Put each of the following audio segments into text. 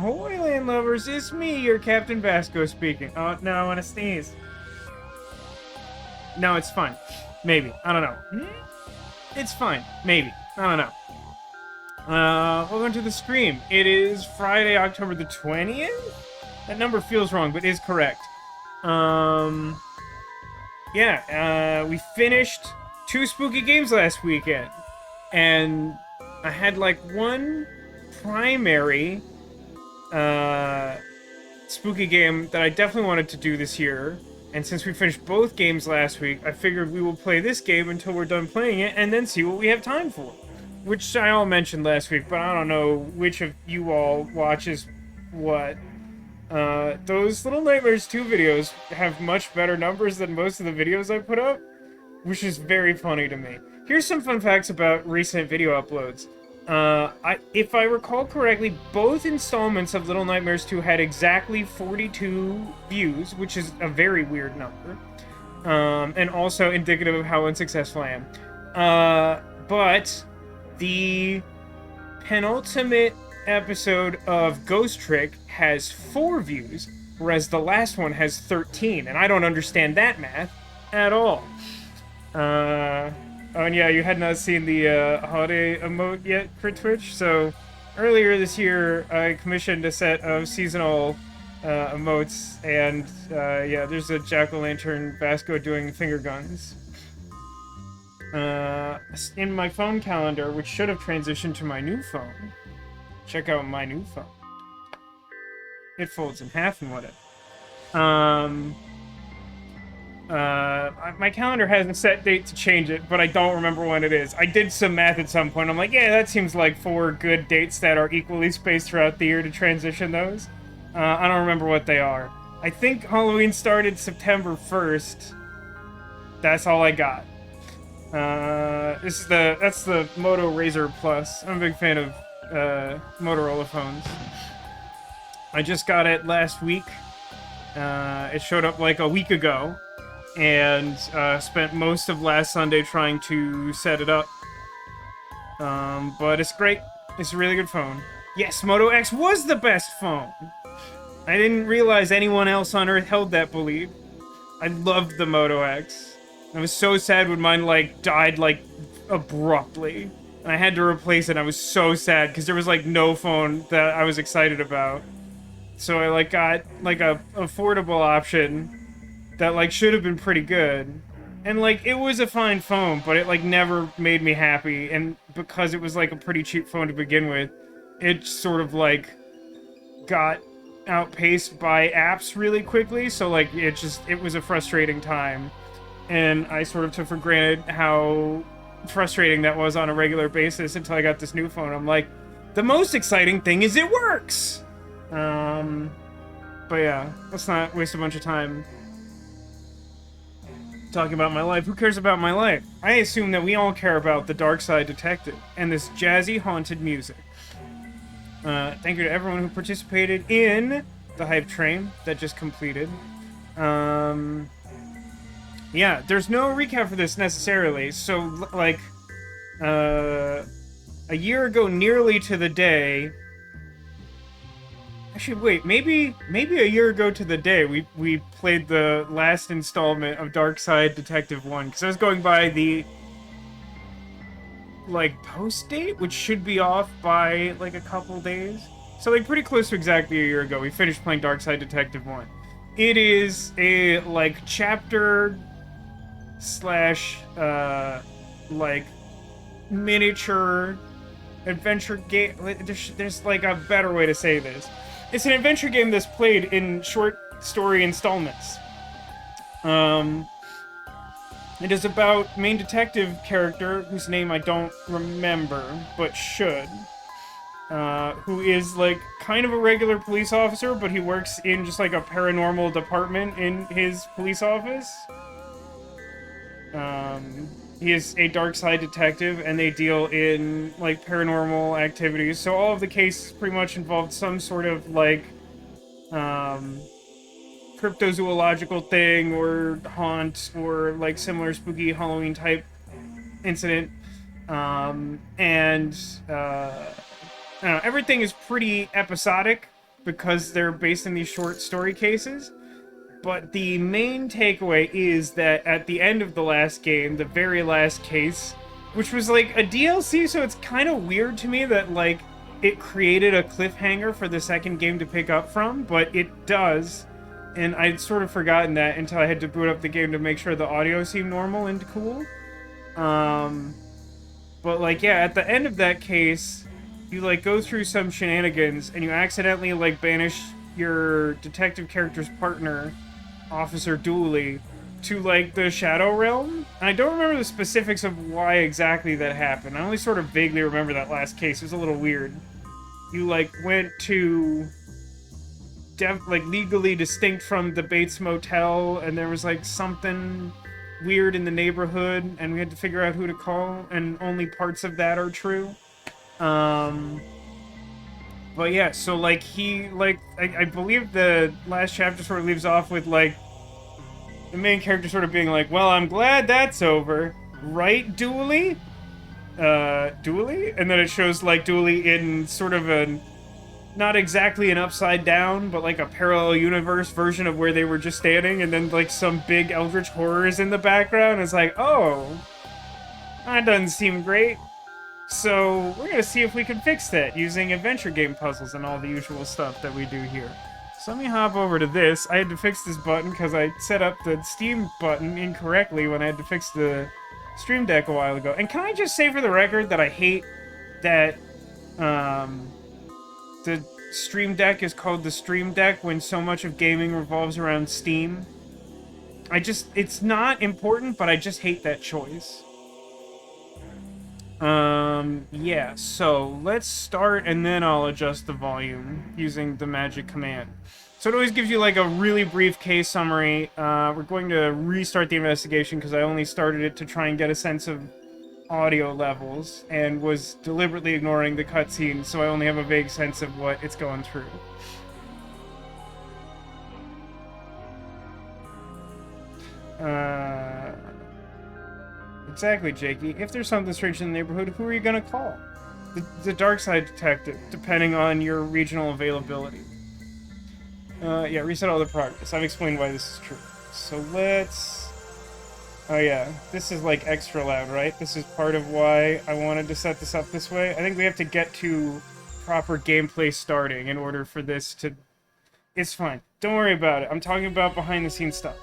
Ahoy, land lovers, it's me, your Captain Vasco speaking. Oh, no, I want to sneeze. No, it's fine. Maybe. I don't know. It's fine. Maybe. I don't know. Welcome to the stream. It is Friday, October the 20th? That number feels wrong, but is correct. We finished 2 spooky games last weekend. And I had, like, one primary spooky game that I definitely wanted to do this year. And since we finished both games last week, I figured we will play this game until we're done playing it and then see what we have time for. Which I all mentioned last week, but I don't know which of you all watches what. Those Little Nightmares 2 videos have much better numbers than most of the videos I put up, which is very funny to me. Here's some fun facts about recent video uploads. If I recall correctly, both installments of Little Nightmares 2 had exactly 42 views, which is a very weird number, and also indicative of how unsuccessful I am. But the penultimate episode of Ghost Trick has 4 views, whereas the last one has 13, and I don't understand that math at all. Oh, and yeah, you had not seen the holiday emote yet for Twitch, so earlier this year I commissioned a set of seasonal emotes, and yeah, there's a jack-o'-lantern Vasco doing finger guns. In my phone calendar, which should have transitioned to my new phone, check out my new phone. It folds in half and whatever. My calendar has a set date to change it, but I don't remember when it is. I did some math at some point. I'm like, yeah, that seems like 4 good dates that are equally spaced throughout the year to transition those. I don't remember what they are. I think Halloween started September 1st. That's all I got. That's the Moto Razr Plus. I'm a big fan of Motorola phones. I just got it last week. It showed up like a week ago. And spent most of last Sunday trying to set it up. But it's great. It's a really good phone. Yes, Moto X was the best phone! I didn't realize anyone else on Earth held that belief. I loved the Moto X. I was so sad when mine, like, died, like, abruptly. And I had to replace it. I was so sad, because there was, like, no phone that I was excited about. So I, like, got, like, a affordable option that, like, should have been pretty good. And, like, it was a fine phone, but it, like, never made me happy. And because it was, like, a pretty cheap phone to begin with, it sort of, like, got outpaced by apps really quickly. So, like, it was a frustrating time. And I sort of took for granted how frustrating that was on a regular basis until I got this new phone. I'm like, the most exciting thing is it works! But yeah, let's not waste a bunch of time talking about my life. Who cares about my life? I assume that we all care about the Darkside Detective and this jazzy haunted music. Thank you to everyone who participated in the hype train that just completed. Yeah, there's no recap for this necessarily, so, like, a year ago nearly to the day... Actually, wait, maybe a year ago to the day, we played the last installment of Darkside Detective 1, because I was going by the, like, post date, which should be off by, like, a couple days. So, like, pretty close to exactly a year ago, we finished playing Darkside Detective 1. It is a, like, chapter slash, like, miniature adventure game. There's, like, a better way to say this. It's an adventure game that's played in short story installments. It is about main detective character, whose name I don't remember, but should, who is, like, kind of a regular police officer, but he works in just, like, a paranormal department in his police office. He is a Darkside Detective, and they deal in, like, paranormal activities. So all of the cases pretty much involved some sort of, like, cryptozoological thing, or haunt, or, like, similar spooky Halloween-type incident. I don't know, everything is pretty episodic. because they're based in these short story cases. But the main takeaway is that at the end of the last game, the very last case, which was like a DLC, so it's kind of weird to me that like it created a cliffhanger for the second game to pick up from, but it does. And I'd sort of forgotten that until I had to boot up the game to make sure the audio seemed normal and cool. But like, yeah, at the end of that case, you like go through some shenanigans and you accidentally like banish your detective character's partner, Officer Dooley, to like the Shadow Realm. And I don't remember the specifics of why exactly that happened. I only sort of vaguely remember that last case. It was a little weird. You like went to like legally distinct from the Bates Motel, and there was like something weird in the neighborhood, and we had to figure out who to call, and only parts of that are true. But yeah, so like he like I believe the last chapter sort of leaves off with like the main character sort of being like, well, I'm glad that's over, right, Dooley? Dooley? And then it shows like Dooley in sort of a not exactly an upside down, but like a parallel universe version of where they were just standing, and then like some big eldritch horrors in the background. It's like, oh, that doesn't seem great. So we're gonna see if we can fix that using adventure game puzzles and all the usual stuff that we do here. So let me hop over to this. I had to fix this button because I set up the Steam button incorrectly when I had to fix the Stream Deck a while ago. And can I just say for the record that I hate that the Stream Deck is called the Stream Deck when so much of gaming revolves around Steam. It's not important, but I just hate that choice. Yeah, so let's start and then I'll adjust the volume using the magic command. So it always gives you like a really brief case summary. We're going to restart the investigation because I only started it to try and get a sense of audio levels and was deliberately ignoring the cutscene, so I only have a vague sense of what it's going through. Exactly, Jakey. If there's something strange in the neighborhood, who are you gonna call? The Darkside Detective, depending on your regional availability. Yeah, reset all the progress. I've explained why this is true. So let's... Oh yeah, this is like extra loud, right? This is part of why I wanted to set this up this way. I think we have to get to proper gameplay starting in order for this to... It's fine. Don't worry about it. I'm talking about behind-the-scenes stuff.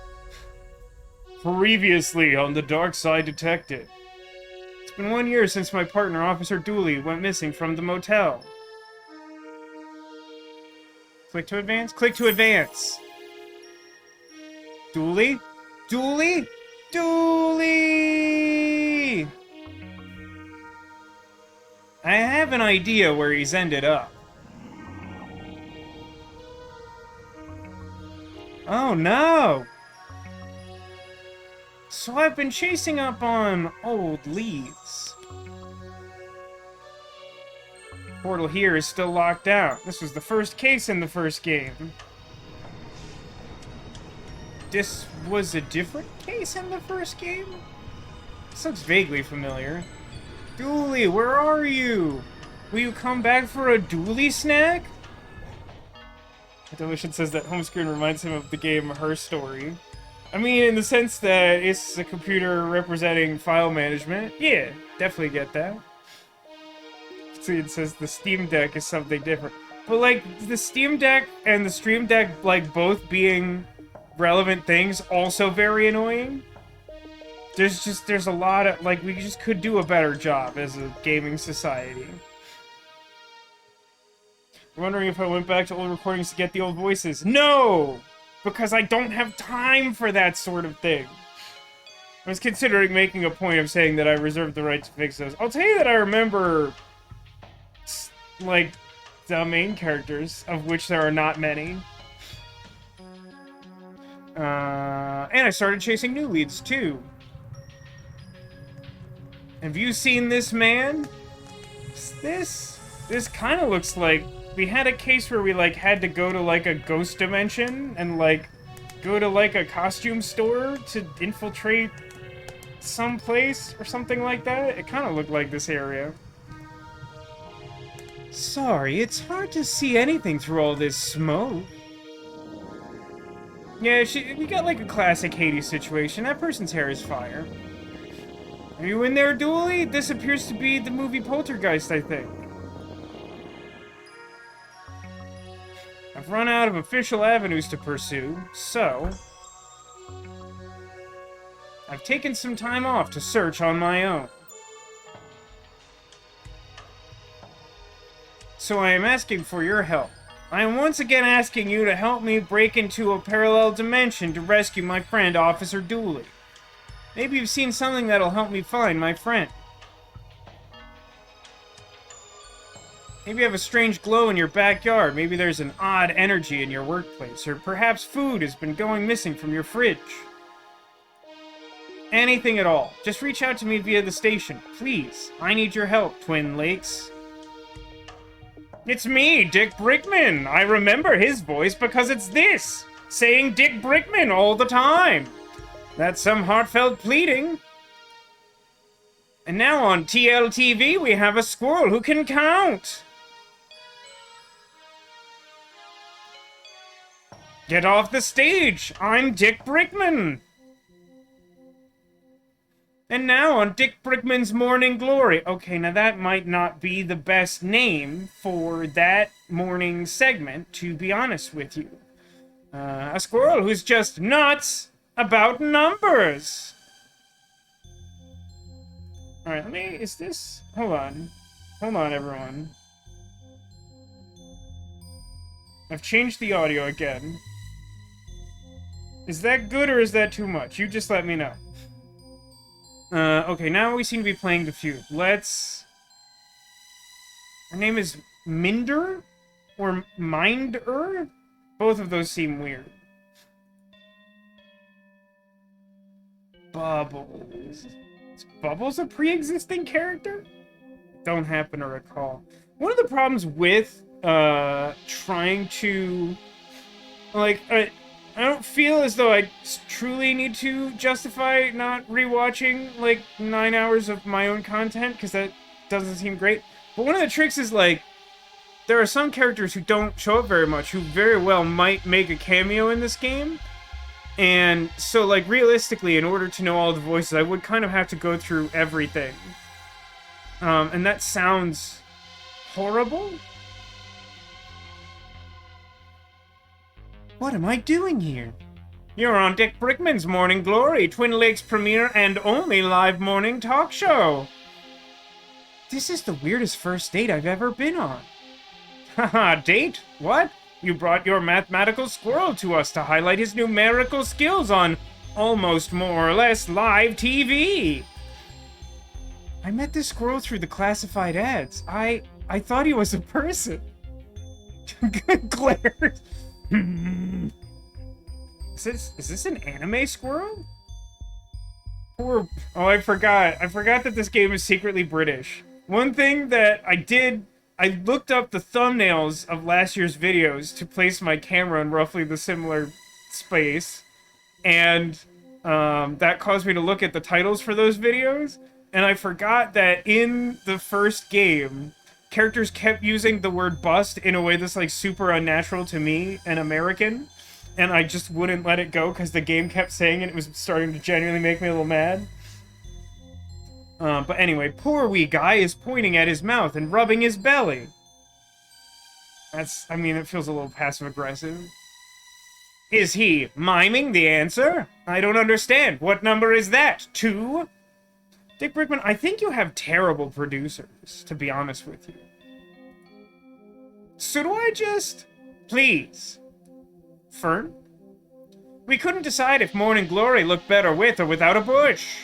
Previously on the Darkside Detective. It's been 1 year since my partner, Officer Dooley, went missing from the motel. Click to advance? Click to advance! Dooley? Dooley? Dooley! I have an idea where he's ended up. Oh no! So I've been chasing up on old leads. Portal here is still locked out. This was the first case in the first game. This was a different case in the first game? This looks vaguely familiar. Dooley, where are you? Will you come back for a Dooley snack? Deletion says that home screen reminds him of the game Her Story. I mean, in the sense that it's a computer representing file management. Yeah, definitely get that. See, it says the Steam Deck is something different. But, like, the Steam Deck and the Stream Deck, like, both being relevant things, also very annoying. There's a lot of, like, we just could do a better job as a gaming society. I'm wondering if I went back to old recordings to get the old voices. No! Because I don't have time for that sort of thing. I was considering making a point of saying that I reserved the right to fix those. I'll tell you that I remember, like, the main characters, of which there are not many. And I started chasing new leads, too. Have you seen this man? This kind of looks like... We had a case where we, like, had to go to, like, a ghost dimension and, like, go to, like, a costume store to infiltrate some place or something like that. It kind of looked like this area. Sorry, it's hard to see anything through all this smoke. Yeah, we got like a classic Hades situation. That person's hair is fire. Are you in there, Dooley? This appears to be the movie Poltergeist, I think. I've run out of official avenues to pursue, so I've taken some time off to search on my own. So I am asking for your help. I am once again asking you to help me break into a parallel dimension to rescue my friend, Officer Dooley. Maybe you've seen something that'll help me find my friend. Maybe you have a strange glow in your backyard. Maybe there's an odd energy in your workplace. Or perhaps food has been going missing from your fridge. Anything at all. Just reach out to me via the station. Please. I need your help, Twin Lakes. It's me, Dick Brickman. I remember his voice because it's this. Saying Dick Brickman all the time. That's some heartfelt pleading. And now on TLTV, we have a squirrel who can count. Get off the stage. I'm Dick Brickman. And now on Dick Brickman's Morning Glory. Okay, now that might not be the best name for that morning segment, to be honest with you. A squirrel who's just nuts about numbers. Alright, is this... Hold on. Hold on, everyone. I've changed the audio again. Is that good or is that too much? You just let me know. Okay, now we seem to be playing the feud. Let's... Her name is Minder? Or Minder? Both of those seem weird. Bubbles. Is Bubbles a pre-existing character? Don't happen to recall. One of the problems with, trying to... Like, I don't feel as though I truly need to justify not rewatching, like, 9 hours of my own content, because that doesn't seem great. But one of the tricks is, like, there are some characters who don't show up very much, who very well might make a cameo in this game. And so, like, realistically, in order to know all the voices, I would kind of have to go through everything. And that sounds horrible. What am I doing here? You're on Dick Brickman's Morning Glory, Twin Lakes' premier and only live morning talk show. This is the weirdest first date I've ever been on. Haha, date? What? You brought your mathematical squirrel to us to highlight his numerical skills on almost more or less live TV. I met this squirrel through the classified ads. I thought he was a person. Good glare. Is this an anime squirrel? Oh, I forgot that this game is secretly British. One thing that I looked up the thumbnails of last year's videos to place my camera in roughly the similar space, and that caused me to look at the titles for those videos, and I forgot that in the first game, characters kept using the word bust in a way that's, like, super unnatural to me, an American, and I just wouldn't let it go because the game kept saying it. It was starting to genuinely make me a little mad. But anyway, poor wee guy is pointing at his mouth and rubbing his belly. I mean, it feels a little passive-aggressive. Is he miming the answer? I don't understand. What number is that? 2? Dick Brickman, I think you have terrible producers, to be honest with you. So do I just... Please. Fern? We couldn't decide if Morning Glory looked better with or without a bush.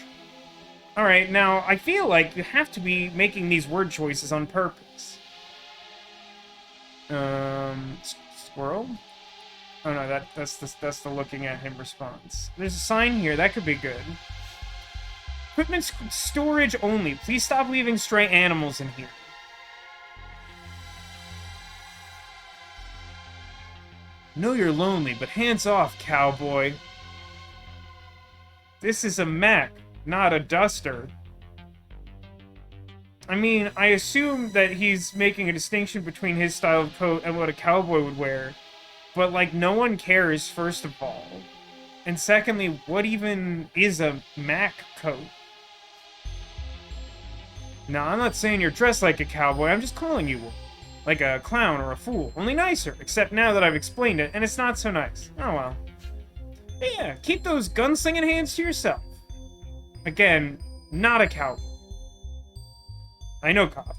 Alright, now, I feel like you have to be making these word choices on purpose. Squirrel? Oh no, that's the looking at him response. There's a sign here, that could be good. Equipment storage only. Please stop leaving stray animals in here. Know you're lonely, but hands off, cowboy. This is a Mac, not a duster. I mean, I assume that he's making a distinction between his style of coat and what a cowboy would wear. But, like, no one cares, first of all. And secondly, what even is a Mac coat? Now, I'm not saying you're dressed like a cowboy, I'm just calling you one. Like a clown or a fool. Only nicer, except now that I've explained it, and it's not so nice. Oh well. But yeah, keep those gunslinging hands to yourself. Again, not a cowboy. I know, cop.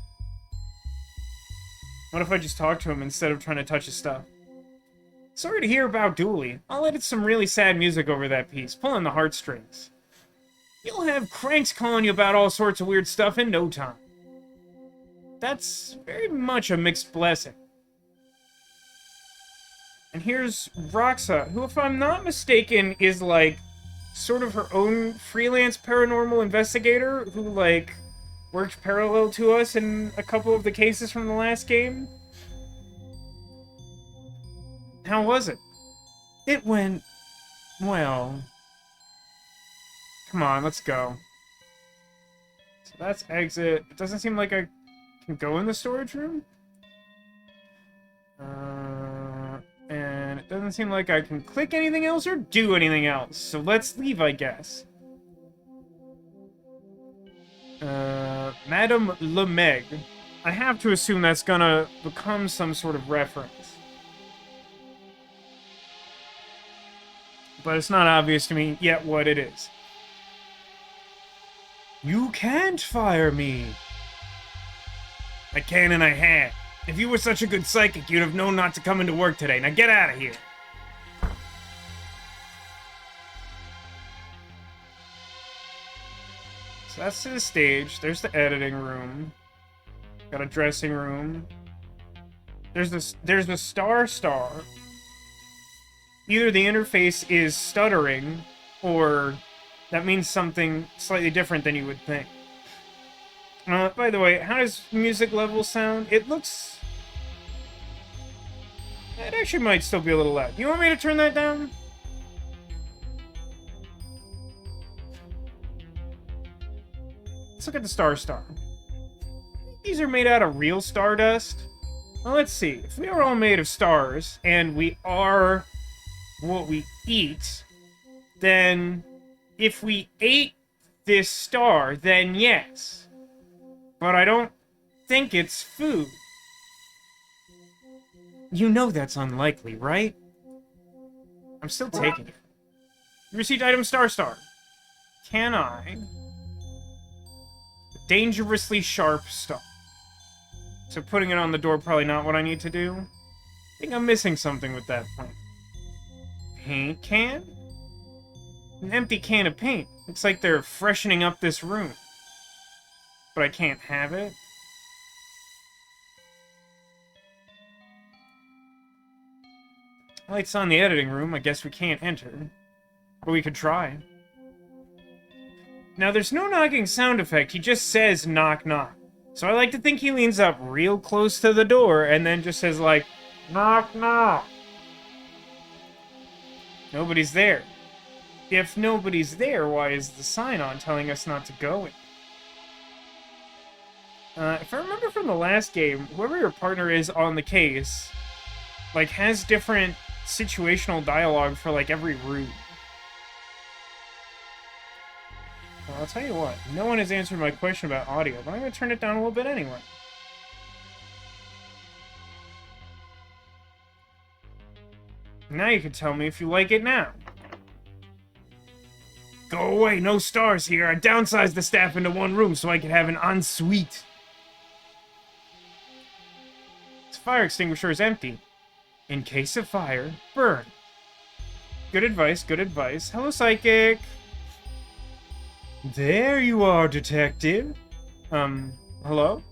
What if I just talk to him instead of trying to touch his stuff? Sorry to hear about Dooley. I'll edit some really sad music over that piece, pulling the heartstrings. You'll have cranks calling you about all sorts of weird stuff in no time. That's very much a mixed blessing. And here's Raxa, who, if I'm not mistaken, is, like, sort of her own freelance paranormal investigator who, like, worked parallel to us in a couple of the cases from the last game. How was it? It went... well... Come on, let's go. So that's exit. It doesn't seem like I can go in the storage room. And it doesn't seem like I can click anything else or do anything else. So let's leave, I guess. Madame LeMeg. I have to assume that's gonna become some sort of reference. But it's not obvious to me yet what it is. You can't fire me. I can and I have. If you were such a good psychic, you'd have known not to come into work today. Now get out of here. So that's to the stage. There's the editing room. Got a dressing room. There's the star. Either the interface is stuttering, or that means something slightly different than you would think. By the way, how does music level sound? It looks... it actually might still be a little loud. You want me to turn that down? Let's look at the star. These are made out of real stardust. Well, let's see. If we are all made of stars, and we are what we eat, then if we ate this star, then yes. But I don't think it's food. You know that's unlikely, right? I'm still taking it. You received item star. Can I? Dangerously sharp star. So putting it on the door probably not what I need to do. I think I'm missing something with that point. Paint can? An empty can of paint. Looks like they're freshening up this room. But I can't have it. Lights on the editing room. I guess we can't enter. But we could try. Now, there's no knocking sound effect. He just says knock knock. So I like to think he leans up real close to the door and then just says, like, knock knock. Nobody's there. If nobody's there, why is the sign on telling us not to go in? If I remember from the last game, whoever your partner is on the case, like, has different situational dialogue for, like, every route. Well, I'll tell you what, no one has answered my question about audio, but I'm going to turn it down a little bit anyway. Now you can tell me if you like it now. Go away, no stars here. I downsized the staff into one room so I could have an ensuite. This fire extinguisher is empty. In case of fire, burn. Good advice, good advice. Hello, Psychic. There you are, Detective. Hello?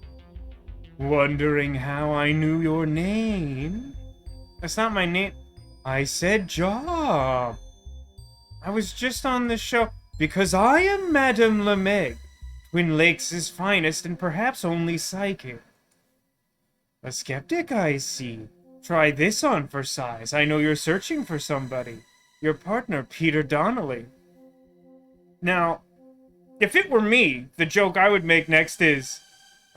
Wondering how I knew your name? That's not my name. I said job. I was just on the show because I am Madame LeMeg, Twin Lakes' finest and perhaps only psychic. A skeptic, I see. Try this on for size. I know you're searching for somebody. Your partner, Peter Donnelly. Now, if it were me, the joke I would make next is,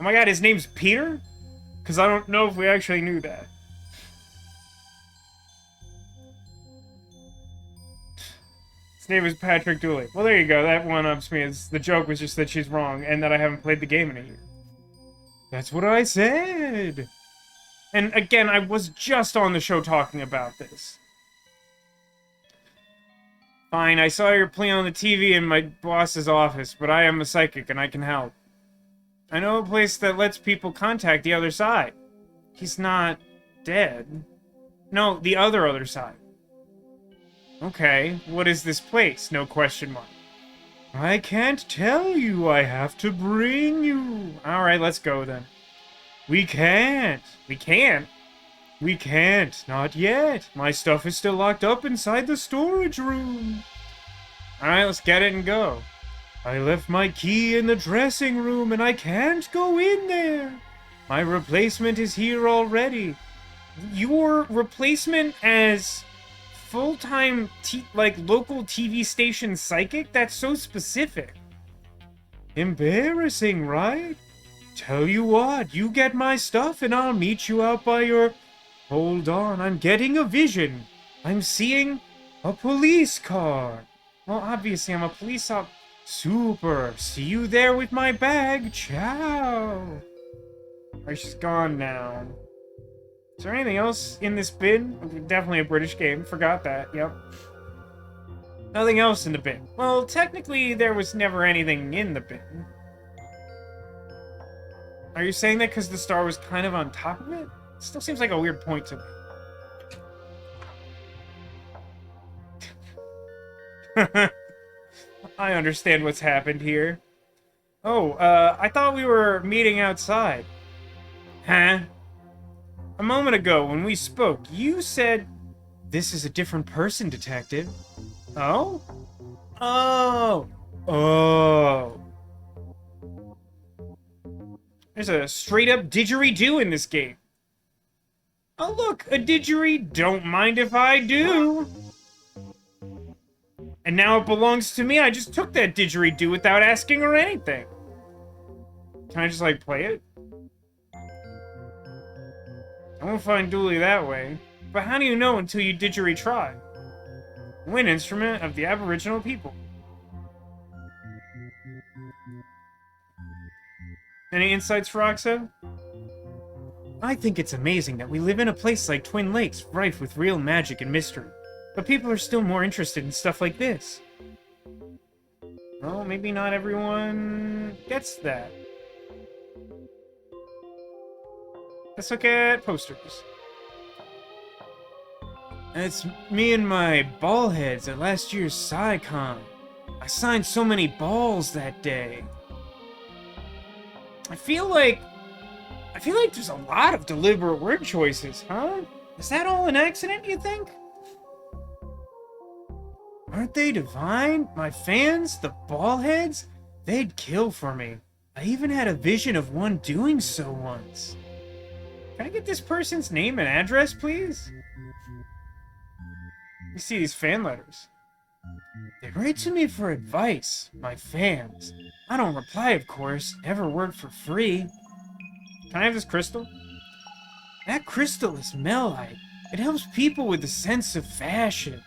Oh my god, his name's Peter? Because I don't know if we actually knew that. His name is Patrick Dooley. Well, there you go. That one-ups me. The joke was just that she's wrong and that I haven't played the game in a year. That's what I said! And again, I was just on the show talking about this. Fine, I saw your play on the TV in my boss's office, but I am a psychic and I can help. I know a place that lets people contact the other side. He's not dead. No, the other side. Okay, what is this place? No question mark. I can't tell you. I have to bring you. Alright, let's go then. We can't. We can't? We can't. Not yet. My stuff is still locked up inside the storage room. Alright, let's get it and go. I left my key in the dressing room and I can't go in there. My replacement is here already. Your replacement as full-time, local TV station psychic? That's so specific. Embarrassing, right? Tell you what, you get my stuff and I'll meet you out by your... Hold on, I'm getting a vision. I'm seeing a police car. Well, obviously, I'm a police op... Super. See you there with my bag. Ciao. Alright, she's gone now. Is there anything else in this bin? Definitely a British game. Forgot that. Yep. Nothing else in the bin. Well, technically, there was never anything in the bin. Are you saying that because the star was kind of on top of it? Still seems like a weird point to me. I understand what's happened here. Oh, I thought we were meeting outside. Huh? A moment ago, when we spoke, you said, "This is a different person, Detective." Oh? Oh! Oh! There's a straight-up didgeridoo in this game. Oh look, a didgeridoo. Don't mind if I do. And now it belongs to me. I just took that didgeridoo without asking or anything. Can I just, like, play it? I won't find Dooley that way. But how do you know until you didgeridoo? Wind instrument of the Aboriginal people. Any insights for Raxa? I think it's amazing that we live in a place like Twin Lakes, rife with real magic and mystery. But people are still more interested in stuff like this. Well, maybe not everyone gets that. Let's look at posters. And it's me and my ball heads at last year's SciCon. I signed so many balls that day. I feel like there's a lot of deliberate word choices, huh? Is that all an accident, you think? Aren't they divine? My fans, the ballheads? They'd kill for me. I even had a vision of one doing so once. Can I get this person's name and address, please? You see these fan letters. They write to me for advice, my fans. I don't reply, of course. Never work for free. Can I have this crystal? That crystal is melite. It helps people with a sense of fashion.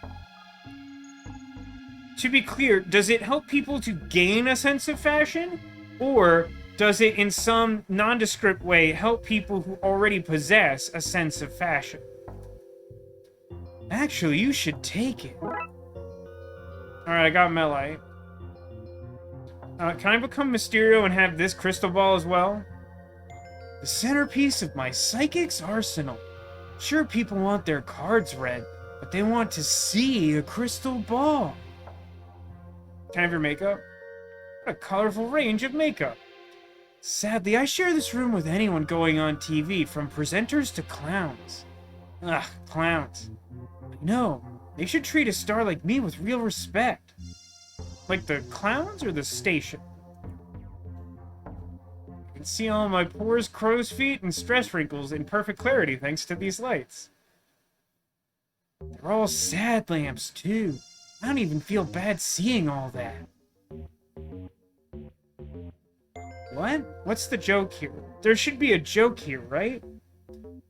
To be clear, does it help people to gain a sense of fashion? Or does it, in some nondescript way, help people who already possess a sense of fashion? Actually, you should take it. Alright, I got melite. Can I become Mysterio and have this crystal ball as well? The centerpiece of my psychic's arsenal. Sure, people want their cards read, but they want to see a crystal ball. Can I have your makeup? What a colorful range of makeup. Sadly, I share this room with anyone going on TV, from presenters to clowns. Ugh, clowns. No, they should treat a star like me with real respect. Like the clowns or the station? I can see all my pores, crow's feet, and stress wrinkles in perfect clarity thanks to these lights. They're all sad lamps, too. I don't even feel bad seeing all that. What? What's the joke here? There should be a joke here, right?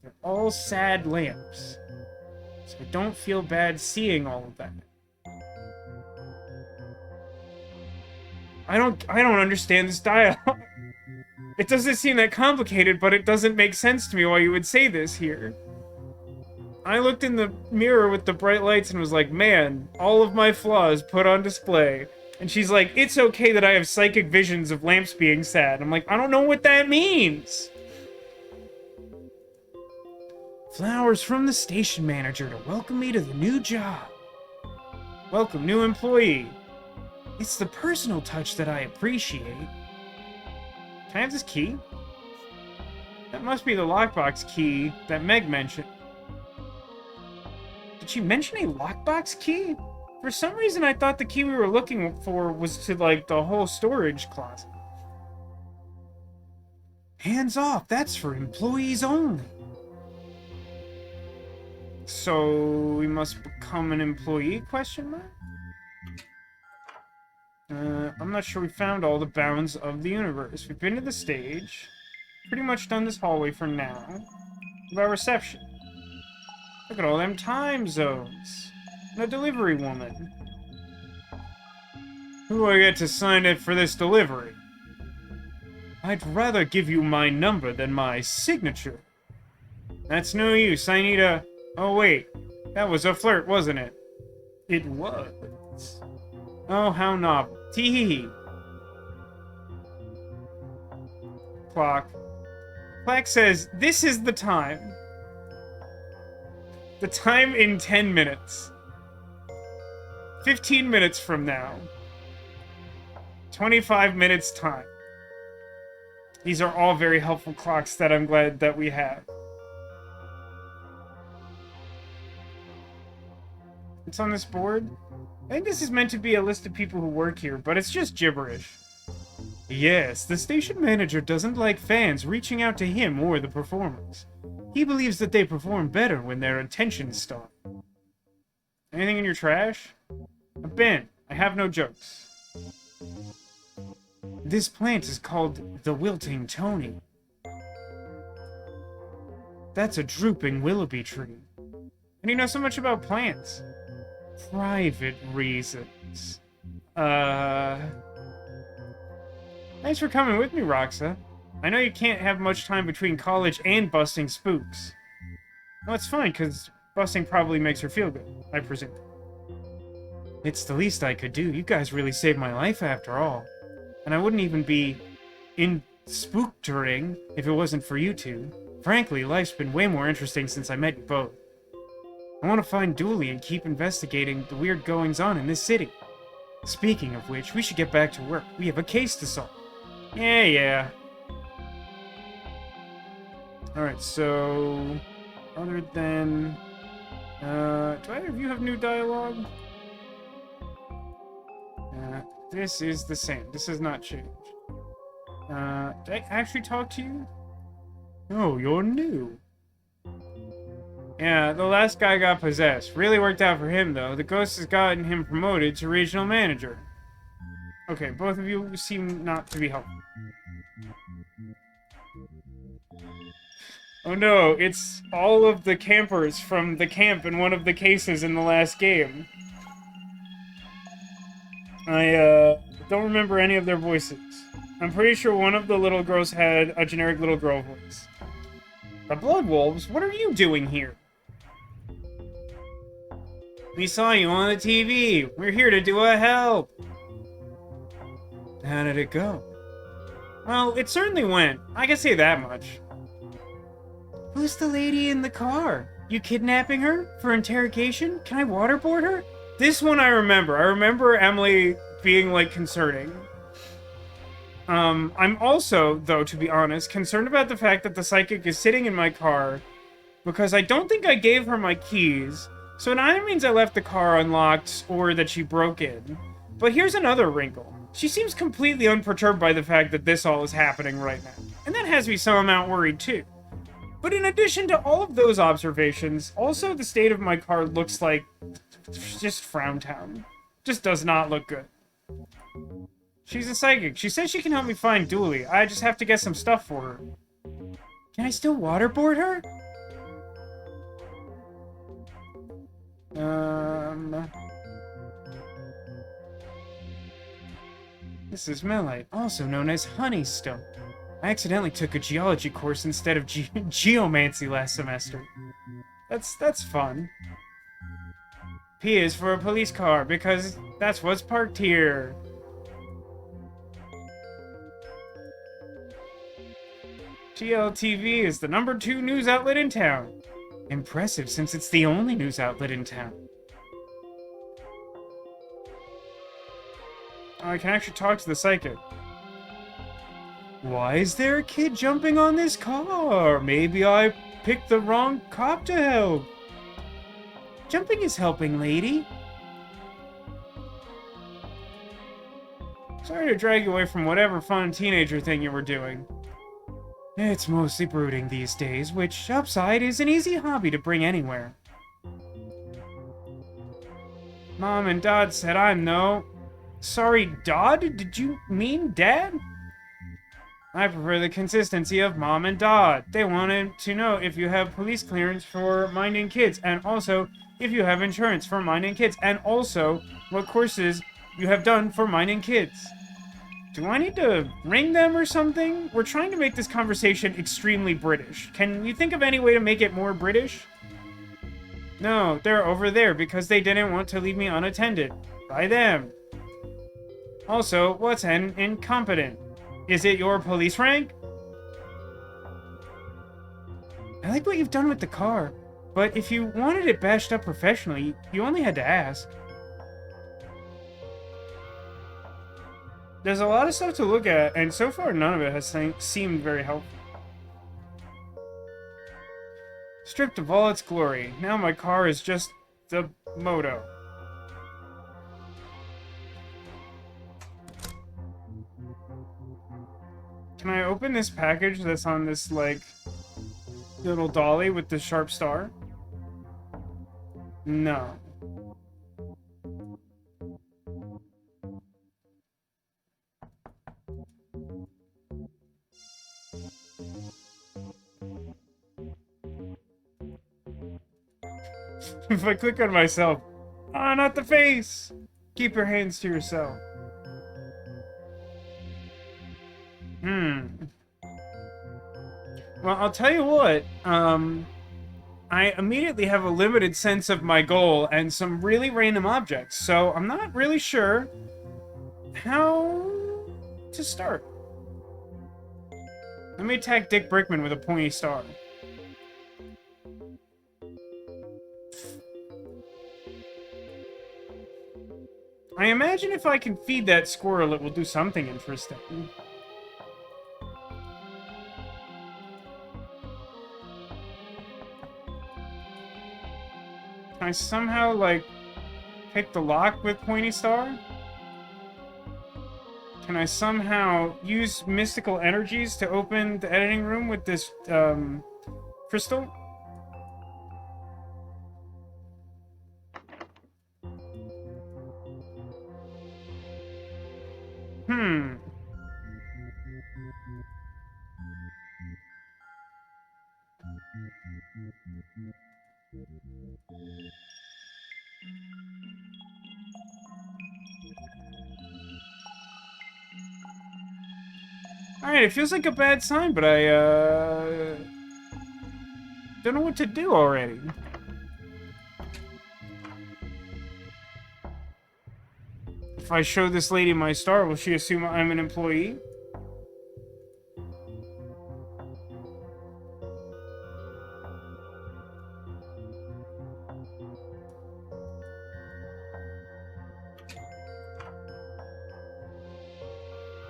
They're all sad lamps. So I don't feel bad seeing all of that. I don't understand this dialogue. It doesn't seem that complicated, but it doesn't make sense to me why you would say this here. I looked in the mirror with the bright lights and was like, man, all of my flaws put on display. And she's like, it's okay that I have psychic visions of lamps being sad. I'm like, I don't know what that means. Flowers from the station manager to welcome me to the new job. Welcome, new employee. It's the personal touch that I appreciate. Can I have this key? That must be the lockbox key that Meg mentioned. Did she mention a lockbox key? For some reason, I thought the key we were looking for was to, like, the whole storage closet. Hands off, that's for employees only. So, we must become an employee, question mark? I'm not sure we found all the bounds of the universe. We've been to the stage. Pretty much done this hallway for now. What about reception? Look at all them time zones. And a delivery woman. Who do I get to sign it for this delivery? I'd rather give you my number than my signature. That's no use. I need a... Oh, wait. That was a flirt, wasn't it? It was. Oh, how novel. Tee-hee-hee. Clock. Clock says, this is the time. The time in 10 minutes. 15 minutes from now. 25 minutes time. These are all very helpful clocks that I'm glad that we have. What's on this board? I think this is meant to be a list of people who work here, but it's just gibberish. Yes, the station manager doesn't like fans reaching out to him or the performers. He believes that they perform better when their attention is starved. Anything in your trash? A bin. I have no jokes. This plant is called the wilting Tony. That's a drooping willoughby tree. And you know so much about plants. Private reasons. Thanks for coming with me, Raxa. I know you can't have much time between college and busting spooks. No, it's fine, because busting probably makes her feel good, I presume. It's the least I could do. You guys really saved my life after all. And I wouldn't even be in spooktering if it wasn't for you two. Frankly, life's been way more interesting since I met you both. I want to find Dooley and keep investigating the weird goings-on in this city. Speaking of which, we should get back to work. We have a case to solve. Yeah. Alright, so... Other than... do either of you have new dialogue? This is the same. This has not changed. Did I actually talk to you? Oh, you're new. Yeah, the last guy got possessed. Really worked out for him, though. The ghost has gotten him promoted to regional manager. Okay, both of you seem not to be helpful. Oh no, it's all of the campers from the camp in one of the cases in the last game. I, don't remember any of their voices. I'm pretty sure one of the little girls had a generic little girl voice. The Blood Wolves? What are you doing here? We saw you on the TV. We're here to do a help. How did it go? Well, it certainly went. I can say that much. Who's the lady in the car? You kidnapping her? For interrogation? Can I waterboard her? This one I remember. I remember Emily being, like, concerning. I'm also, though, to be honest, concerned about the fact that the psychic is sitting in my car because I don't think I gave her my keys. So it either means I left the car unlocked or that she broke in. But here's another wrinkle. She seems completely unperturbed by the fact that this all is happening right now. And that has me some amount worried too. But in addition to all of those observations, also the state of my car looks like just Frown Town. Just does not look good. She's a psychic. She says she can help me find Dooley. I just have to get some stuff for her. Can I still waterboard her? This is Melite, also known as Honeystone. I accidentally took a geology course instead of geomancy last semester. That's fun. P is for a police car, because that's what's parked here. GLTV is the #2 news outlet in town. Impressive, since it's the only news outlet in town. Oh, I can actually talk to the psychic. Why is there a kid jumping on this car? Maybe I picked the wrong cop to help. Jumping is helping, lady. Sorry to drag you away from whatever fun teenager thing you were doing. It's mostly brooding these days, which, upside, is an easy hobby to bring anywhere. Mom and Dad said I'm no... Sorry, Dodd? Did you mean Dad? I prefer the consistency of Mom and Dad. They wanted to know if you have police clearance for minding kids, and also if you have insurance for minding kids, and also what courses you have done for minding kids. Do I need to ring them or something? We're trying to make this conversation extremely British. Can you think of any way to make it more British? No, they're over there because they didn't want to leave me unattended. By them. Also, what's an incompetent? Is it your police rank? I like what you've done with the car, but if you wanted it bashed up professionally, you only had to ask. There's a lot of stuff to look at, and so far none of it has seemed very helpful. Stripped of all its glory, now my car is just the moto. Can I open this package that's on this, like, little dolly with the sharp star? No. If I click on myself... Ah, not the face! Keep your hands to yourself. Well, I'll tell you what, I immediately have a limited sense of my goal and some really random objects, so I'm not really sure how to start. Let me attack Dick Brickman with a pointy star. I imagine if I can feed that squirrel, it will do something interesting. Can I somehow, like, pick the lock with pointy star? Can I somehow use mystical energies to open the editing room with this, crystal? Alright, it feels like a bad sign, but I, don't know what to do already. If I show this lady my star, will she assume I'm an employee?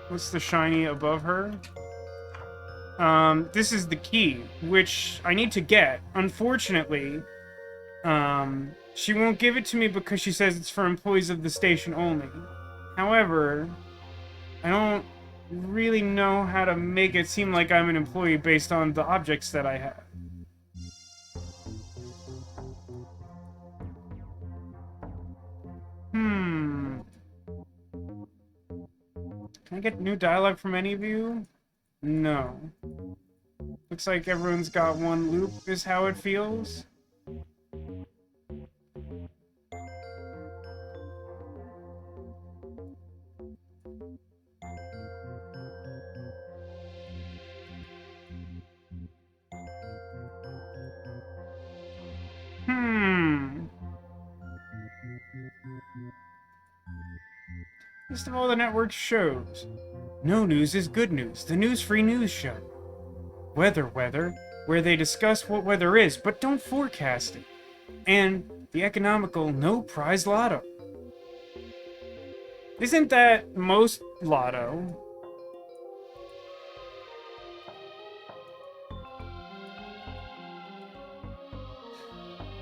What's the shiny above her? This is the key, which I need to get. Unfortunately, she won't give it to me because she says it's for employees of the station only. However, I don't really know how to make it seem like I'm an employee based on the objects that I have. Can I get new dialogue from any of you? No. Looks like everyone's got one loop, is how it feels. List of all the network's shows. No news is good news. The news-free news show. Weather, where they discuss what weather is, but don't forecast it. And the economical no prize lotto. Isn't that most lotto?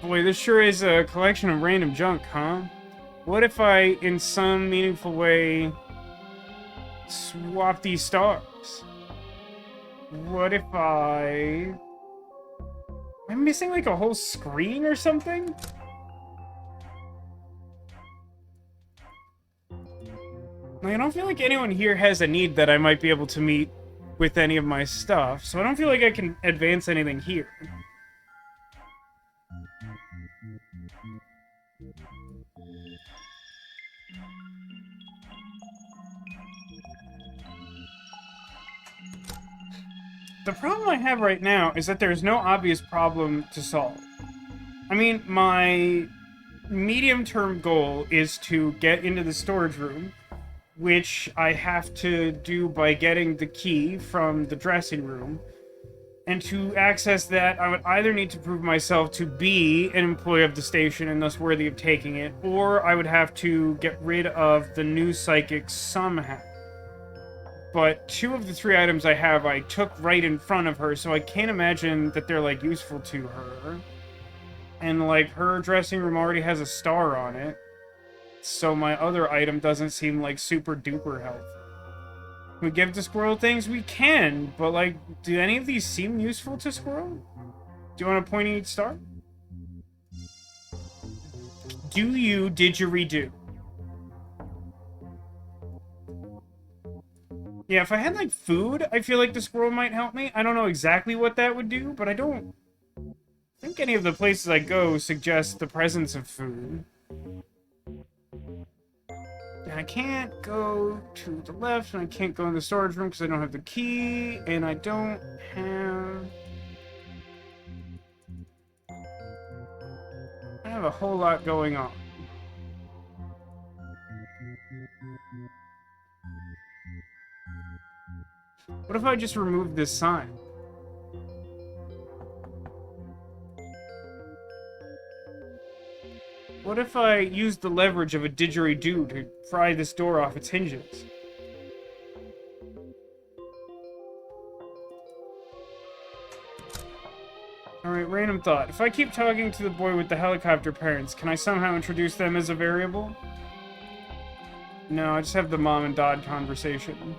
Boy, this sure is a collection of random junk, huh? What if I, in some meaningful way, swap these stars? What if I... Am I missing like a whole screen or something? Like, I don't feel like anyone here has a need that I might be able to meet with any of my stuff, so I don't feel like I can advance anything here. The problem I have right now is that there's no obvious problem to solve. I mean, my medium-term goal is to get into the storage room, which I have to do by getting the key from the dressing room. And to access that, I would either need to prove myself to be an employee of the station and thus worthy of taking it, or I would have to get rid of the new psychic somehow. But 2 of the 3 items I have, I took right in front of her, so I can't imagine that they're, like, useful to her. And, like, her dressing room already has a star on it, so my other item doesn't seem, like, super-duper helpful. Can we give to Squirrel things? We can, but, like, do any of these seem useful to Squirrel? Do you want to point at each star? Did you redo? Yeah, if I had, like, food, I feel like the squirrel might help me. I don't know exactly what that would do, but I don't think any of the places I go suggest the presence of food. And I can't go to the left, and I can't go in the storage room because I don't have the key, and I don't have... I have a whole lot going on. What if I just remove this sign? What if I use the leverage of a didgeridoo to pry this door off its hinges? Alright, random thought. If I keep talking to the boy with the helicopter parents, can I somehow introduce them as a variable? No, I just have the mom and dad conversation.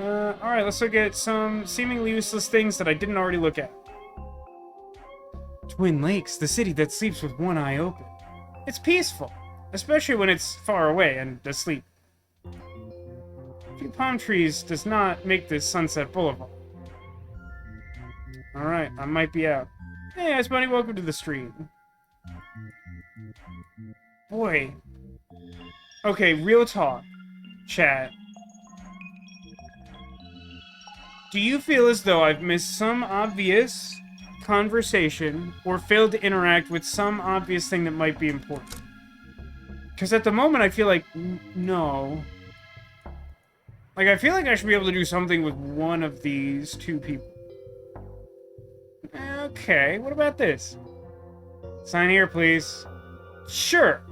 Alright, let's look at some seemingly useless things that I didn't already look at. Twin Lakes, the city that sleeps with one eye open. It's peaceful, especially when it's far away and asleep. A few palm trees does not make this Sunset Boulevard. Alright, I might be out. Hey, Ice Bunny, welcome to the stream. Boy. Okay, real talk. Chat. Do you feel as though I've missed some obvious conversation or failed to interact with some obvious thing that might be important? Because at the moment, I feel like, no. Like, I feel like I should be able to do something with one of these 2 people. Okay, what about this? Sign here, please. Sure.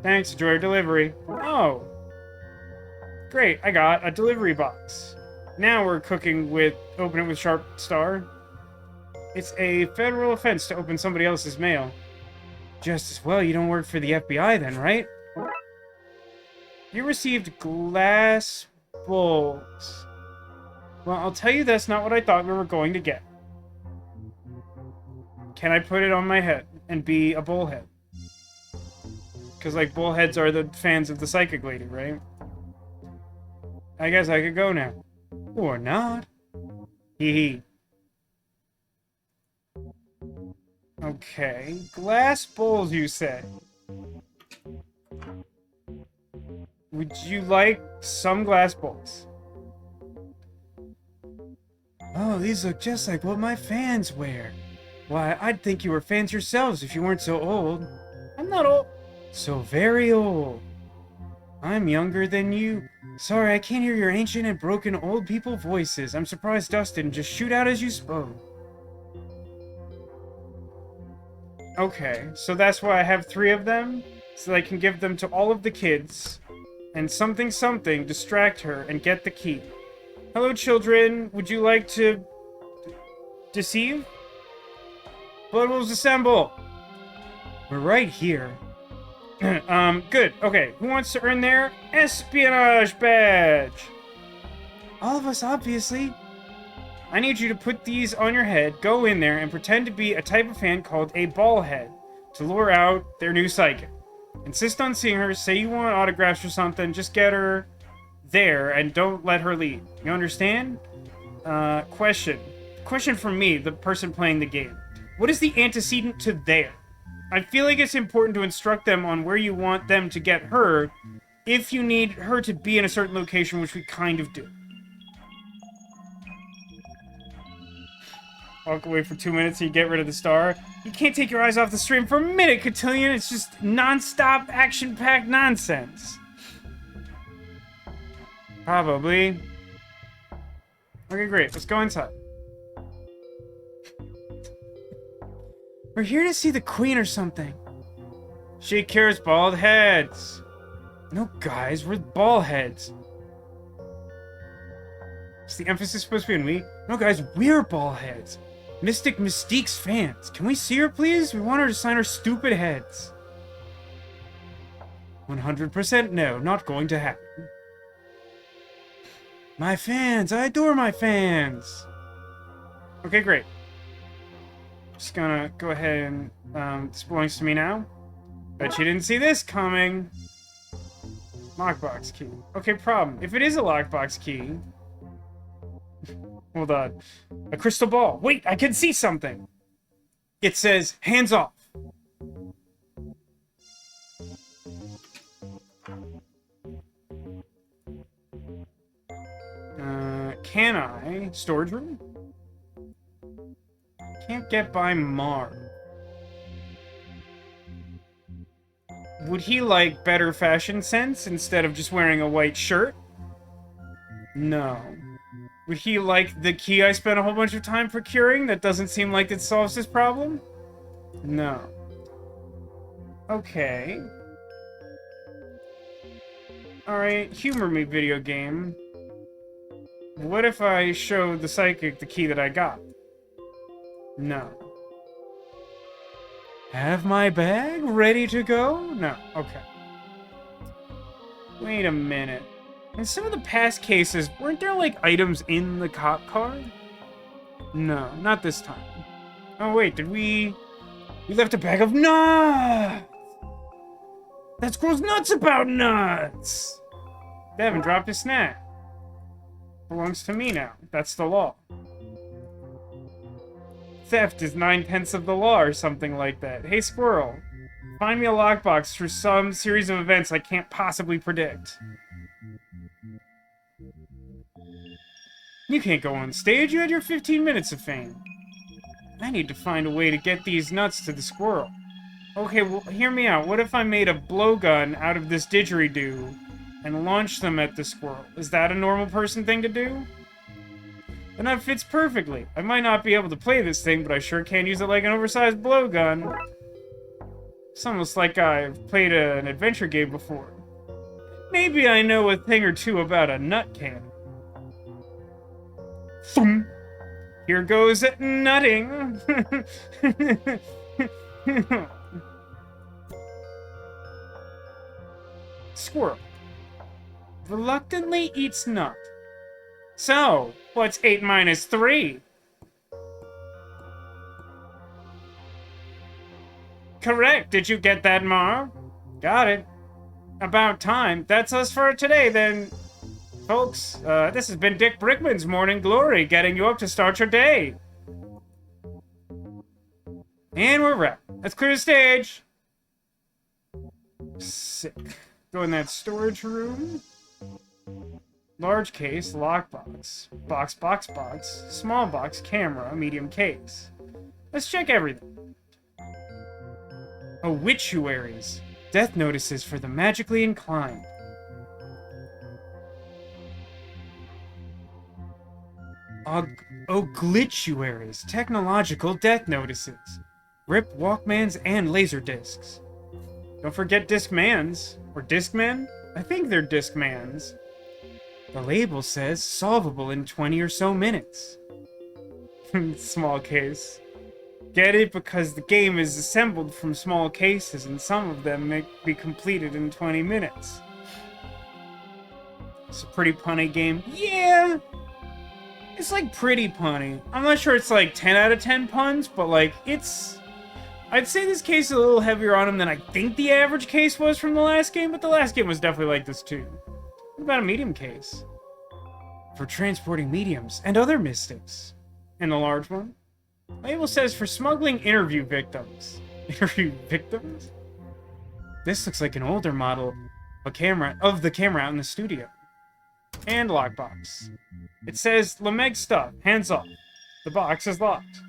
Thanks, enjoy your delivery. Oh. Great, I got a delivery box. Now we're cooking with open it with sharp star. It's a federal offense to open somebody else's mail. Just as well you don't work for the FBI then, right? You received glass bowls. Well, I'll tell you that's not what I thought we were going to get. Can I put it on my head and be a bullhead? Because, like, bullheads are the fans of the psychic lady, right? I guess I could go now. Or not. Hee hee. Okay. Glass bowls, you say? Would you like some glass bowls? Oh, these look just like what my fans wear. Why, I'd think you were fans yourselves if you weren't so old. I'm not old. So very old. I'm younger than you. Sorry, I can't hear your ancient and broken old people voices. I'm surprised Dust didn't just shoot out as you spoke. Okay, so that's why I have 3 of them, so that I can give them to all of the kids, and something distract her and get the key. Hello, children. Would you like to deceive? Blood Wolves assemble! We're right here. Good. Okay, who wants to earn their espionage badge? All of us, obviously. I need you to put these on your head, go in there, and pretend to be a type of fan called a ballhead to lure out their new psychic. Insist on seeing her, say you want autographs or something, just get her there, and don't let her leave. You understand? Question. Question from me, the person playing the game. What is the antecedent to there? I feel like it's important to instruct them on where you want them to get her, if you need her to be in a certain location, which we kind of do. Walk away for 2 minutes and you get rid of the star. You can't take your eyes off the stream for a minute, Cotillion. It's just non-stop, action-packed nonsense. Probably. Okay, great. Let's go inside. We're here to see the queen or something. She cures bald heads. No, guys, we're bald heads. Is the emphasis supposed to be on me? No, guys, we're bald heads. Mystic Mystique's fans. Can we see her, please? We want her to sign our stupid heads. 100% no, not going to happen. My fans, I adore my fans. Okay, great. Just gonna go ahead and this belongs to me now. Bet you didn't see this coming. Lockbox key. Okay, problem. If it is a lockbox key... Hold on. A crystal ball. Wait, I can see something. It says, hands off. Can I? Storage room? Can't get by Mar. Would he like better fashion sense instead of just wearing a white shirt? No. Would he like the key I spent a whole bunch of time procuring that doesn't seem like it solves his problem? No. Okay. Alright, humor me, video game. What if I show the psychic the key that I got? No. Have my bag ready to go? No. Okay. Wait a minute. In some of the past cases, weren't there, like, items in the cop car? No, not this time. Oh, wait, did we... We left a bag of nuts! That squirrel's nuts about nuts! They haven't dropped a snack. Belongs to me now. That's the law. Theft is 9/10 of the law or something like that. Hey, Squirrel. Find me a lockbox for some series of events I can't possibly predict. You can't go on stage. You had your 15 minutes of fame. I need to find a way to get these nuts to the squirrel. Okay, well, hear me out. What if I made a blowgun out of this didgeridoo and launched them at the squirrel? Is that a normal person thing to do? Then that fits perfectly. I might not be able to play this thing, but I sure can use it like an oversized blowgun. It's almost like I've played an adventure game before. Maybe I know a thing or two about a nut cannon. Thum. Here goes nutting. Squirrel. Reluctantly eats nut. So, what's 8 minus 3? Correct. Did you get that, Mar? Got it. About time. That's us for today, then. folks. This has been Dick Brickman's Morning Glory, getting you up to start your day. And we're wrapped. Let's clear the stage. Sick. Go in that storage room. Large case, lockbox. Box. Small box, camera, medium case. Let's check everything. Obituaries. Death notices for the magically inclined. Oglituaries. Technological death notices. RIP Walkmans and laser discs. Don't forget Discmans. Or Discmen? I think they're Discmans. The label says solvable in 20 or so minutes. Small case. Get it? Because the game is assembled from small cases and some of them may be completed in 20 minutes. It's a pretty punny game. Yeah! It's like pretty punny. I'm not sure it's like 10 out of 10 puns, but like it's... I'd say this case is a little heavier on him than I think the average case was from the last game, but the last game was definitely like this too. What about a medium case? For transporting mediums and other mystics. And the large one? Label says for smuggling interview victims. Interview victims? This looks like an older model of the camera out in the studio. And lockbox. It says Lemeg stuff, hands off. The box is locked.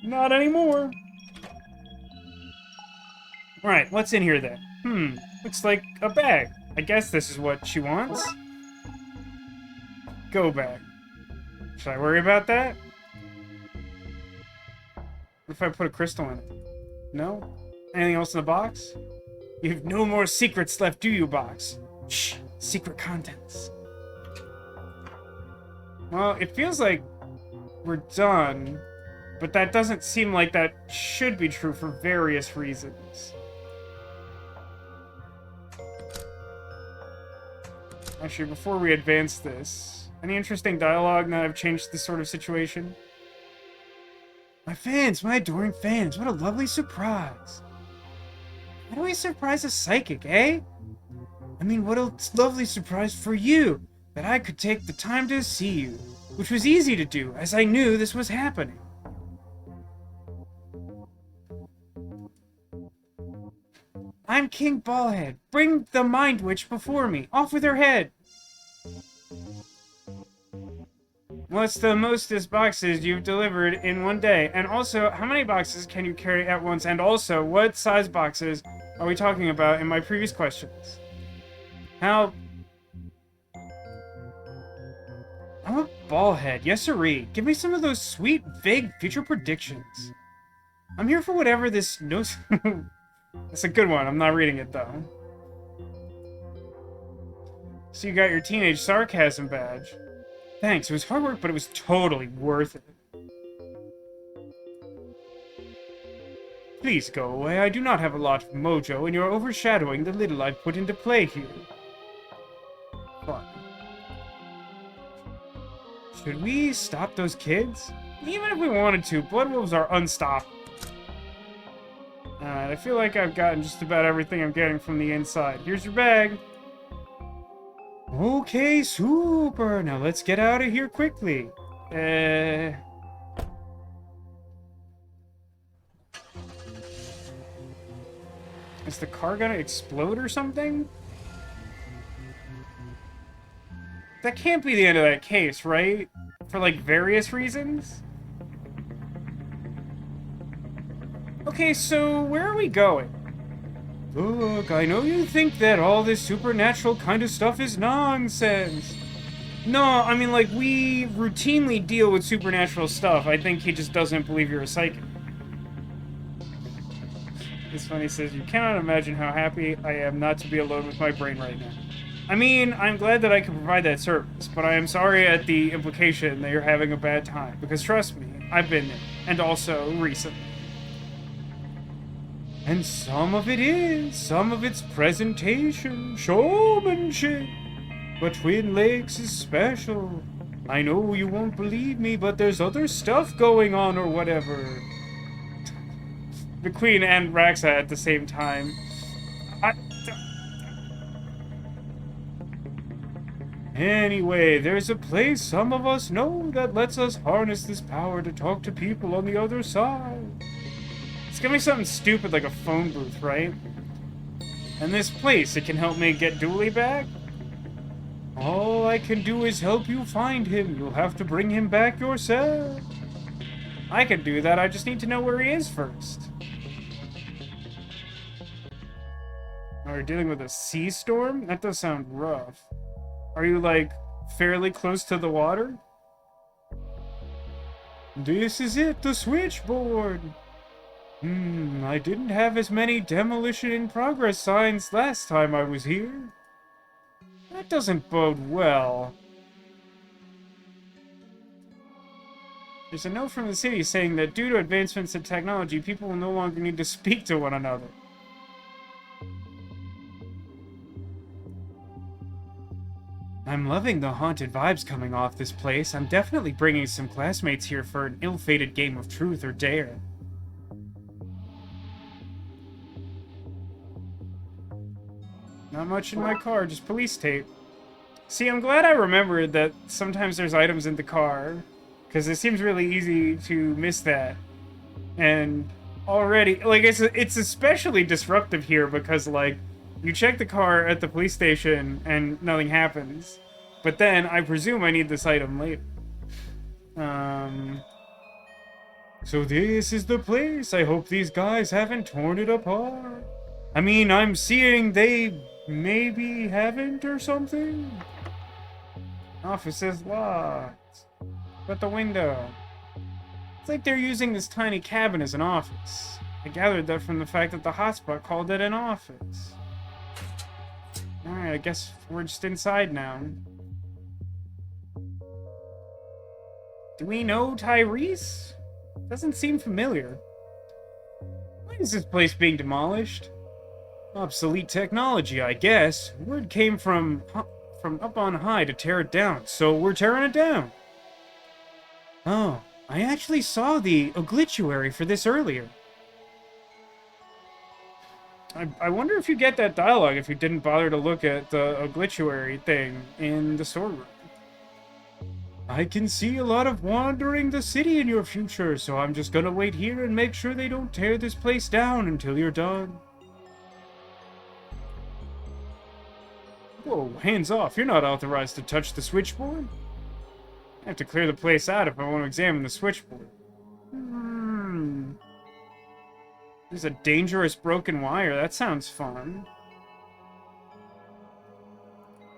Not anymore. Right, what's in here then? Looks like a bag. I guess this is what she wants. Go bag. Should I worry about that? What if I put a crystal in it? No? Anything else in the box? You have no more secrets left, do you, box? Shh, secret contents. Well, it feels like we're done, but that doesn't seem like that should be true for various reasons. Actually, before we advance this, any interesting dialogue now I've changed this sort of situation? My fans, my adoring fans, what a lovely surprise. How do we surprise a psychic, eh? I mean, what a lovely surprise for you, that I could take the time to see you, which was easy to do, as I knew this was happening. I'm King Ballhead. Bring the Mind Witch before me. Off with her head. What's the mostest boxes you've delivered in one day? And also, how many boxes can you carry at once? And also, what size boxes are we talking about in my previous questions? How... I'm a ballhead. Yes, sirree. Give me some of those sweet, vague future predictions. I'm here for whatever this knows... That's a good one. I'm not reading it, though. So you got your teenage sarcasm badge. Thanks. It was hard work, but it was totally worth it. Please go away. I do not have a lot of mojo, and you're overshadowing the little I've put into play here. Fun. Should we stop those kids? Even if we wanted to, blood wolves are unstoppable. Alright, I feel like I've gotten just about everything I'm getting from the inside. Here's your bag. Okay, super. Now let's get out of here quickly. Is the car gonna explode or something? That can't be the end of that case, right? For, like, various reasons? Okay, so where are we going? Look, I know you think that all this supernatural kind of stuff is nonsense. No, I mean, like, we routinely deal with supernatural stuff. I think he just doesn't believe you're a psychic. It's funny, he says, you cannot imagine how happy I am not to be alone with my brain right now. I mean, I'm glad that I can provide that service, but I am sorry at the implication that you're having a bad time, because trust me, I've been there, and also recently. And some of it is, some of it's presentation, showmanship. But Twin Lakes is special. I know you won't believe me, but there's other stuff going on or whatever. McQueen and Raxa at the same time. Anyway, there's a place some of us know that lets us harness this power to talk to people on the other side. It's gonna be something stupid like a phone booth, right? And this place, it can help me get Dooley back? All I can do is help you find him. You'll have to bring him back yourself. I can do that, I just need to know where he is first. Oh, you're dealing with a sea storm? That does sound rough. Are you, like, fairly close to the water? This is it, the switchboard. I didn't have as many demolition in progress signs last time I was here. That doesn't bode well. There's a note from the city saying that due to advancements in technology, people will no longer need to speak to one another. I'm loving the haunted vibes coming off this place. I'm definitely bringing some classmates here for an ill-fated game of truth or dare. Not much in my car, just police tape. See, I'm glad I remembered that sometimes there's items in the car, because it seems really easy to miss that. And already, like, it's especially disruptive here because, like, you check the car at the police station and nothing happens. But then, I presume I need this item later. So this is the place. I hope these guys haven't torn it apart. I mean, I'm seeing they maybe haven't or something. Office is locked. But the window. It's like they're using this tiny cabin as an office. I gathered that from the fact that the hotspot called it an office. Alright, I guess we're just inside now. Do we know Tyrese? Doesn't seem familiar. Why is this place being demolished? Obsolete technology, I guess. Word came from up on high to tear it down, so we're tearing it down. Oh, I actually saw the obituary for this earlier. I wonder if you get that dialogue if you didn't bother to look at the obituary thing in the storeroom. I can see a lot of wandering the city in your future, so I'm just gonna wait here and make sure they don't tear this place down until you're done. Whoa, hands off. You're not authorized to touch the switchboard. I have to clear the place out if I want to examine the switchboard. There's a dangerous broken wire. That sounds fun.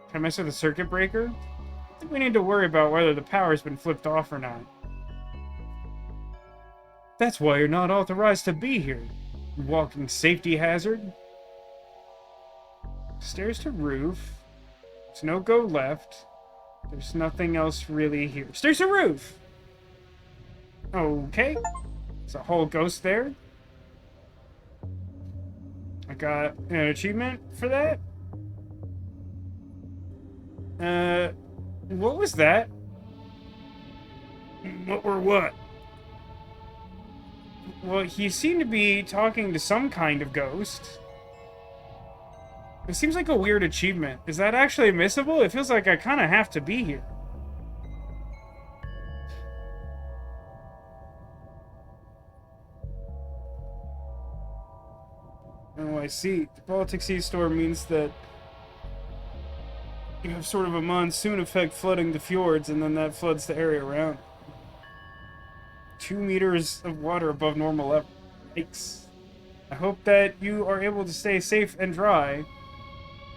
Can I mess with the circuit breaker? I think we need to worry about whether the power's been flipped off or not. That's why you're not authorized to be here. Walking safety hazard. Stairs to roof. There's no go left. There's nothing else really here. Stairs to roof! Okay. There's a whole ghost there. I got an achievement for that. What was that? What were what? Well, he seemed to be talking to some kind of ghost. It seems like a weird achievement. Is that actually missable? It feels like I kind of have to be here. Oh, I see. The Baltic Sea storm means that you have sort of a monsoon effect flooding the fjords, and then that floods the area around. 2 meters of water above normal level. Yikes. I hope that you are able to stay safe and dry.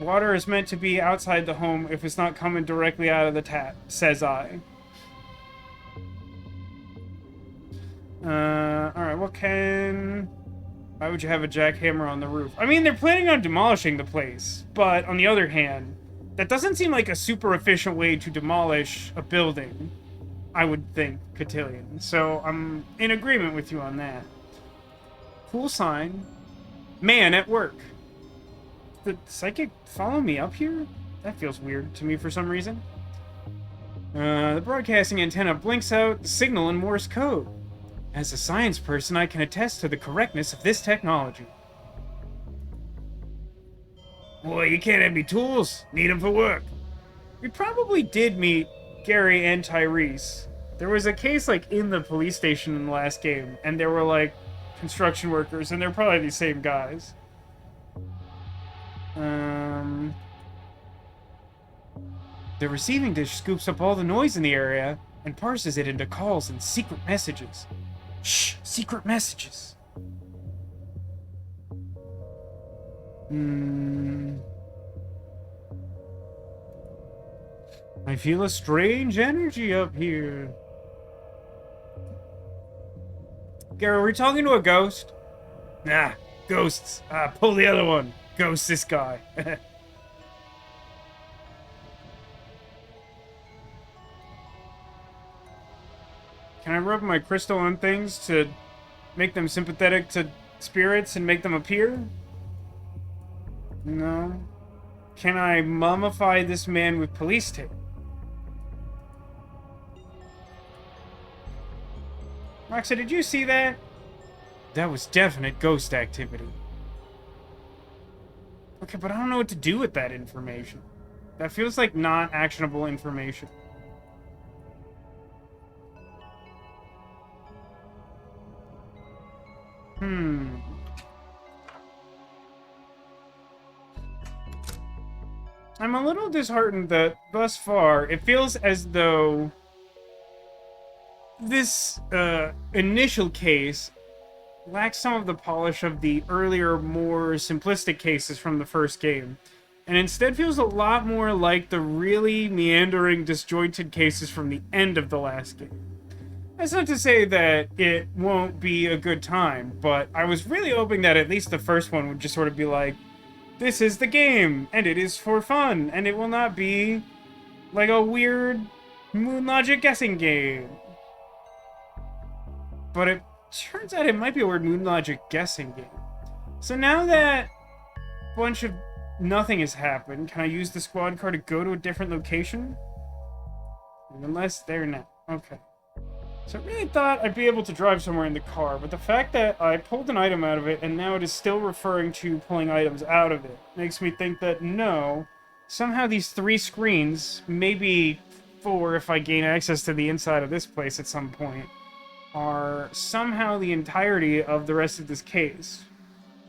Water is meant to be outside the home if it's not coming directly out of the tap, says I. Alright, what can... Why would you have a jackhammer on the roof? I mean, they're planning on demolishing the place, but on the other hand, that doesn't seem like a super efficient way to demolish a building, I would think, Cotillion. So I'm in agreement with you on that. Cool sign. Man at work. The psychic follow me up here? That feels weird to me for some reason. The broadcasting antenna blinks out the signal in Morse code. As a science person, I can attest to the correctness of this technology. Boy, you can't have me tools. Need them for work. We probably did meet Gary and Tyrese. There was a case, like, in the police station in the last game, and there were, like, construction workers, and they're probably the same guys. The receiving dish scoops up all the noise in the area and parses it into calls and secret messages. Shh! Secret messages! I feel a strange energy up here. Gary, are we talking to a ghost? Nah, ghosts. Pull the other one. Ghost this guy. Can I rub my crystal on things to make them sympathetic to spirits and make them appear? No. Can I mummify this man with police tape? Raxa, did you see that? That was definite ghost activity. Okay, but I don't know what to do with that information. That feels like not actionable information. I'm a little disheartened that, thus far, it feels as though this initial case lacks some of the polish of the earlier, more simplistic cases from the first game, and instead feels a lot more like the really meandering, disjointed cases from the end of the last game. That's not to say that it won't be a good time, but I was really hoping that at least the first one would just sort of be like, this is the game, and it is for fun, and it will not be like a weird moon logic guessing game. But it turns out it might be a weird moon logic guessing game. So now that a bunch of nothing has happened, can I use the squad car to go to a different location? Unless they're not. Okay. So I really thought I'd be able to drive somewhere in the car, but the fact that I pulled an item out of it and now it is still referring to pulling items out of it makes me think that no, somehow these 3 screens, maybe 4 if I gain access to the inside of this place at some point, are somehow the entirety of the rest of this case,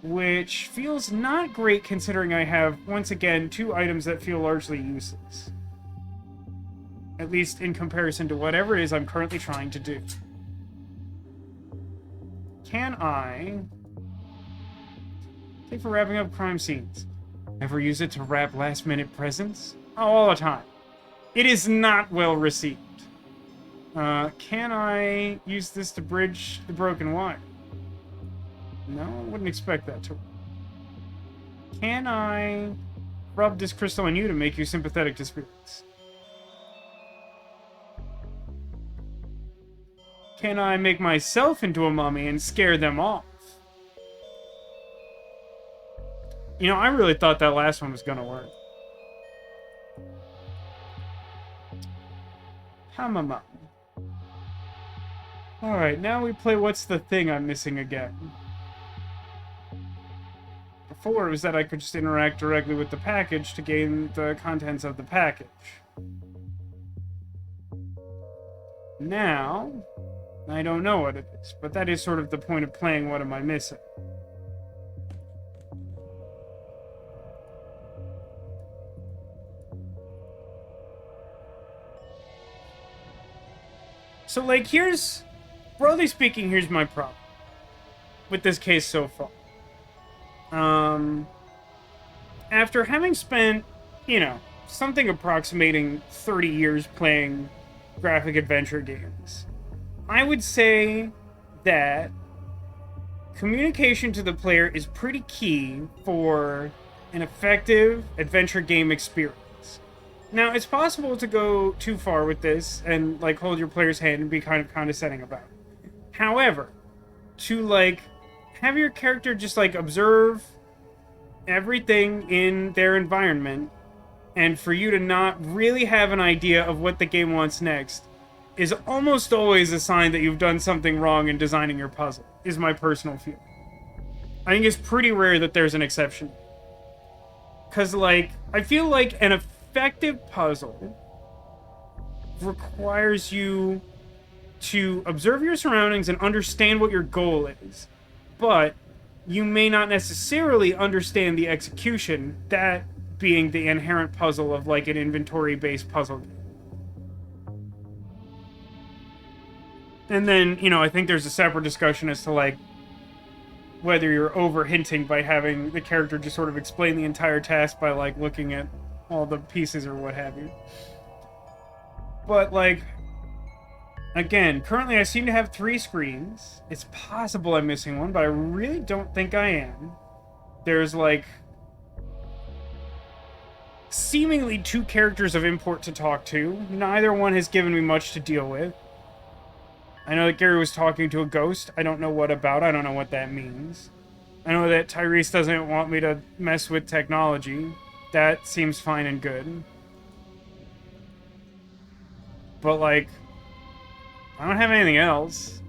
which feels not great considering I have, once again, 2 items that feel largely useless. At least in comparison to whatever it is I'm currently trying to do. Can I take for wrapping up crime scenes? Ever use it to wrap last-minute presents? Oh, all the time. It is not well received. Can I use this to bridge the broken wire? No, I wouldn't expect that to work. Can I rub this crystal on you to make you sympathetic to spirits? Can I make myself into a mummy and scare them off? You know, I really thought that last one was gonna work. Hamama. Alright, now we play What's the Thing I'm Missing Again. Before, it was that I could just interact directly with the package to gain the contents of the package. Now, I don't know what it is, but that is sort of the point of playing What Am I Missing? So, like, broadly speaking, here's my problem with this case so far. After having spent, you know, something approximating 30 years playing graphic adventure games, I would say that communication to the player is pretty key for an effective adventure game experience. Now, it's possible to go too far with this and, like, hold your player's hand and be kind of condescending about it. However, to, like, have your character just, like, observe everything in their environment, and for you to not really have an idea of what the game wants next, is almost always a sign that you've done something wrong in designing your puzzle, is my personal feeling. I think it's pretty rare that there's an exception. Because, like, I feel like effective puzzle requires you to observe your surroundings and understand what your goal is. But you may not necessarily understand the execution, that being the inherent puzzle of, like, an inventory-based puzzle game. And then, you know, I think there's a separate discussion as to, like, whether you're over-hinting by having the character just sort of explain the entire task by, like, looking at all the pieces or what have you. But, like, again, currently I seem to have 3 screens. It's possible I'm missing one, but I really don't think I am. There's, like, seemingly 2 characters of import to talk to. Neither one has given me much to deal with. I know that Gary was talking to a ghost. I don't know what about. I don't know what that means. I know that Tyrese doesn't want me to mess with technology. That seems fine and good. But, like, I don't have anything else.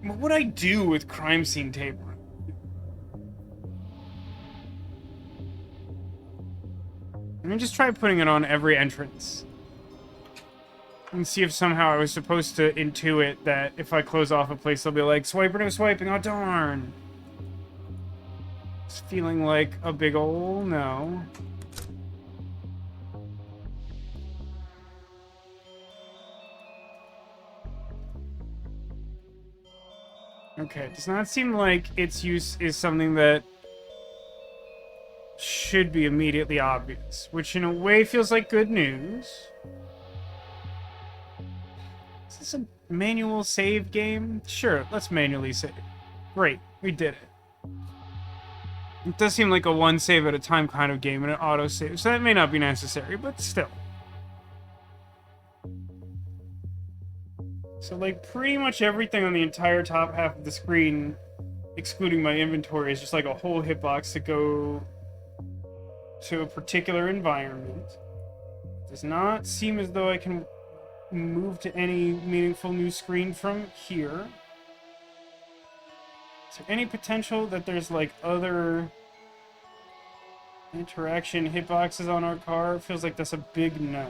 What would I do with crime scene tape? Let me just try putting it on every entrance. And see if somehow I was supposed to intuit that if I close off a place, they'll be like, swipe or no swiping, oh darn. It's feeling like a big ol' no. Okay, it does not seem like its use is something that should be immediately obvious, which in a way feels like good news. Is this a manual save game? Sure, let's manually save. Great, we did it. It does seem like a one save at a time kind of game and an auto save, so that may not be necessary, but still. So, like, pretty much everything on the entire top half of the screen, excluding my inventory, is just like a whole hitbox to go to a particular environment. Does not seem as though I can move to any meaningful new screen from here. Is there any potential that there's, like, other interaction hitboxes on our car? It feels like that's a big no.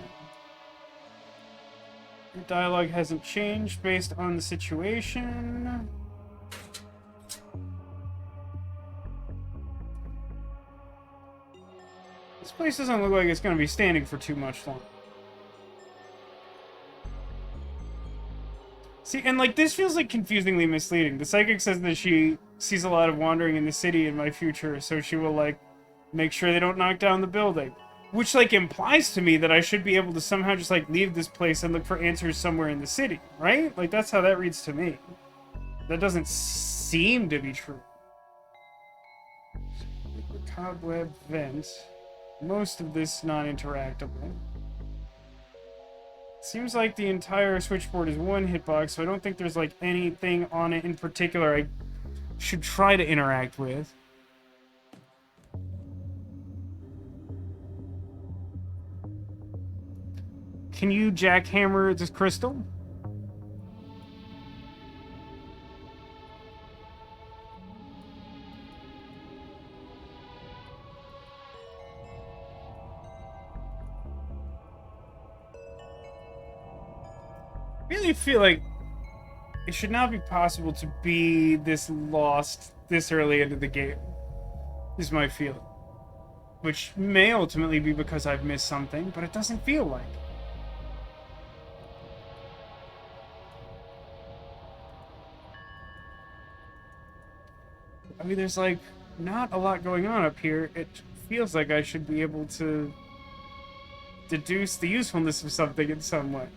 Your dialogue hasn't changed based on the situation. This place doesn't look like it's going to be standing for too much longer. See, and, like, this feels, like, confusingly misleading. The psychic says that she sees a lot of wandering in the city in my future, so she will, like, make sure they don't knock down the building. Which, like, implies to me that I should be able to somehow just, like, leave this place and look for answers somewhere in the city, right? Like, that's how that reads to me. That doesn't seem to be true. Cobweb vent. Most of this non-interactable. Seems like the entire switchboard is one hitbox, so I don't think there's, like, anything on it in particular I should try to interact with. Can you jackhammer this crystal? I really feel like it should not be possible to be this lost this early into the game, is my feeling. Which may ultimately be because I've missed something, but it doesn't feel like it. I mean, there's, like, not a lot going on up here. It feels like I should be able to deduce the usefulness of something in some way.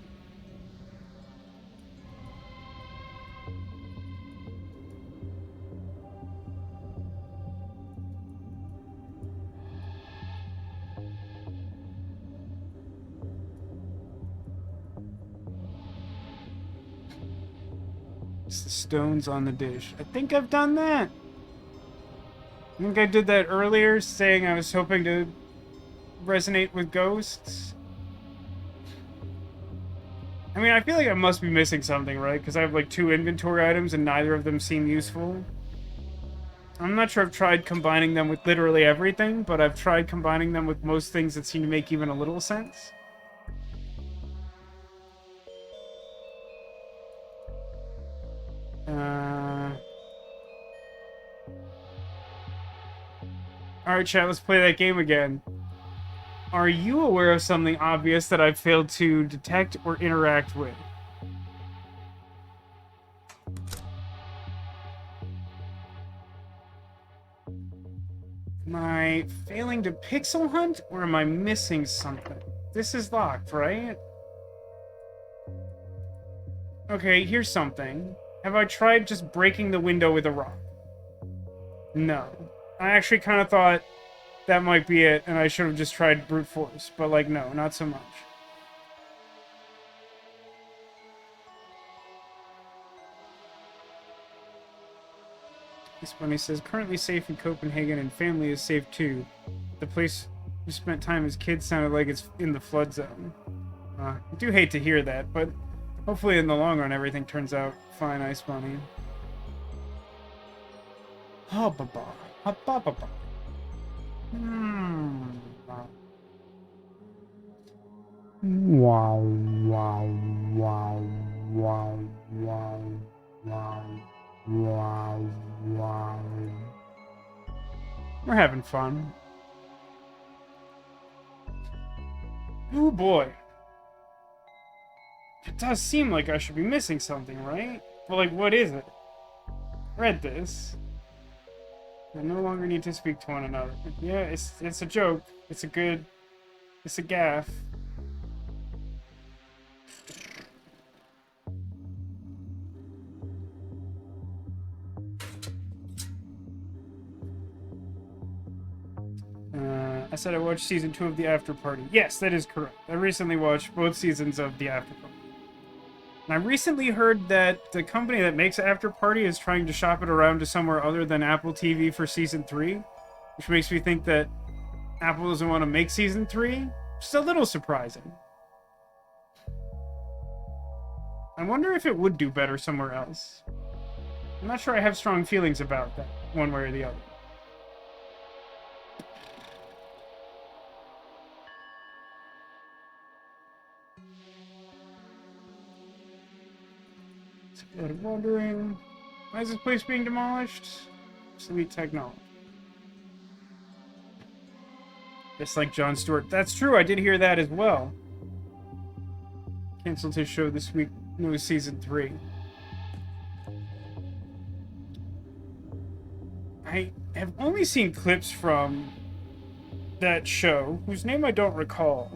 It's the stones on the dish. I think I've done that. I think I did that earlier, saying I was hoping to resonate with ghosts. I mean, I feel like I must be missing something, right? Because I have, like, 2 inventory items and neither of them seem useful. I'm not sure I've tried combining them with literally everything, but I've tried combining them with most things that seem to make even a little sense. Alright, chat, let's play that game again. Are you aware of something obvious that I've failed to detect or interact with? Am I failing to pixel hunt, or am I missing something? This is locked, right? Okay, here's something. Have I tried just breaking the window with a rock? No. I actually kind of thought that might be it, and I should have just tried brute force. But, like, no, not so much. This bunny says, currently safe in Copenhagen, and family is safe too. The place we spent time as kids sounded like it's in the flood zone. I do hate to hear that, but hopefully in the long run everything turns out fine, Ice Bunny. Ha-ba-ba. Ha-ba-ba-ba. Wow, wow, wow, wow, wow, wow, wow, wow. We're having fun. Oh boy. It does seem like I should be missing something, right? But like, what is it? Read this. They no longer need to speak to one another. Yeah, it's a joke. It's a gaffe. I said I watched season 2 of The After Party. Yes, that is correct. I recently watched both seasons of The After Party. And I recently heard that the company that makes After Party is trying to shop it around to somewhere other than Apple TV for season 3, which makes me think that Apple doesn't want to make season 3, which is a little surprising. I wonder if it would do better somewhere else. I'm not sure I have strong feelings about that, one way or the other. Wondering, why is this place being demolished? Sweet technology. Just like Jon Stewart. That's true, I did hear that as well. Canceled his show this week, no season 3. I have only seen clips from that show, whose name I don't recall.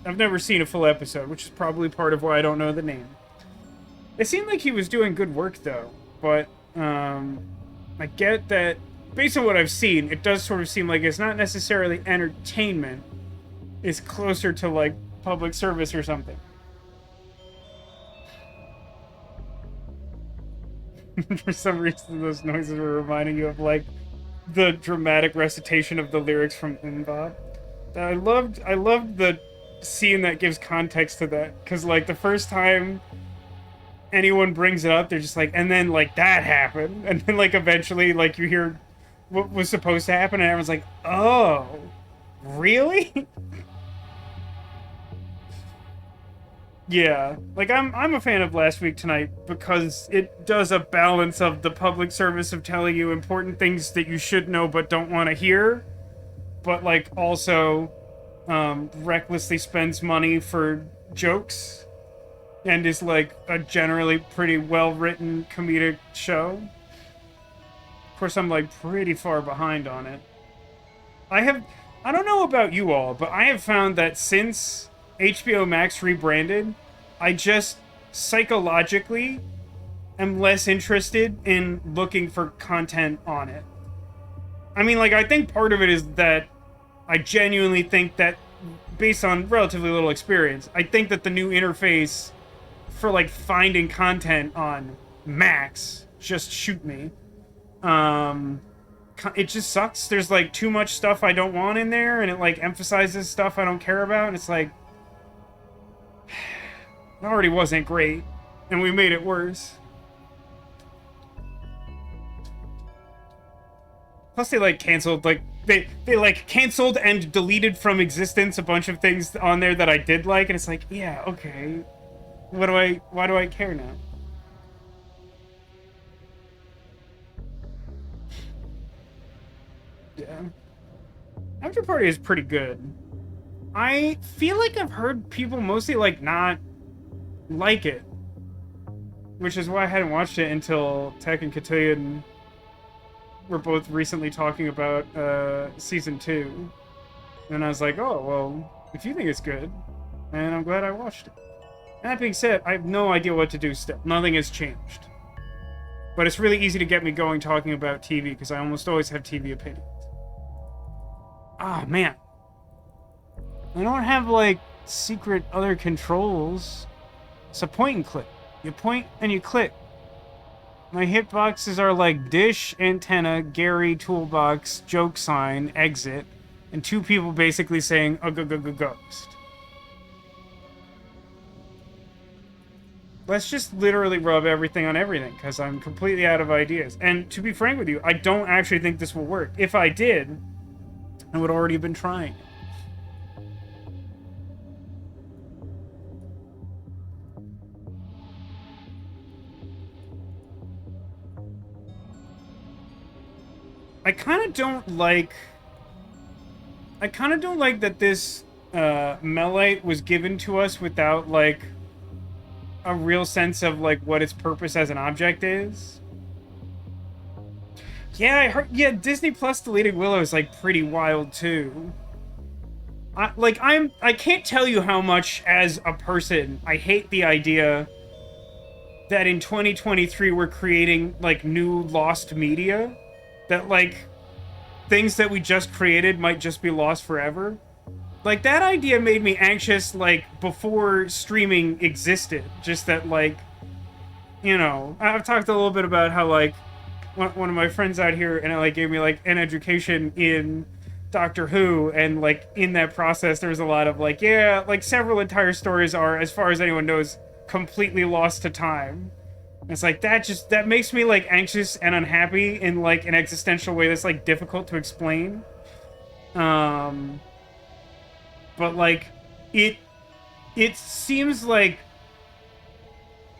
I've never seen a full episode, which is probably part of why I don't know the name. It seemed like he was doing good work, though, but I get that, based on what I've seen, it does sort of seem like it's not necessarily entertainment. It's closer to, like, public service or something. For some reason, those noises were reminding you of, like, the dramatic recitation of the lyrics from Inbob. I loved the scene that gives context to that, because, like, the first time anyone brings it up, they're just like, and then, like, that happened, and then, like, eventually, like, you hear what was supposed to happen, and everyone's like, oh, really? Yeah, like, I'm a fan of Last Week Tonight because it does a balance of the public service of telling you important things that you should know but don't want to hear, but, like, also recklessly spends money for jokes. And is, like, a generally pretty well-written comedic show. Of course, I'm, like, pretty far behind on it. I don't know about you all, but I have found that since HBO Max rebranded, I just psychologically am less interested in looking for content on it. I mean, like, I think part of it is that I genuinely think that, based on relatively little experience, I think that the new interface for, like, finding content on Max, just shoot me. It just sucks. There's, like, too much stuff I don't want in there, and it, like, emphasizes stuff I don't care about, and it's like, it already wasn't great, and we made it worse. Plus, they like canceled they like canceled and deleted from existence a bunch of things on there that I did like, and it's like, yeah, okay. Why do I care now? Yeah. After Party is pretty good. I feel like I've heard people mostly like not like it, which is why I hadn't watched it until Tech and Cotillion were both recently talking about season 2, and I was like, oh well, if you think it's good, and I'm glad I watched it. That being said, I have no idea what to do still. Nothing has changed, but it's really easy to get me going talking about TV because I almost always have TV opinions. Ah, man. I don't have, like, secret other controls. It's a point and click. You point and you click. My hitboxes are like dish, antenna, Gary, toolbox, joke sign, exit, and 2 people basically saying, ghost. Let's just literally rub everything on everything, because I'm completely out of ideas. And to be frank with you, I don't actually think this will work. If I did, I would already have been trying. I kind of don't like that this Melite was given to us without, like, a real sense of, like, what its purpose as an object is. Yeah, I heard, yeah, Disney Plus deleting Willow is, like, pretty wild, too. I can't tell you how much, as a person, I hate the idea that in 2023 we're creating, like, new lost media. That, like, things that we just created might just be lost forever. Like, that idea made me anxious, like, before streaming existed. Just that, like, you know, I've talked a little bit about how, like, one of my friends out here, and it, like, gave me, like, an education in Doctor Who, and, like, in that process, there was a lot of, like, yeah, like, several entire stories are, as far as anyone knows, completely lost to time. It's like, that makes me, like, anxious and unhappy in, like, an existential way that's, like, difficult to explain. But, like, it seems like...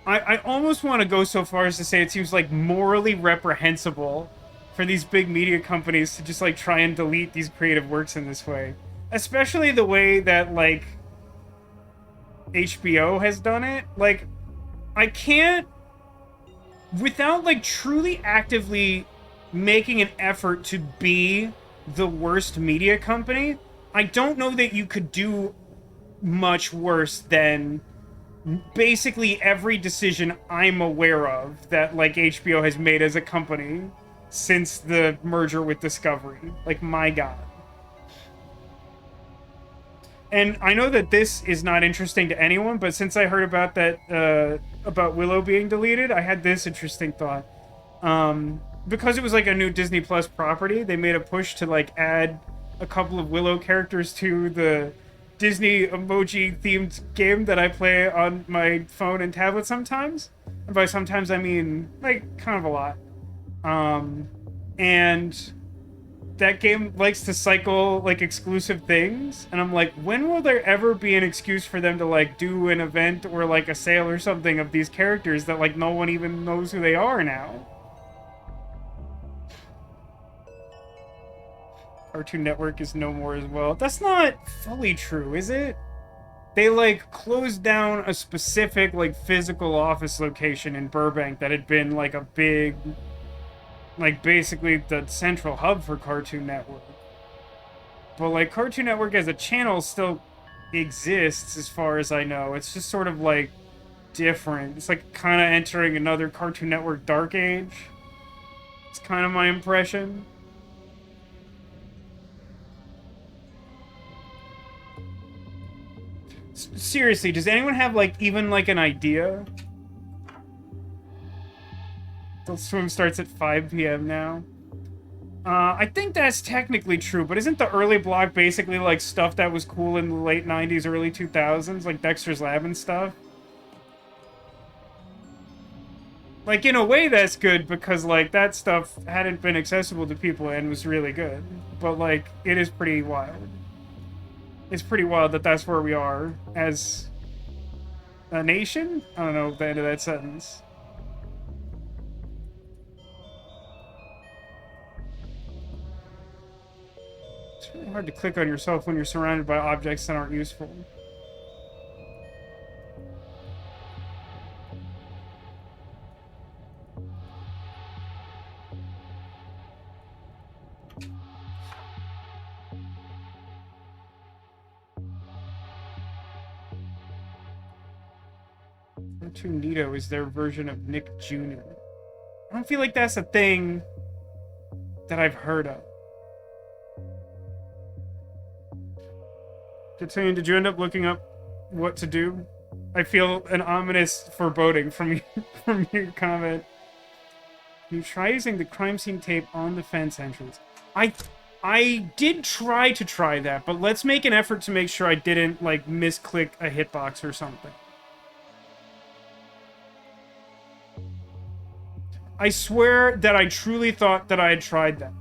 I almost want to go so far as to say it seems, like, morally reprehensible for these big media companies to just, like, try and delete these creative works in this way. Especially the way that, like, HBO has done it. Like, I can't... Without, like, truly actively making an effort to be the worst media company, I don't know that you could do much worse than basically every decision I'm aware of that, like, HBO has made as a company since the merger with Discovery. Like, my God. And I know that this is not interesting to anyone, but since I heard about that, about Willow being deleted, I had this interesting thought. Because it was, like, a new Disney Plus property, they made a push to, like, add a couple of Willow characters to the Disney emoji-themed game that I play on my phone and tablet sometimes. And by sometimes, I mean, like, kind of a lot. And that game likes to cycle, like, exclusive things, and I'm like, when will there ever be an excuse for them to, like, do an event or, like, a sale or something of these characters that, like, no one even knows who they are now? Cartoon Network is no more as well. That's not fully true, is it? They, like, closed down a specific, like, physical office location in Burbank that had been, like, a big... like, basically the central hub for Cartoon Network. But, like, Cartoon Network as a channel still exists, as far as I know. It's just sort of, like, different. It's, like, kind of entering another Cartoon Network dark age. It's kind of my impression. Seriously, does anyone have, like, even, like, an idea? The swim starts at 5 p.m. now. I think that's technically true, but isn't the early block basically, like, stuff that was cool in the late 90s, early 2000s? Like Dexter's Lab and stuff? Like, in a way, that's good, because, like, that stuff hadn't been accessible to people and was really good. But, like, it is pretty wild. It's pretty wild that that's where we are as a nation? I don't know the end of that sentence. It's really hard to click on yourself when you're surrounded by objects that aren't useful. Nito is their version of Nick Jr. I don't feel like that's a thing that I've heard of. Continue, did you end up looking up what to do? I feel an ominous foreboding from from your comment. You try using the crime scene tape on the fence entrance. I did try that, but let's make an effort to make sure I didn't, like, misclick a hitbox or something. I swear that I truly thought that I had tried that.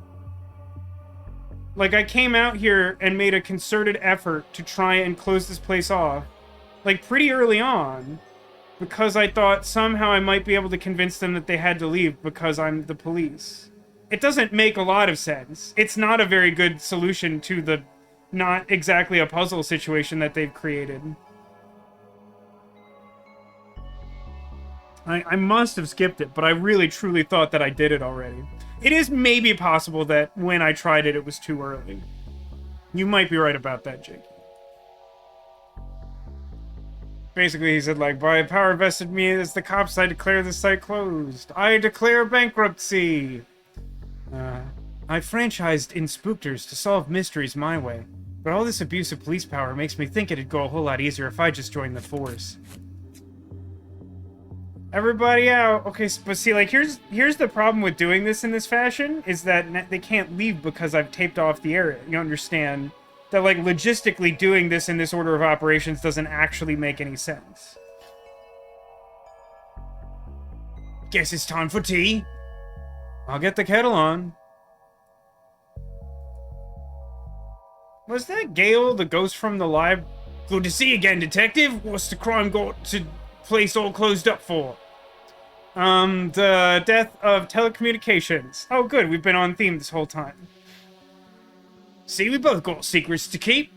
Like, I came out here and made a concerted effort to try and close this place off, like, pretty early on, because I thought somehow I might be able to convince them that they had to leave because I'm the police. It doesn't make a lot of sense. It's not a very good solution to the not exactly a puzzle situation that they've created. I must have skipped it, but I really truly thought that I did it already. It is maybe possible that when I tried it, it was too early. You might be right about that, Jake. Basically, he said, like, by power vested me as the cops, I declare the site closed. I declare bankruptcy. I franchised in Spookters to solve mysteries my way. But all this abuse of police power makes me think it'd go a whole lot easier if I just joined the force. Everybody out. Okay, but see, like, here's the problem with doing this in this fashion, is that they can't leave because I've taped off the area. You understand? That, like, logistically doing this in this order of operations doesn't actually make any sense. Guess it's time for tea. I'll get the kettle on. Was that Gale, the ghost from the lab? Good to see you again, detective. What's the crime got to place all closed up for? The death of telecommunications. Oh, good. We've been on theme this whole time. See, we both got secrets to keep.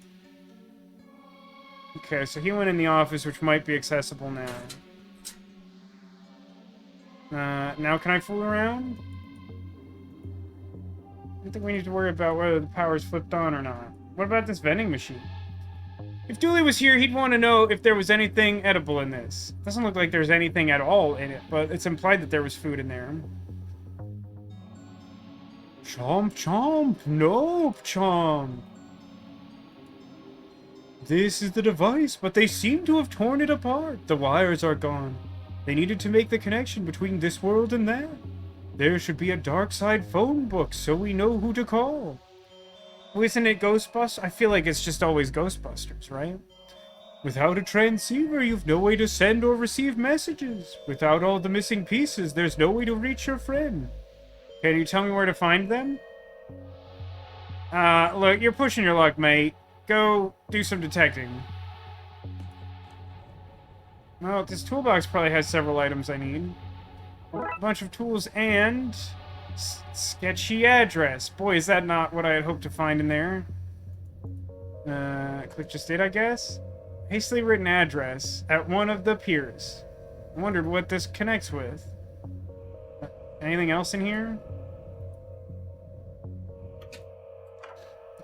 Okay, so he went in the office, which might be accessible now. Now can I fool around? I don't think we need to worry about whether the power's flipped on or not. What about this vending machine? If Dooley was here, he'd want to know if there was anything edible in this. Doesn't look like there's anything at all in it, but it's implied that there was food in there. Chomp, chomp. Nope, chomp. This is the device, but they seem to have torn it apart. The wires are gone. They needed to make the connection between this world and that. There should be a Darkside phone book so we know who to call. Well, isn't it Ghostbusters? I feel like it's just always Ghostbusters, right? Without a transceiver, you've no way to send or receive messages. Without all the missing pieces, there's no way to reach your friend. Can you tell me where to find them? Look, you're pushing your luck, mate. Go do some detecting. Well, this toolbox probably has several items I need. A bunch of tools and... sketchy address. Boy, is that not what I had hoped to find in there. Click just did, I guess? Hastily written address at one of the piers. I wondered what this connects with. Anything else in here?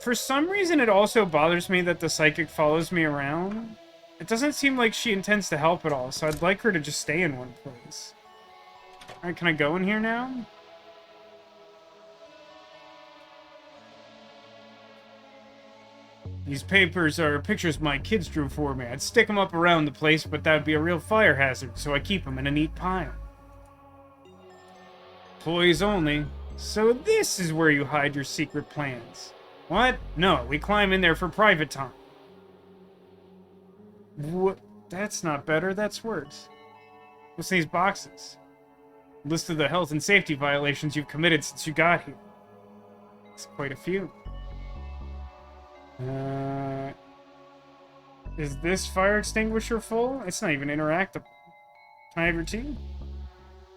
For some reason, it also bothers me that the psychic follows me around. It doesn't seem like she intends to help at all, so I'd like her to just stay in one place. Alright, can I go in here now? These papers are pictures my kids drew for me. I'd stick them up around the place, but that would be a real fire hazard, so I keep them in a neat pile. Employees only. So this is where you hide your secret plans. What? No, we climb in there for private time. What? That's not better, that's worse. What's in these boxes? List of the health and safety violations you've committed since you got here. It's quite a few. Is this fire extinguisher full? It's not even interactable. Can I have your tea?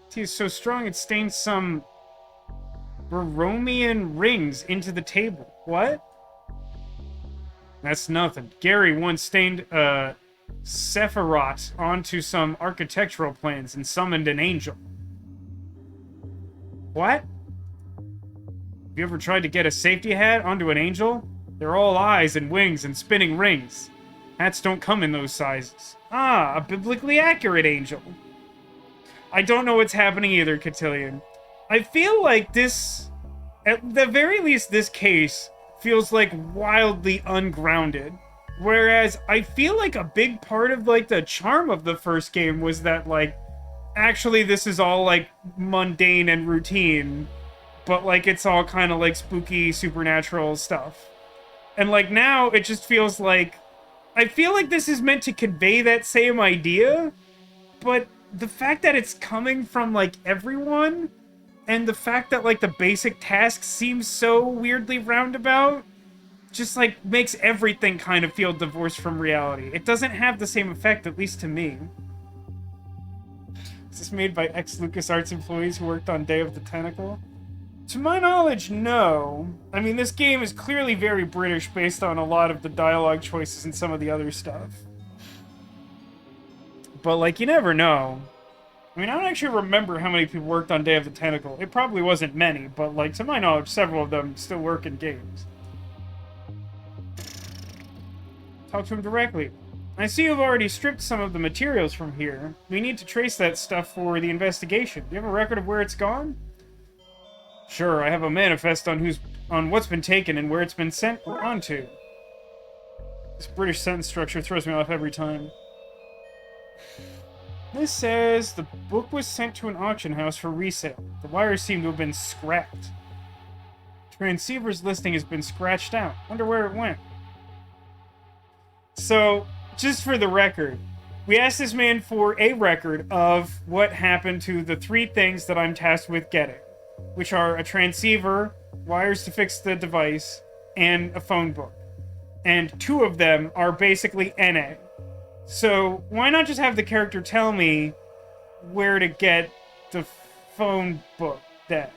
Tea is so strong it stains some Baromian rings into the table. What? That's nothing. Gary once stained Sephiroth onto some architectural plans and summoned an angel. What? Have you ever tried to get a safety hat onto an angel? They're all eyes and wings and spinning rings. Hats don't come in those sizes. Ah, a biblically accurate angel. I don't know what's happening either, Cotillion. I feel like this, at the very least, this case feels like wildly ungrounded. Whereas I feel like a big part of like the charm of the first game was that like, actually this is all like mundane and routine, but like it's all kind of like spooky supernatural stuff. And like now it just feels like, I feel like this is meant to convey that same idea, but the fact that it's coming from like everyone, and the fact that like the basic task seems so weirdly roundabout, just like makes everything kind of feel divorced from reality. It doesn't have the same effect, at least to me. Is this made by ex-LucasArts employees who worked on Day of the Tentacle? To my knowledge, no. I mean, this game is clearly very British based on a lot of the dialogue choices and some of the other stuff. But, like, you never know. I mean, I don't actually remember how many people worked on Day of the Tentacle. It probably wasn't many, but, like, to my knowledge, several of them still work in games. Talk to him directly. I see you've already stripped some of the materials from here. We need to trace that stuff for the investigation. Do you have a record of where it's gone? Sure, I have a manifest on what's been taken and where it's been sent onto. This British sentence structure throws me off every time. This says the book was sent to an auction house for resale. The wires seem to have been scrapped. Transceiver's listing has been scratched out. Wonder where it went. So, just for the record, we asked this man for a record of what happened to the 3 things that I'm tasked with getting, which are a transceiver, wires to fix the device, and a phone book. And 2 of them are basically NA. So why not just have the character tell me where to get the phone book then?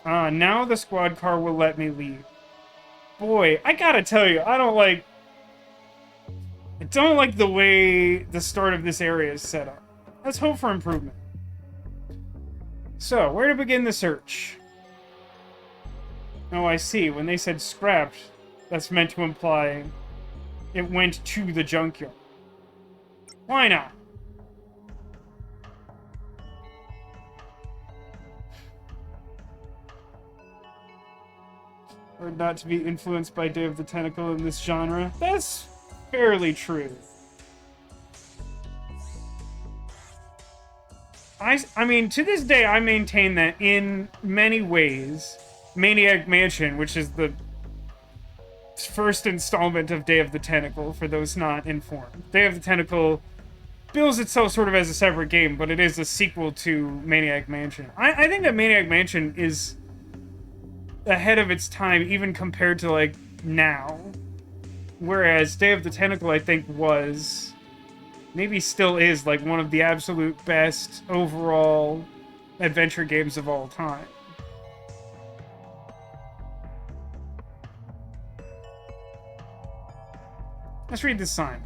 Now the squad car will let me leave. Boy, I gotta tell you, I don't like the way the start of this area is set up. Let's hope for improvement. So, where to begin the search? Oh, I see. When they said scrapped, that's meant to imply it went to the junkyard. Why not? Or not to be influenced by Day of the Tentacle in this genre. That's fairly true. I mean, to this day, I maintain that in many ways, Maniac Mansion, which is the first installment of Day of the Tentacle, for those not informed. Day of the Tentacle bills itself sort of as a separate game, but it is a sequel to Maniac Mansion. I think that Maniac Mansion is ahead of its time, even compared to, like, now. Whereas Day of the Tentacle, I think, was, maybe still is, like, one of the absolute best overall adventure games of all time. Let's read this sign.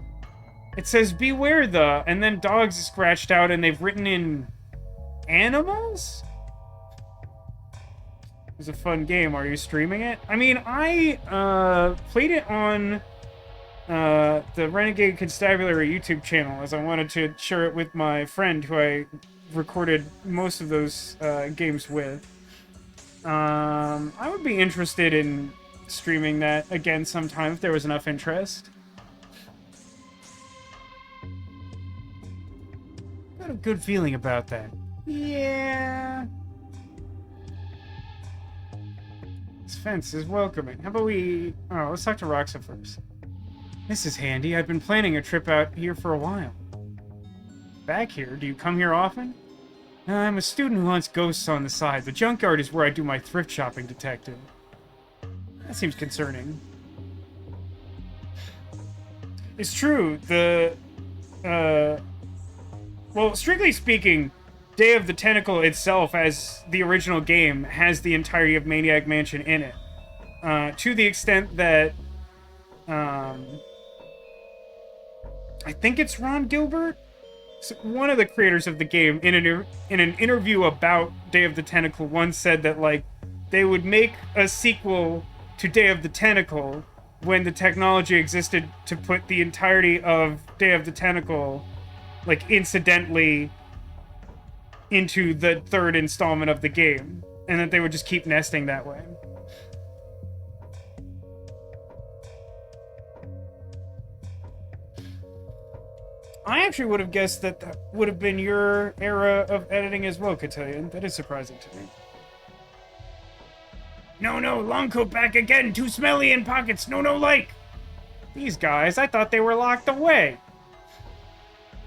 It says, beware the, and then dogs is scratched out, and they've written in animals? It was a fun game. Are you streaming it? I mean, I played it on the Renegade Constabulary YouTube channel, as I wanted to share it with my friend who I recorded most of those games with. I would be interested in streaming that again sometime if there was enough interest. Got a good feeling about that. Yeah. This fence is welcoming. How about we... Oh, let's talk to Raxa first. This is handy. I've been planning a trip out here for a while. Back here? Do you come here often? I'm a student who hunts ghosts on the side. The junkyard is where I do my thrift shopping, detective. That seems concerning. It's true, well, strictly speaking, Day of the Tentacle itself, as the original game, has the entirety of Maniac Mansion in it. To the extent that, I think it's Ron Gilbert? One of the creators of the game, in an interview about Day of the Tentacle, once said that, like, they would make a sequel to Day of the Tentacle when the technology existed to put the entirety of Day of the Tentacle, like, incidentally into the third installment of the game, and that they would just keep nesting that way. I actually would have guessed that that would have been your era of editing as well, Cotillion. That is surprising to me. No, long coat back again. Too smelly in pockets. No, like. These guys, I thought they were locked away.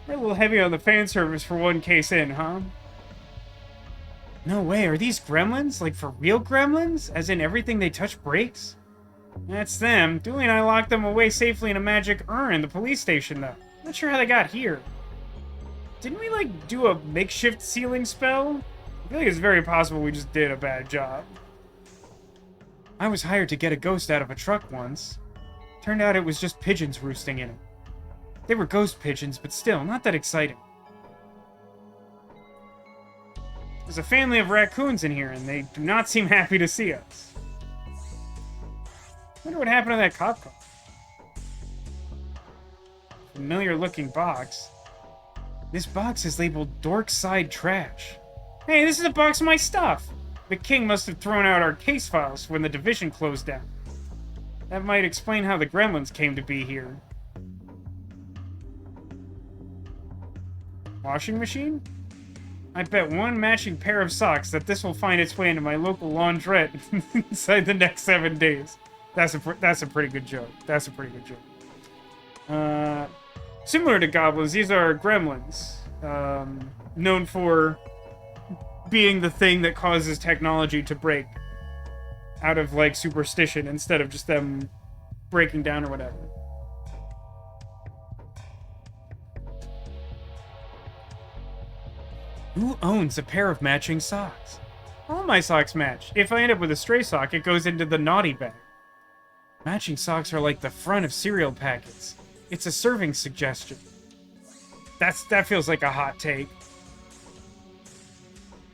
We're a little heavy on the fan service for one case in, huh? No way, are these gremlins? Like, for real gremlins? As in everything they touch breaks? That's them. Dooley and I locked them away safely in a magic urn in the police station, though. Not sure how they got here. Didn't we, like, do a makeshift ceiling spell? I feel like it's very possible we just did a bad job. I was hired to get a ghost out of a truck once. Turned out it was just pigeons roosting in it. They were ghost pigeons, but still, not that exciting. There's a family of raccoons in here, and they do not seem happy to see us. Wonder what happened to that cop car. Familiar-looking box. This box is labeled Darkside Trash. Hey, this is a box of my stuff! The king must have thrown out our case files when the division closed down. That might explain how the gremlins came to be here. Washing machine? I bet one matching pair of socks that this will find its way into my local laundrette inside the next 7 days. That's a pretty good joke. That's a pretty good joke. Similar to goblins, these are gremlins. Known for being the thing that causes technology to break out of, like, superstition instead of just them breaking down or whatever. Who owns a pair of matching socks? All my socks match. If I end up with a stray sock, it goes into the naughty bag. Matching socks are like the front of cereal packets. It's a serving suggestion. That feels like a hot take.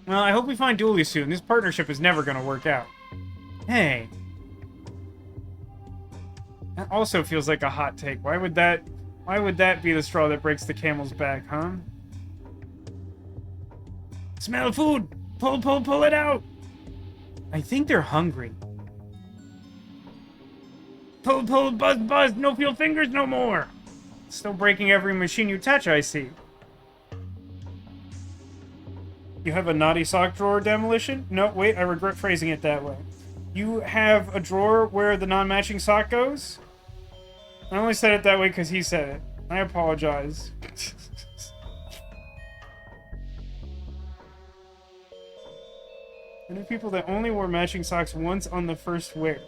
Well, I hope we find Dooley soon. This partnership is never gonna work out. Hey. That also feels like a hot take. Why would that be the straw that breaks the camel's back, huh? Smell food! Pull it out! I think they're hungry. Pull, buzz, no feel fingers no more! Still breaking every machine you touch, I see. You have a naughty sock drawer demolition? No, wait, I regret phrasing it that way. You have a drawer where the non-matching sock goes? I only said it that way because he said it. I apologize. I knew people that only wore matching socks once on the first wear.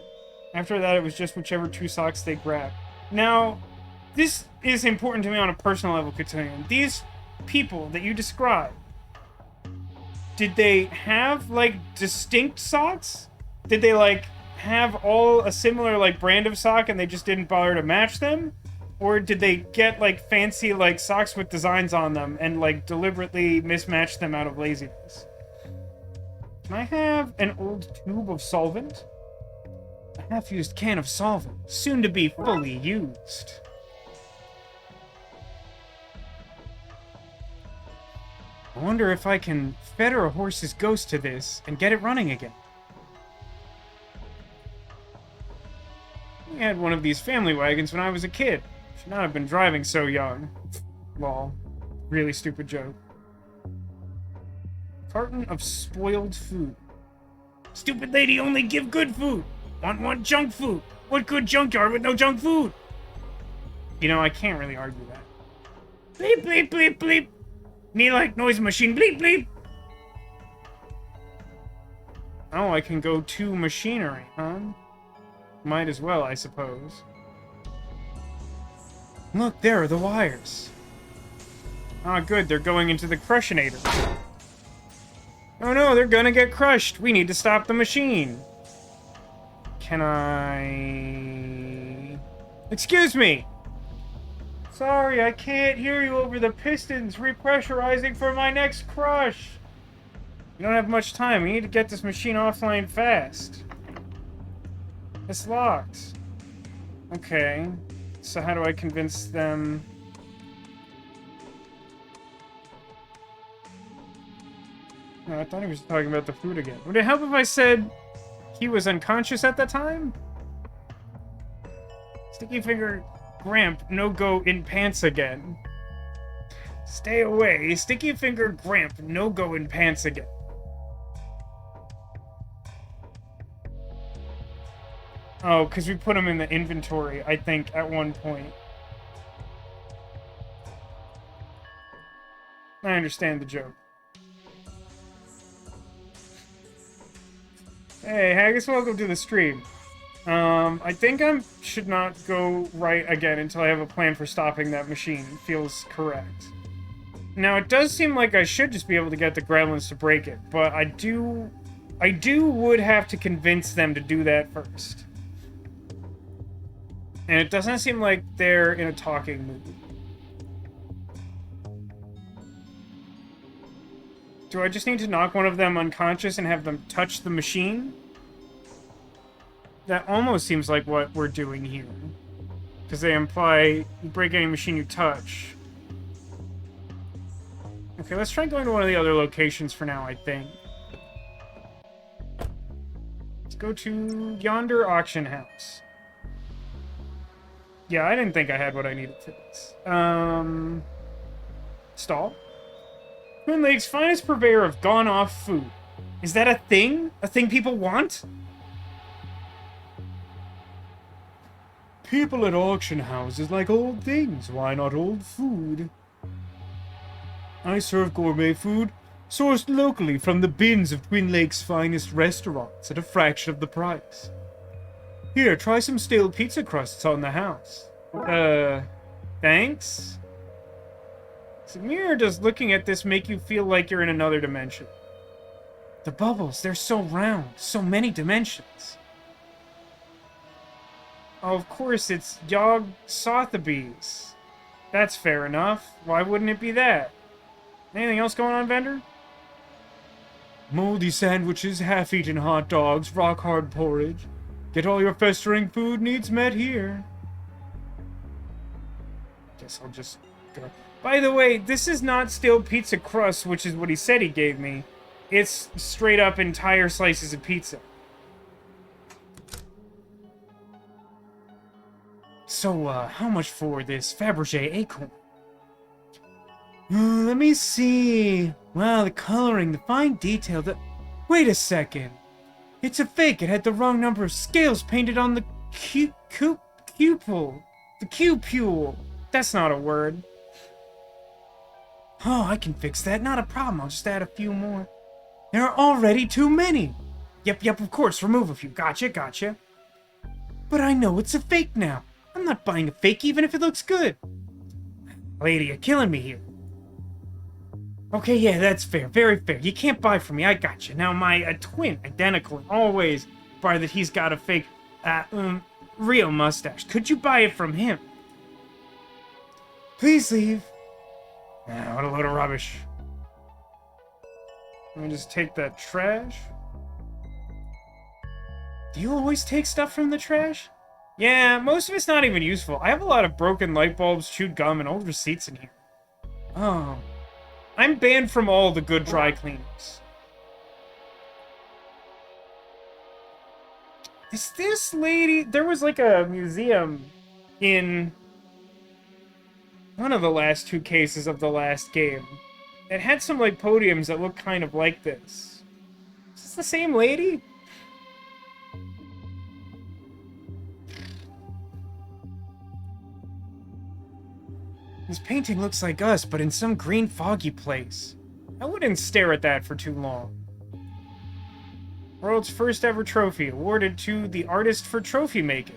After that, it was just whichever two socks they grabbed. Now, this is important to me on a personal level, Cotillion. These people that you describe, did they have, like, distinct socks? Did they, like, have all a similar, like, brand of sock and they just didn't bother to match them? Or did they get, like, fancy, like, socks with designs on them and, like, deliberately mismatch them out of laziness? Can I have an old tube of solvent? A half-used can of solvent, soon to be fully used. I wonder if I can fetter a horse's ghost to this and get it running again. We had one of these family wagons when I was a kid. Should not have been driving so young. Lol. Really stupid joke. Carton of spoiled food. Stupid lady, only give good food. Want junk food. What good junkyard with no junk food? You know, I can't really argue that. Bleep, bleep, bleep, bleep. Me like noise machine, bleep, bleep. Oh, I can go to machinery, huh? Might as well, I suppose. Look, there are the wires. Ah, good, they're going into the crushinator. Oh no, they're gonna get crushed. We need to stop the machine. Can I... Excuse me! Sorry, I can't hear you over the pistons repressurizing for my next crush. We don't have much time. We need to get this machine offline fast. It's locked. Okay. So how do I convince them... No, I thought he was talking about the food again. Would it help if I said he was unconscious at the time? Sticky Finger Gramp, no go in pants again. Stay away. Sticky Finger Gramp, no go in pants again. Oh, because we put him in the inventory, I think, at one point. I understand the joke. Hey, Haggis, welcome to the stream. I think I should not go right again until I have a plan for stopping that machine. It feels correct. Now, it does seem like I should just be able to get the gremlins to break it, but I would have to convince them to do that first. And it doesn't seem like they're in a talking mood. Do I just need to knock one of them unconscious and have them touch the machine? That almost seems like what we're doing here. Because they imply you break any machine you touch. Okay, let's try going to one of the other locations for now, I think. Let's go to yonder auction house. Yeah, I didn't think I had what I needed for this. Stall? Twin Lake's finest purveyor of gone-off food. Is that a thing? A thing people want? People at auction houses like old things. Why not old food? I serve gourmet food, sourced locally from the bins of Twin Lake's finest restaurants at a fraction of the price. Here, try some stale pizza crusts on the house. Thanks? Samir, or does looking at this make you feel like you're in another dimension? The bubbles, they're so round, so many dimensions. Oh, of course, it's Yog Sotheby's. That's fair enough. Why wouldn't it be that? Anything else going on, vendor? Moldy sandwiches, half-eaten hot dogs, rock-hard porridge. Get all your festering food needs met here. Guess I'll just go. By the way, this is not stale pizza crust, which is what he said he gave me. It's straight up entire slices of pizza. So, how much for this Fabergé acorn? Let me see. Wow, the coloring, the fine detail, the... Wait a second. It's a fake. It had the wrong number of scales painted on the cupule. The cupule. That's not a word. Oh, I can fix that. Not a problem. I'll just add a few more. There are already too many. Yep, of course. Remove a few. Gotcha. But I know it's a fake now. I'm not buying a fake even if it looks good. Lady, you're killing me here. Okay, yeah, that's fair. Very fair. You can't buy from me. I gotcha. Now, my twin, identical and always, bar that he's got a fake, real mustache. Could you buy it from him? Please leave. Ah, what a load of rubbish. Let me just take that trash. Do you always take stuff from the trash? Yeah, most of it's not even useful. I have a lot of broken light bulbs, chewed gum, and old receipts in here. Oh. I'm banned from all the good dry cleaners. Is this lady... There was like a museum in one of the last two cases of the last game. It had some like podiums that looked kind of like this. Is this the same lady? This painting looks like us, but in some green foggy place. I wouldn't stare at that for too long. World's first ever trophy, awarded to the artist for trophy making.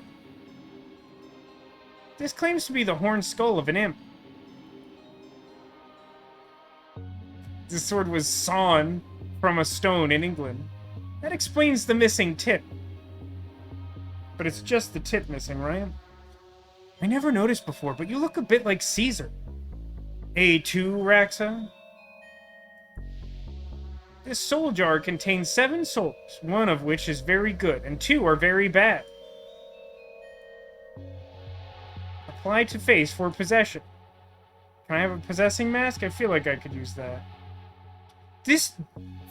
This claims to be the horned skull of an imp. This sword was sawn from a stone in England. That explains the missing tip. But it's just the tip missing, right? I never noticed before, but you look a bit like Caesar. A2, Raxa? This soul jar contains 7 souls, one of which is very good, and 2 are very bad. Apply to face for possession. Can I have a possessing mask? I feel like I could use that.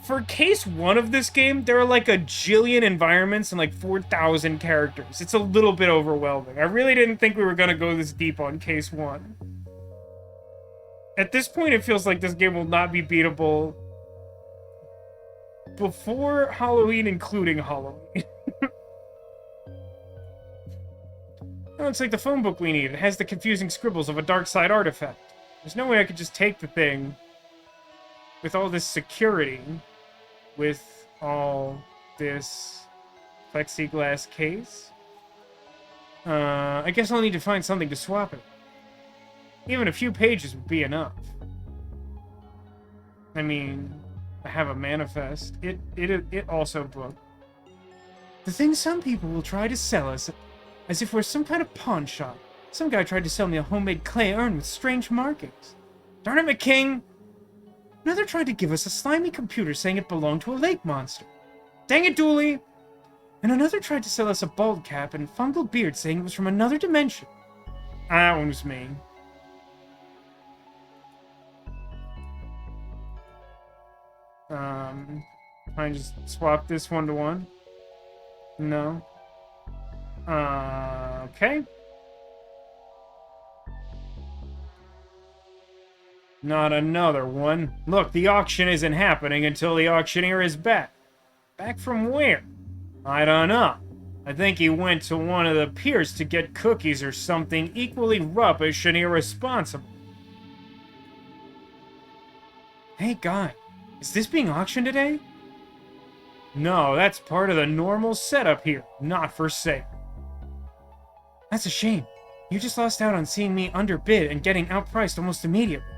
For case 1 of this game, there are like a jillion environments and like 4,000 characters. It's a little bit overwhelming. I really didn't think we were going to go this deep on case 1. At this point, it feels like this game will not be beatable before Halloween, including Halloween. That looks like the phone book we need. It has the confusing scribbles of a Darkside artifact. There's no way I could just take the thing with all this security, with all this plexiglass case. I guess I'll need to find something to swap it. Even a few pages would be enough. I mean, I have a manifest. It also booked. The thing some people will try to sell us as if we're some kind of pawn shop. Some guy tried to sell me a homemade clay urn with strange markings. Darn it, McQueen! Another tried to give us a slimy computer saying it belonged to a lake monster. Dang it, Dooley! And another tried to sell us a bald cap and fungal beard saying it was from another dimension. That one was me. I just swap this 1 to 1? No. Okay. Not another one. Look, the auction isn't happening until the auctioneer is back. Back from where? I don't know. I think he went to one of the piers to get cookies or something equally rubbish and irresponsible. Hey, guy. Is this being auctioned today? No, that's part of the normal setup here. Not for sale. That's a shame. You just lost out on seeing me underbid and getting outpriced almost immediately.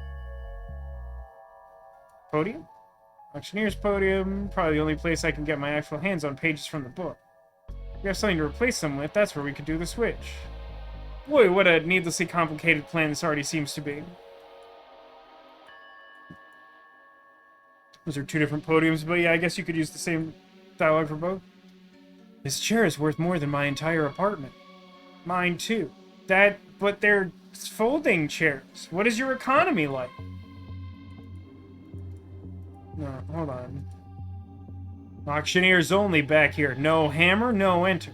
Podium? Auctioneer's podium. Probably the only place I can get my actual hands on pages from the book. If you have something to replace them with, that's where we could do the switch. Boy, what a needlessly complicated plan this already seems to be. Those are 2 different podiums, but yeah, I guess you could use the same dialogue for both. This chair is worth more than my entire apartment. Mine too. But they're folding chairs. What is your economy like? No, hold on. Auctioneers only back here. No hammer, no enter.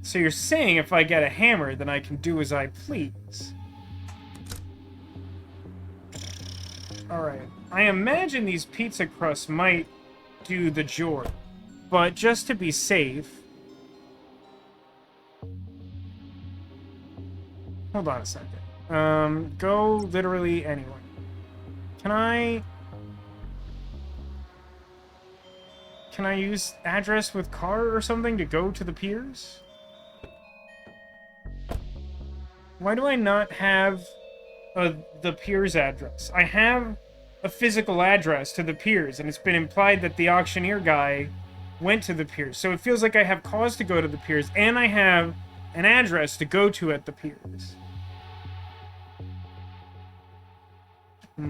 So you're saying if I get a hammer, then I can do as I please. Alright. I imagine these pizza crusts might do the job. But just to be safe... Hold on a second. Go literally anywhere. Can I use address with car or something to go to the piers? Why do I not have the piers address? I have a physical address to the piers, and it's been implied that the auctioneer guy went to the piers. So it feels like I have cause to go to the piers, and I have an address to go to at the piers. I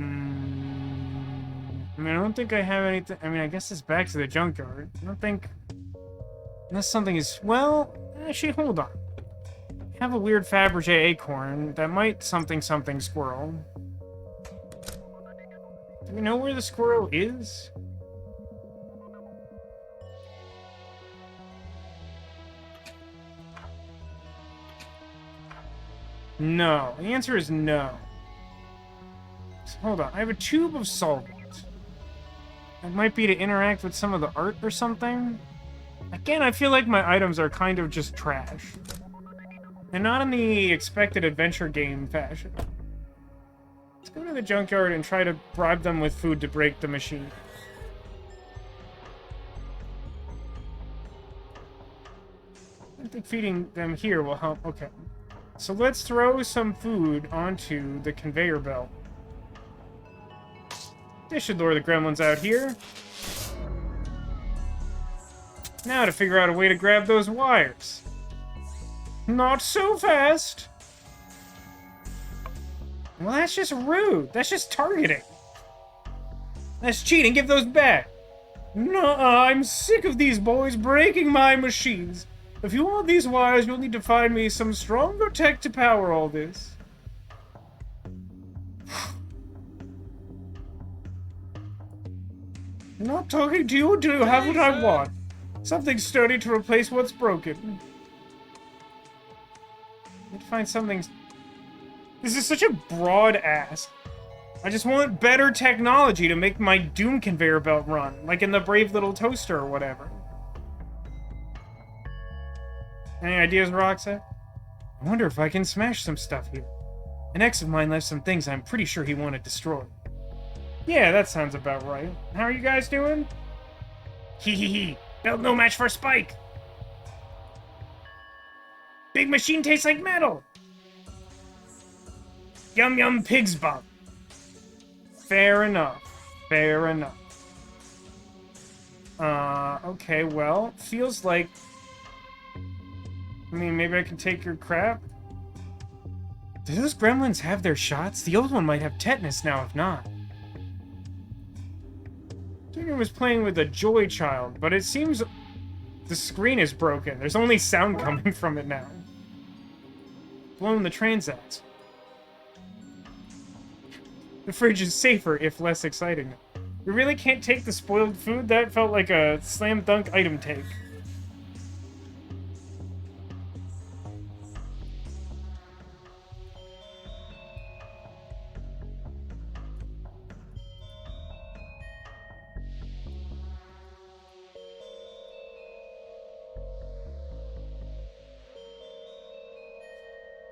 mean, I don't think I have anything. I mean, I guess it's back to the junkyard. I don't think... Unless something is... Well, actually, hold on. I have a weird Fabergé acorn that might something squirrel. Do we know where the squirrel is? No. The answer is no. So, hold on. I have a tube of solvent. It might be to interact with some of the art or something. Again, I feel like my items are kind of just trash. And not in the expected adventure game fashion. Let's go to the junkyard and try to bribe them with food to break the machine. I think feeding them here will help. Okay. So let's throw some food onto the conveyor belt. This should lure the gremlins out here. Now to figure out a way to grab those wires. Not so fast! Well, that's just rude. That's just targeting. That's cheating. Give those back. Nuh-uh, I'm sick of these boys breaking my machines. If you want these wires, you'll need to find me some stronger tech to power all this. I'm not talking to you until you have what I want. Something sturdy to replace what's broken. Need to find something... This is such a broad ask. I just want better technology to make my Doom conveyor belt run, like in the Brave Little Toaster or whatever. Any ideas, Raxa? I wonder if I can smash some stuff here. An ex of mine left some things I'm pretty sure he wanted destroyed. Yeah, that sounds about right. How are you guys doing? Hee hee hee. Belt no match for Spike. Big machine tastes like metal. Yum yum pig's bum. Fair enough. Fair enough. Okay, well, feels like... I mean, maybe I can take your crap? Do those gremlins have their shots? The old one might have tetanus now, if not. Junior was playing with a Joy Child, but it seems the screen is broken. There's only sound coming from it now. Blowing the transats. The fridge is safer, if less exciting. We really can't take the spoiled food? That felt like a slam dunk item take.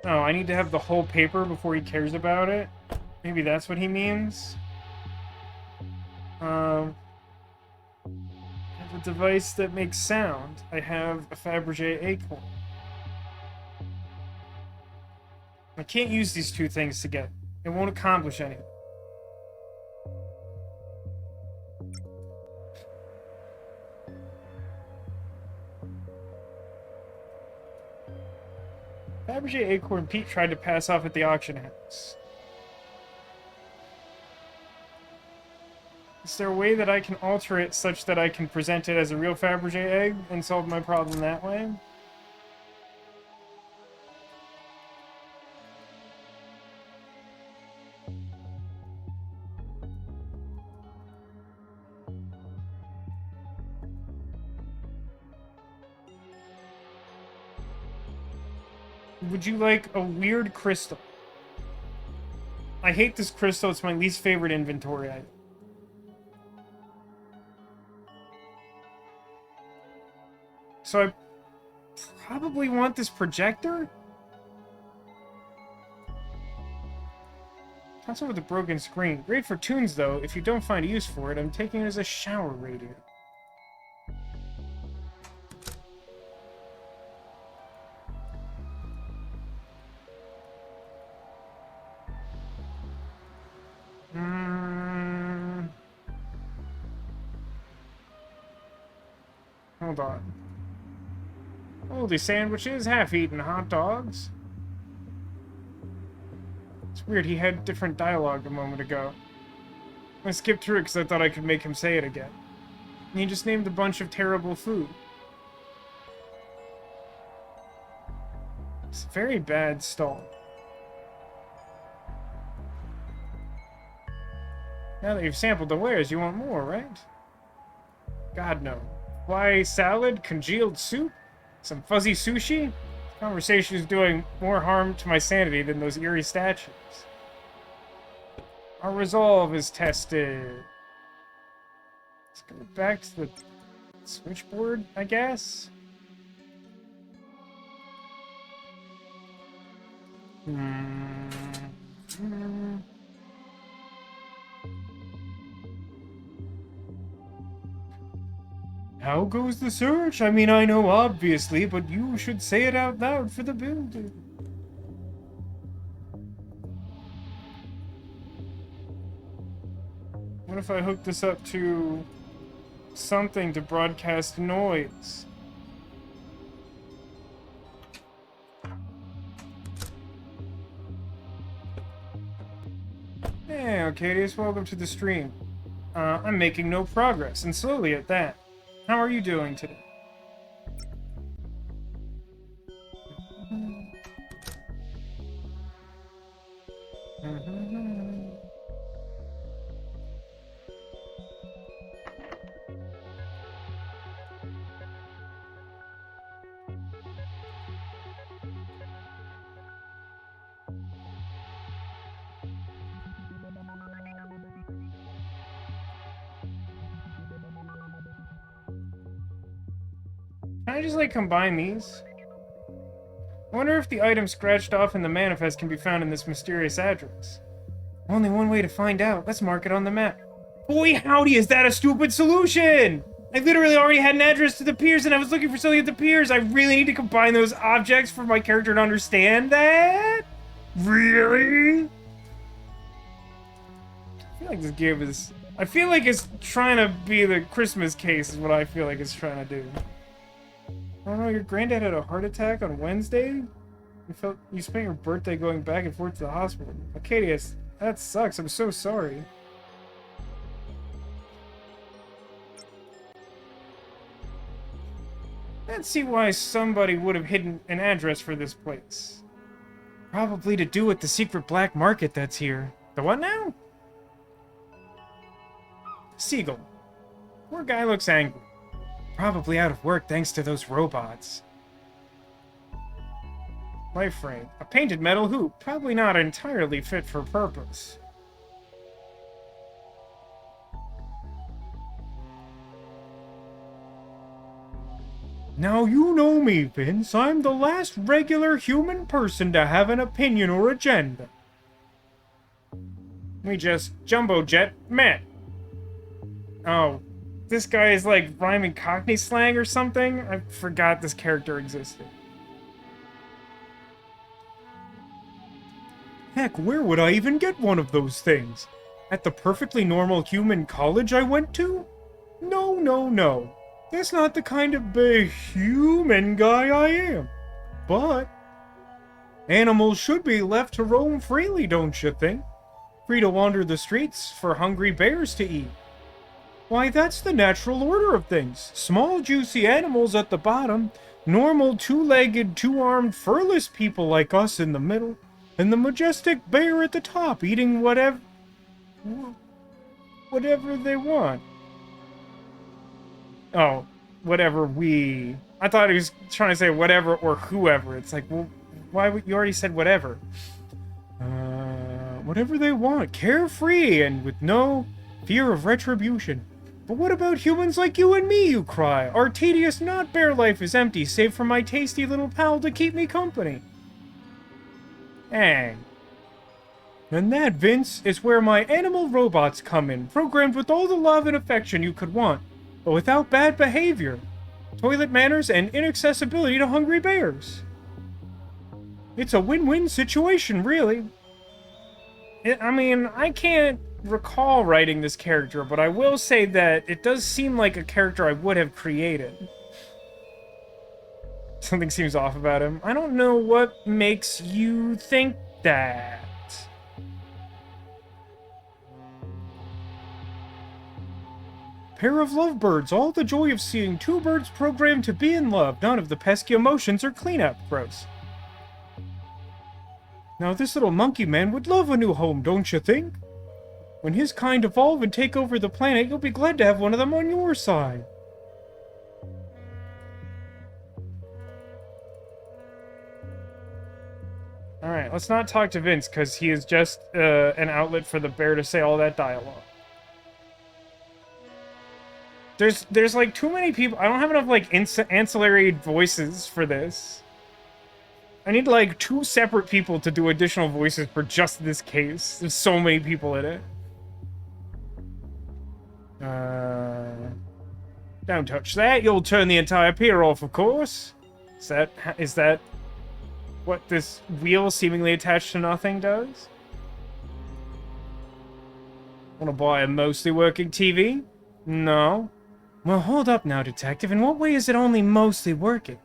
Oh, I need to have the whole paper before he cares about it? Maybe that's what he means? I have a device that makes sound. I have a Fabergé acorn. I can't use these two things together. It won't accomplish anything. Fabergé acorn Pete tried to pass off at the auction house. Is there a way that I can alter it such that I can present it as a real Fabergé egg and solve my problem that way? Would you like a weird crystal? I hate this crystal. It's my least favorite inventory item. So I probably want this projector? Console with a broken screen. Great for tunes, though. If you don't find a use for it, I'm taking it as a shower radio. Hold on. Moldy sandwiches, half-eaten hot dogs. It's weird, he had different dialogue a moment ago. I skipped through it because I thought I could make him say it again. And he just named a bunch of terrible food. It's a very bad stall. Now that you've sampled the wares, you want more, right? God, no. Why, salad? Congealed soup? Some fuzzy sushi? This conversation is doing more harm to my sanity than those eerie statues. Our resolve is tested. Let's go back to the switchboard, I guess? How goes the search? I mean, I know obviously, but you should say it out loud for the builder. What if I hook this up to something to broadcast noise? Hey, Arcadius, welcome to the stream. I'm making no progress, and slowly at that. How are you doing today? Can I just, like, combine these? I wonder if the item scratched off in the manifest can be found in this mysterious address. Only one way to find out. Let's mark it on the map. Boy, howdy, is that a stupid solution? I literally already had an address to the piers, and I was looking for something at the piers. I really need to combine those objects for my character to understand that? Really? I feel like this game is... I feel like it's trying to be the Christmas case is what I feel like it's trying to do. I don't know, your granddad had a heart attack on Wednesday? You spent your birthday going back and forth to the hospital. Arcadius, that sucks. I'm so sorry. Let's see why somebody would have hidden an address for this place. Probably to do with the secret black market that's here. The what now? Seagull. Poor guy looks angry. Probably out of work thanks to those robots. Life frame. A painted metal hoop. Probably not entirely fit for purpose. Now you know me, Vince. I'm the last regular human person to have an opinion or agenda. We just jumbo jet met. Oh. This guy is like rhyming Cockney slang or something? I forgot this character existed. Heck, where would I even get one of those things? At the perfectly normal human college I went to? No, no, no. That's not the kind of big human guy I am. But animals should be left to roam freely, don't you think? Free to wander the streets for hungry bears to eat. Why, that's the natural order of things. Small, juicy animals at the bottom, normal, two-legged, two-armed, furless people like us in the middle, and the majestic bear at the top eating whatever they want. Oh, whatever we... I thought he was trying to say whatever or whoever. It's like, well, why would you already said whatever? Whatever they want, carefree and with no fear of retribution. But what about humans like you and me, you cry? Our tedious, not bear life is empty, save for my tasty little pal to keep me company. And that, Vince, is where my animal robots come in, programmed with all the love and affection you could want, but without bad behavior, toilet manners, and inaccessibility to hungry bears. It's a win-win situation, really. I mean, I can't recall writing this character, but I will say that it does seem like a character I would have created. Something seems off about him. I don't know what makes you think that. Pair of lovebirds, all the joy of seeing two birds programmed to be in love, none of the pesky emotions or cleanup. Gross. Now this little monkey man would love a new home, don't you think? When his kind evolve and take over the planet, you'll be glad to have one of them on your side. Alright, let's not talk to Vince, because he is just an outlet for the bear to say all that dialogue. There's like too many people. I don't have enough like ancillary voices for this. I need like 2 separate people to do additional voices for just this case. There's so many people in it. Don't touch that. You'll turn the entire pier off, of course. Is that what this wheel seemingly attached to nothing does? Want to buy a mostly working TV? No. Well, hold up now, Detective. In what way is it only mostly working?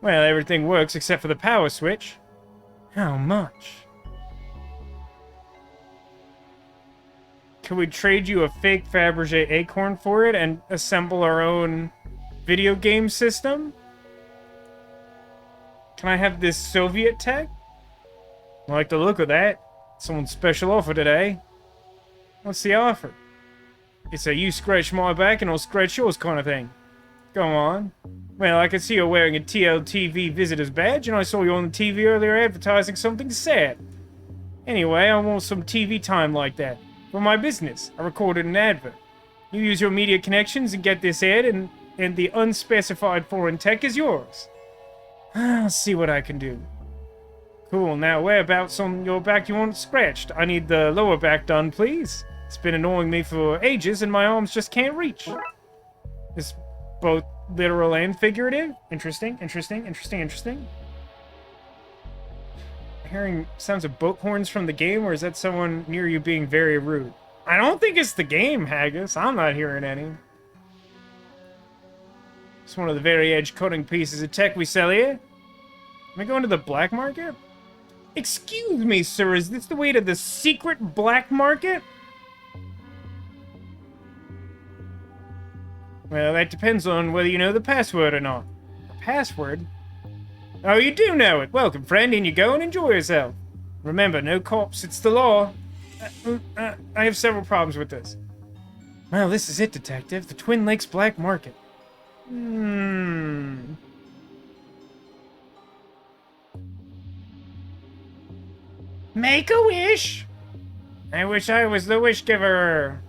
Well, everything works except for the power switch. How much? Can we trade you a fake Fabergé acorn for it and assemble our own video game system? Can I have this Soviet tech? I like the look of that. Someone's special offer today. What's the offer? It's a you scratch my back and I'll scratch yours kind of thing. Go on. Well, I can see you're wearing a TLTV visitor's badge, and I saw you on the TV earlier advertising something sad. Anyway, I want some TV time like that. For my business, I recorded an advert. You use your media connections and get this ad, and the unspecified foreign tech is yours. I'll see what I can do. Cool, now whereabouts on your back you want it scratched? I need the lower back done, please. It's been annoying me for ages, and my arms just can't reach. It's both literal and figurative. Interesting. Hearing sounds of boat horns from the game, or is that someone near you being very rude? I don't think it's the game, Haggis. I'm not hearing any. It's one of the very edge-cutting pieces of tech we sell here. Am I going to the black market? Excuse me, sir, is this the way to the secret black market? Well, that depends on whether you know the password or not. The password? Oh, you do know it. Welcome, friend. In you go and enjoy yourself. Remember, no cops. It's the law. I have several problems with this. Well, this is it, Detective. The Twin Lakes Black Market. Make a wish. I wish I was the wish giver.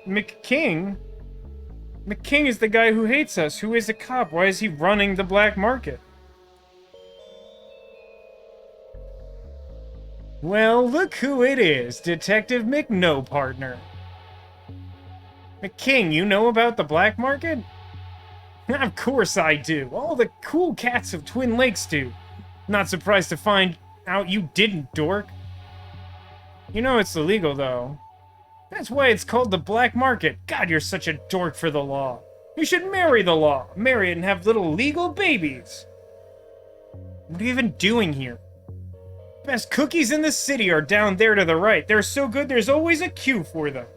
McKing? McKing is the guy who hates us. Who is a cop? Why is he running the black market? Well, look who it is. Detective McNo-Partner. McKing, you know about the black market? Of course I do. All the cool cats of Twin Lakes do. Not surprised to find out you didn't, dork. You know it's illegal, though. That's why it's called the black market. God, you're such a dork for the law. You should marry the law. Marry it and have little legal babies. What are you even doing here? Best cookies in the city are down there to the right. They're so good, there's always a queue for them.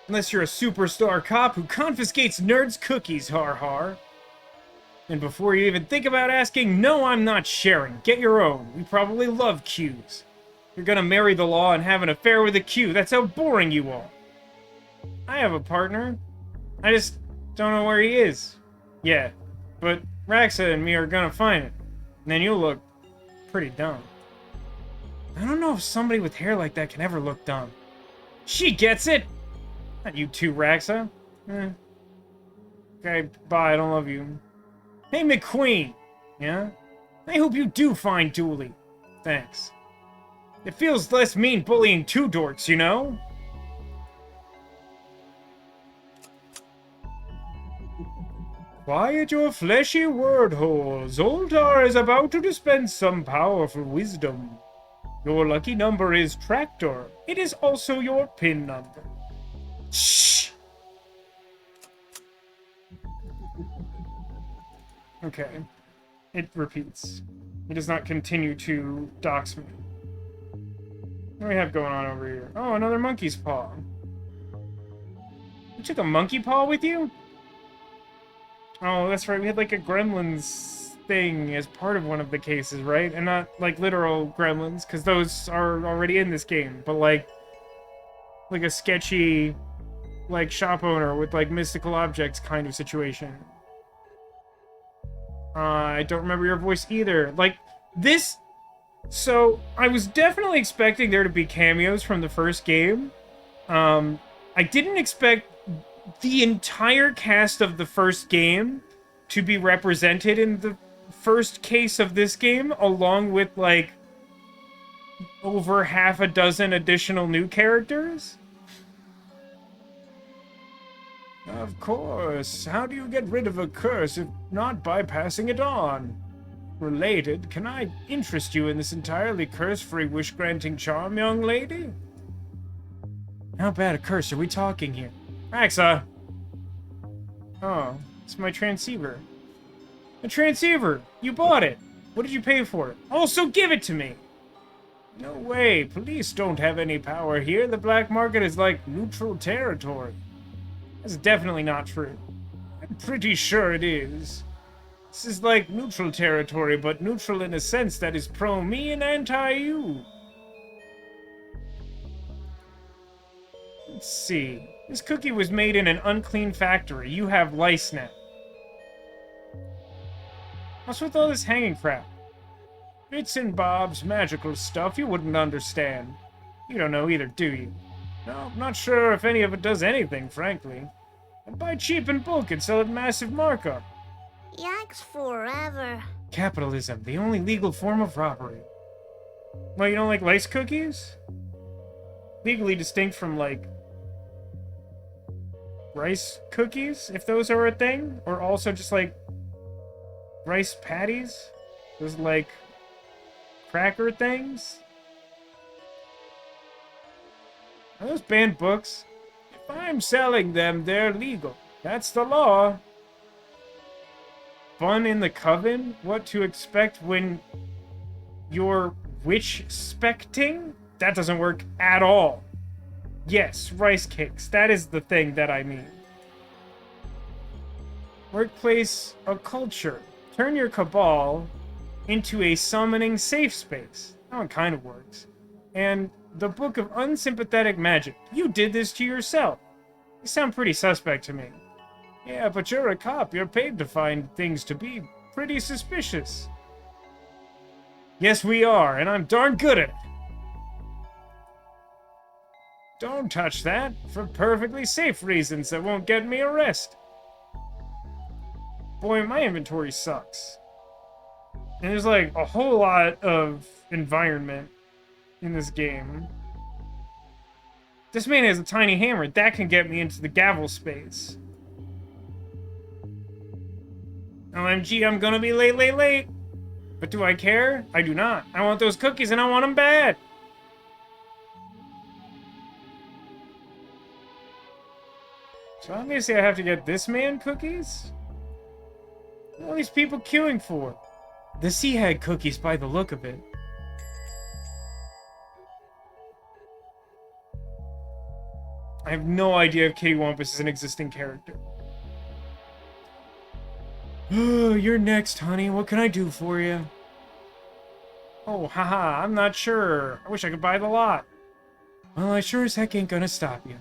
Unless you're a superstar cop who confiscates nerds' cookies, har har. And before you even think about asking, no, I'm not sharing. Get your own. We probably love queues. You're gonna marry the law and have an affair with a queue. That's how boring you are. I have a partner. I just don't know where he is. Yeah, but Raxa and me are gonna find it. And then you'll look pretty dumb. I don't know if somebody with hair like that can ever look dumb. She gets it! Not you too, Raxa. Okay, bye, I don't love you. Hey, McQueen! Yeah? I hope you do find Dooley. Thanks. It feels less mean bullying two dorks, you know? Quiet your fleshy word holes. Zoltar is about to dispense some powerful wisdom. Your lucky number is Tractor. It is also your PIN number. Shh! Okay. It repeats. It does not continue to dox me. What do we have going on over here? Oh, another monkey's paw. You took a monkey paw with you? Oh, that's right. We had like a gremlins thing as part of one of the cases, right? And not like literal gremlins, because those are already in this game. But like a sketchy, like shop owner with like mystical objects kind of situation. I don't remember your voice either. Like this. So, I was definitely expecting there to be cameos from the first game. I didn't expect the entire cast of the first game to be represented in the first case of this game, along with, like, over half a dozen additional new characters? Of course. How do you get rid of a curse if not by passing it on? Related, can I interest you in this entirely curse-free wish-granting charm, young lady? How bad a curse are we talking here? Raxa! Oh, it's my transceiver. A transceiver! You bought it! What did you pay for it? Also, give it to me! No way, police don't have any power here. The black market is like neutral territory. That's definitely not true. I'm pretty sure it is. This is like neutral territory, but neutral in a sense that is pro-me and anti-you. Let's see. This cookie was made in an unclean factory. You have lice now. What's with all this hanging crap? Bits and bobs, magical stuff you wouldn't understand. You don't know either, do you? No, I'm not sure if any of it does anything, frankly. I'd buy cheap in bulk and sell at massive markup. Yikes forever. Capitalism, the only legal form of robbery. Well, you don't like lice cookies? Legally distinct from, like, rice cookies, if those are a thing? Or also just, like, rice patties? Those, like, cracker things? Are those banned books? If I'm selling them, they're legal. That's the law. Fun in the coven? What to expect when you're witch-specting? That doesn't work at all. Yes, rice cakes. That is the thing that I mean. Workplace occulture. Turn your cabal into a summoning safe space. That one kind of works. And the Book of Unsympathetic Magic. You did this to yourself. You sound pretty suspect to me. Yeah, but you're a cop. You're paid to find things to be pretty suspicious. Yes, we are, and I'm darn good at it. Don't touch that, for perfectly safe reasons that won't get me arrested. Boy, my inventory sucks. And there's like a whole lot of environment in this game. This man has a tiny hammer. That can get me into the gavel space. OMG, I'm gonna be late. But do I care? I do not. I want those cookies and I want them bad. So obviously I have to get this man cookies? What are all these people queuing for? The Sea Hag cookies by the look of it. I have no idea if Kitty Wampus is an existing character. Oh, you're next, honey. What can I do for you? Oh, haha, I'm not sure. I wish I could buy the lot. Well, I sure as heck ain't gonna stop you.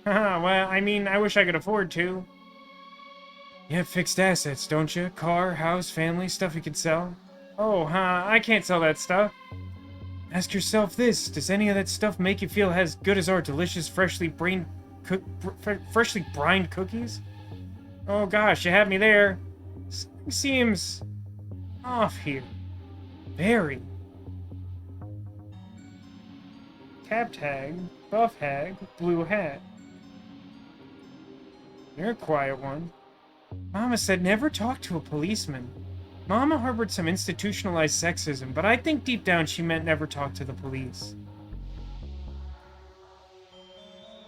Haha, well, I mean, I wish I could afford to. You have fixed assets, don't you? Car, house, family, stuff you could sell? Oh, I can't sell that stuff. Ask yourself this, does any of that stuff make you feel as good as our delicious, freshly brined cookies? Oh gosh, you had me there. Something seems off here. Very. Capped hag, buff hag, blue hat. You're a quiet one. Mama said never talk to a policeman. Mama harbored some institutionalized sexism, but I think deep down she meant never talk to the police.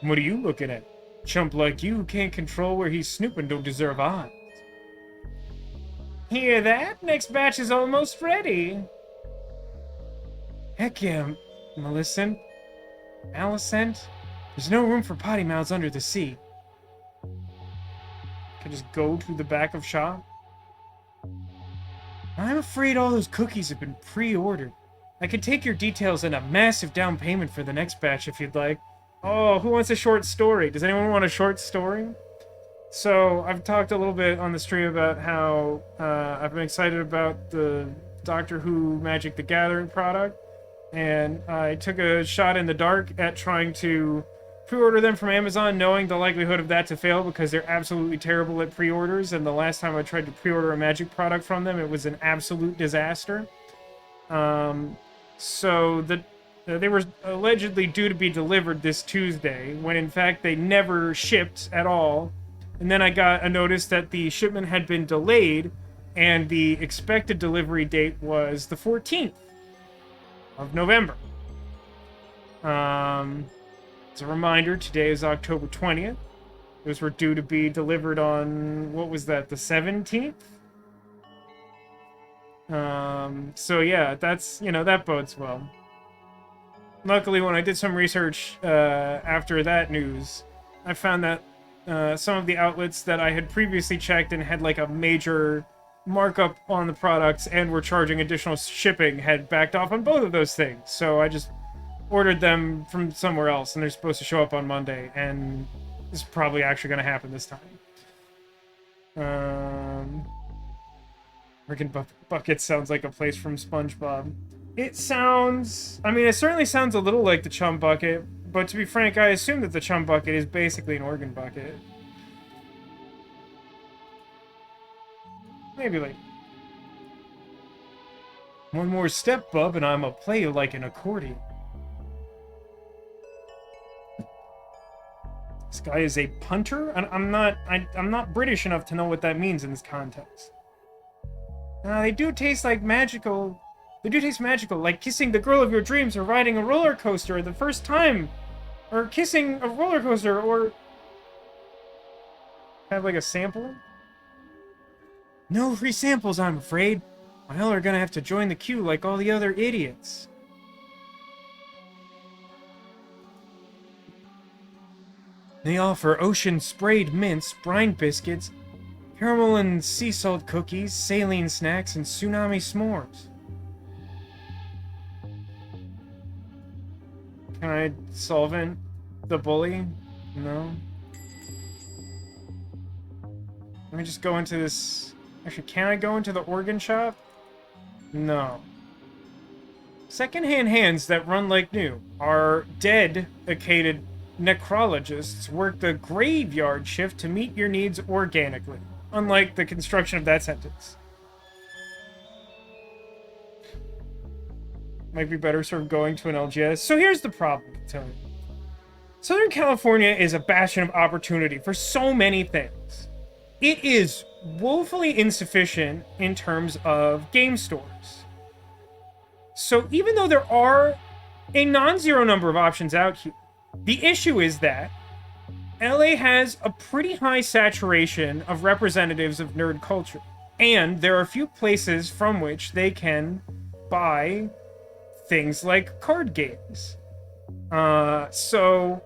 What are you looking at? Chump like you who can't control where he's snooping don't deserve eyes. Hear that? Next batch is almost ready. Heck yeah, Millicent. Alicent? There's no room for potty mouths under the sea. Can just go to the back of shop? I'm afraid all those cookies have been pre-ordered. I could take your details and a massive down payment for the next batch if you'd like. Oh, who wants a short story? Does anyone want a short story? So, I've talked a little bit on the stream about how I've been excited about the Doctor Who Magic the Gathering product, and I took a shot in the dark at trying to pre-order them from Amazon, knowing the likelihood of that to fail because they're absolutely terrible at pre-orders, and the last time I tried to pre-order a Magic product from them, it was an absolute disaster. So They were allegedly due to be delivered this Tuesday, when in fact they never shipped at all. And then I got a notice that the shipment had been delayed, and the expected delivery date was the 14th of November. As a reminder, today is October 20th. Those were due to be delivered on, what was that, the 17th? So yeah, that's, that bodes well. Luckily, when I did some research after that news, I found that some of the outlets that I had previously checked and had like a major markup on the products and were charging additional shipping had backed off on both of those things. So I just ordered them from somewhere else, and they're supposed to show up on Monday, and this is probably actually going to happen this time. Freaking Bucket sounds like a place from SpongeBob. It sounds... I mean, it certainly sounds a little like the Chum Bucket, but to be frank, I assume that the Chum Bucket is basically an organ bucket. Maybe like... One more step, bub, and I'ma play you like an accordion. This guy is a punter? I'm not British enough to know what that means in this context. They do taste like magical... They do taste magical, like kissing the girl of your dreams or riding a roller coaster the first time. Or kissing a roller coaster, or... Have like a sample? No free samples, I'm afraid. Y'all are gonna have to join the queue like all the other idiots. They offer ocean-sprayed mints, brine biscuits, caramel and sea salt cookies, saline snacks, and tsunami s'mores. Can I solvent the bully? No. Let me just go into this... Actually, can I go into the organ shop? No. Second-hand hands that run like new. Our dedicated necrologists work the graveyard shift to meet your needs organically. Unlike the construction of that sentence. Might be better sort of going to an LGS. So here's the problem, Tony. Southern California is a bastion of opportunity for so many things. It is woefully insufficient in terms of game stores. So even though there are a non-zero number of options out here, the issue is that LA has a pretty high saturation of representatives of nerd culture, and there are a few places from which they can buy things like card games. So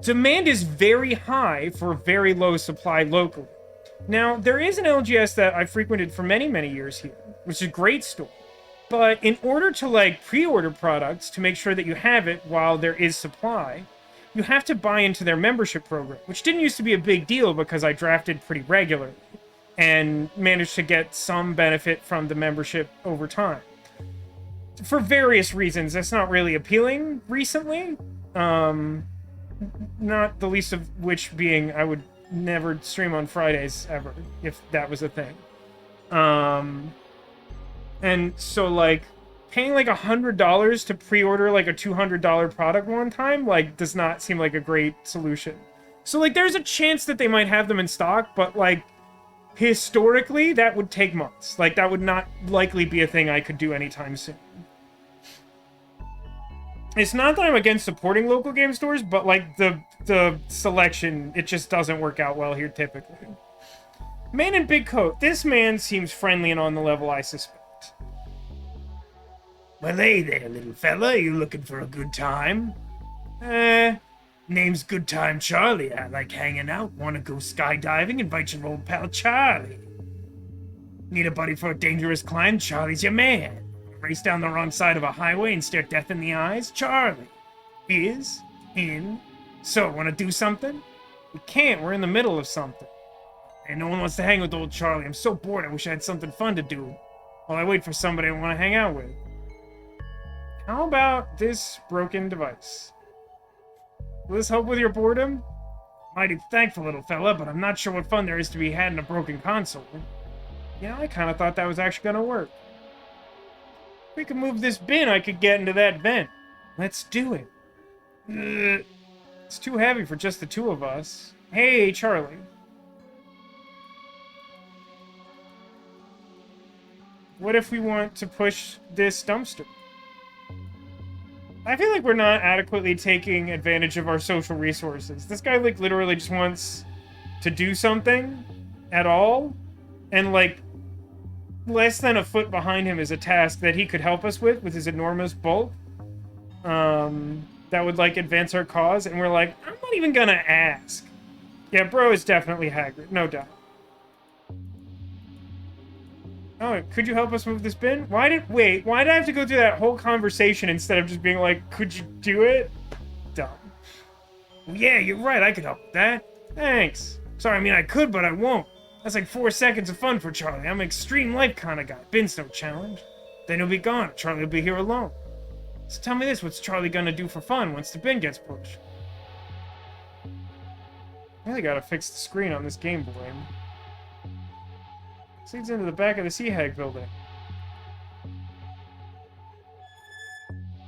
demand is very high for very low supply locally. Now, there is an LGS that I frequented for many, many years here, which is a great store. But in order to, like, pre-order products to make sure that you have it while there is supply, you have to buy into their membership program, which didn't used to be a big deal because I drafted pretty regularly and managed to get some benefit from the membership over time. For various reasons, that's not really appealing recently. Not the least of which being I would never stream on Fridays ever, if that was a thing. And so, like, paying like $100 to pre-order like a $200 product one time, like, does not seem like a great solution. So, like, there's a chance that they might have them in stock, but, like, historically, that would take months. Like, that would not likely be a thing I could do anytime soon. It's not that I'm against supporting local game stores, but, like, the selection, it just doesn't work out well here typically. Man in big coat. This man seems friendly and on the level I suspect. Well, hey there, little fella. You looking for a good time? Name's Good Time Charlie. I like hanging out. Want to go skydiving? Invite your old pal Charlie. Need a buddy for a dangerous climb? Charlie's your man. Race down the wrong side of a highway and stare death in the eyes? Charlie is in. So, want to do something? We can't. We're in the middle of something. And no one wants to hang with old Charlie. I'm so bored. I wish I had something fun to do while I wait for somebody I want to hang out with. How about this broken device? Will this help with your boredom? Mighty thankful, little fella, but I'm not sure what fun there is to be had in a broken console. Yeah, I kind of thought that was actually going to work. If we could move this bin, I could get into that vent. Let's do it. Ugh. It's too heavy for just the two of us. Hey, Charlie. What if we want to push this dumpster? I feel like we're not adequately taking advantage of our social resources. This guy, like, literally just wants to do something at all, and, like, less than a foot behind him is a task that he could help us with his enormous bulk. That would, like, advance our cause, and we're like, I'm not even gonna ask. Yeah, bro is definitely Hagrid, no doubt. Oh, could you help us move this bin? Why did I have to go through that whole conversation instead of just being like, could you do it? Dumb. Well, yeah, you're right, I could help with that. Thanks. Sorry, I mean, I could, but I won't. That's like 4 seconds of fun for Charlie. I'm an extreme life kind of guy. Bin's no challenge. Then he'll be gone. Charlie will be here alone. So tell me this, what's Charlie gonna do for fun once the bin gets pushed? I really gotta fix the screen on this Game Boy. This leads into the back of the Sea Hag building.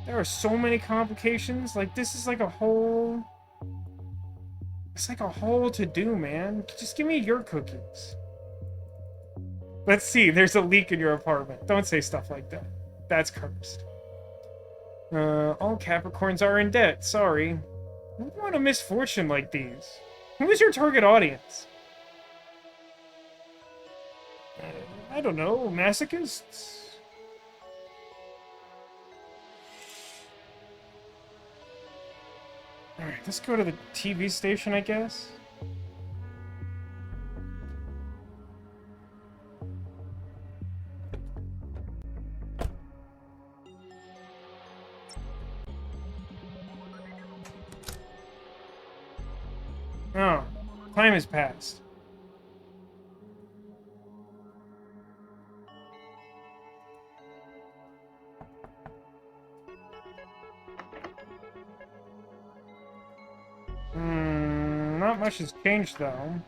There are so many complications. Like, this is like a whole... It's like a whole to-do, man. Just give me your cookies. Let's see, there's a leak in your apartment. Don't say stuff like that. That's cursed. All Capricorns are in debt. Sorry. Who would want a misfortune like these? Who is your target audience? I don't know. Masochists? Alright, let's go to the TV station, I guess. Oh, time has passed. Not much has changed, though.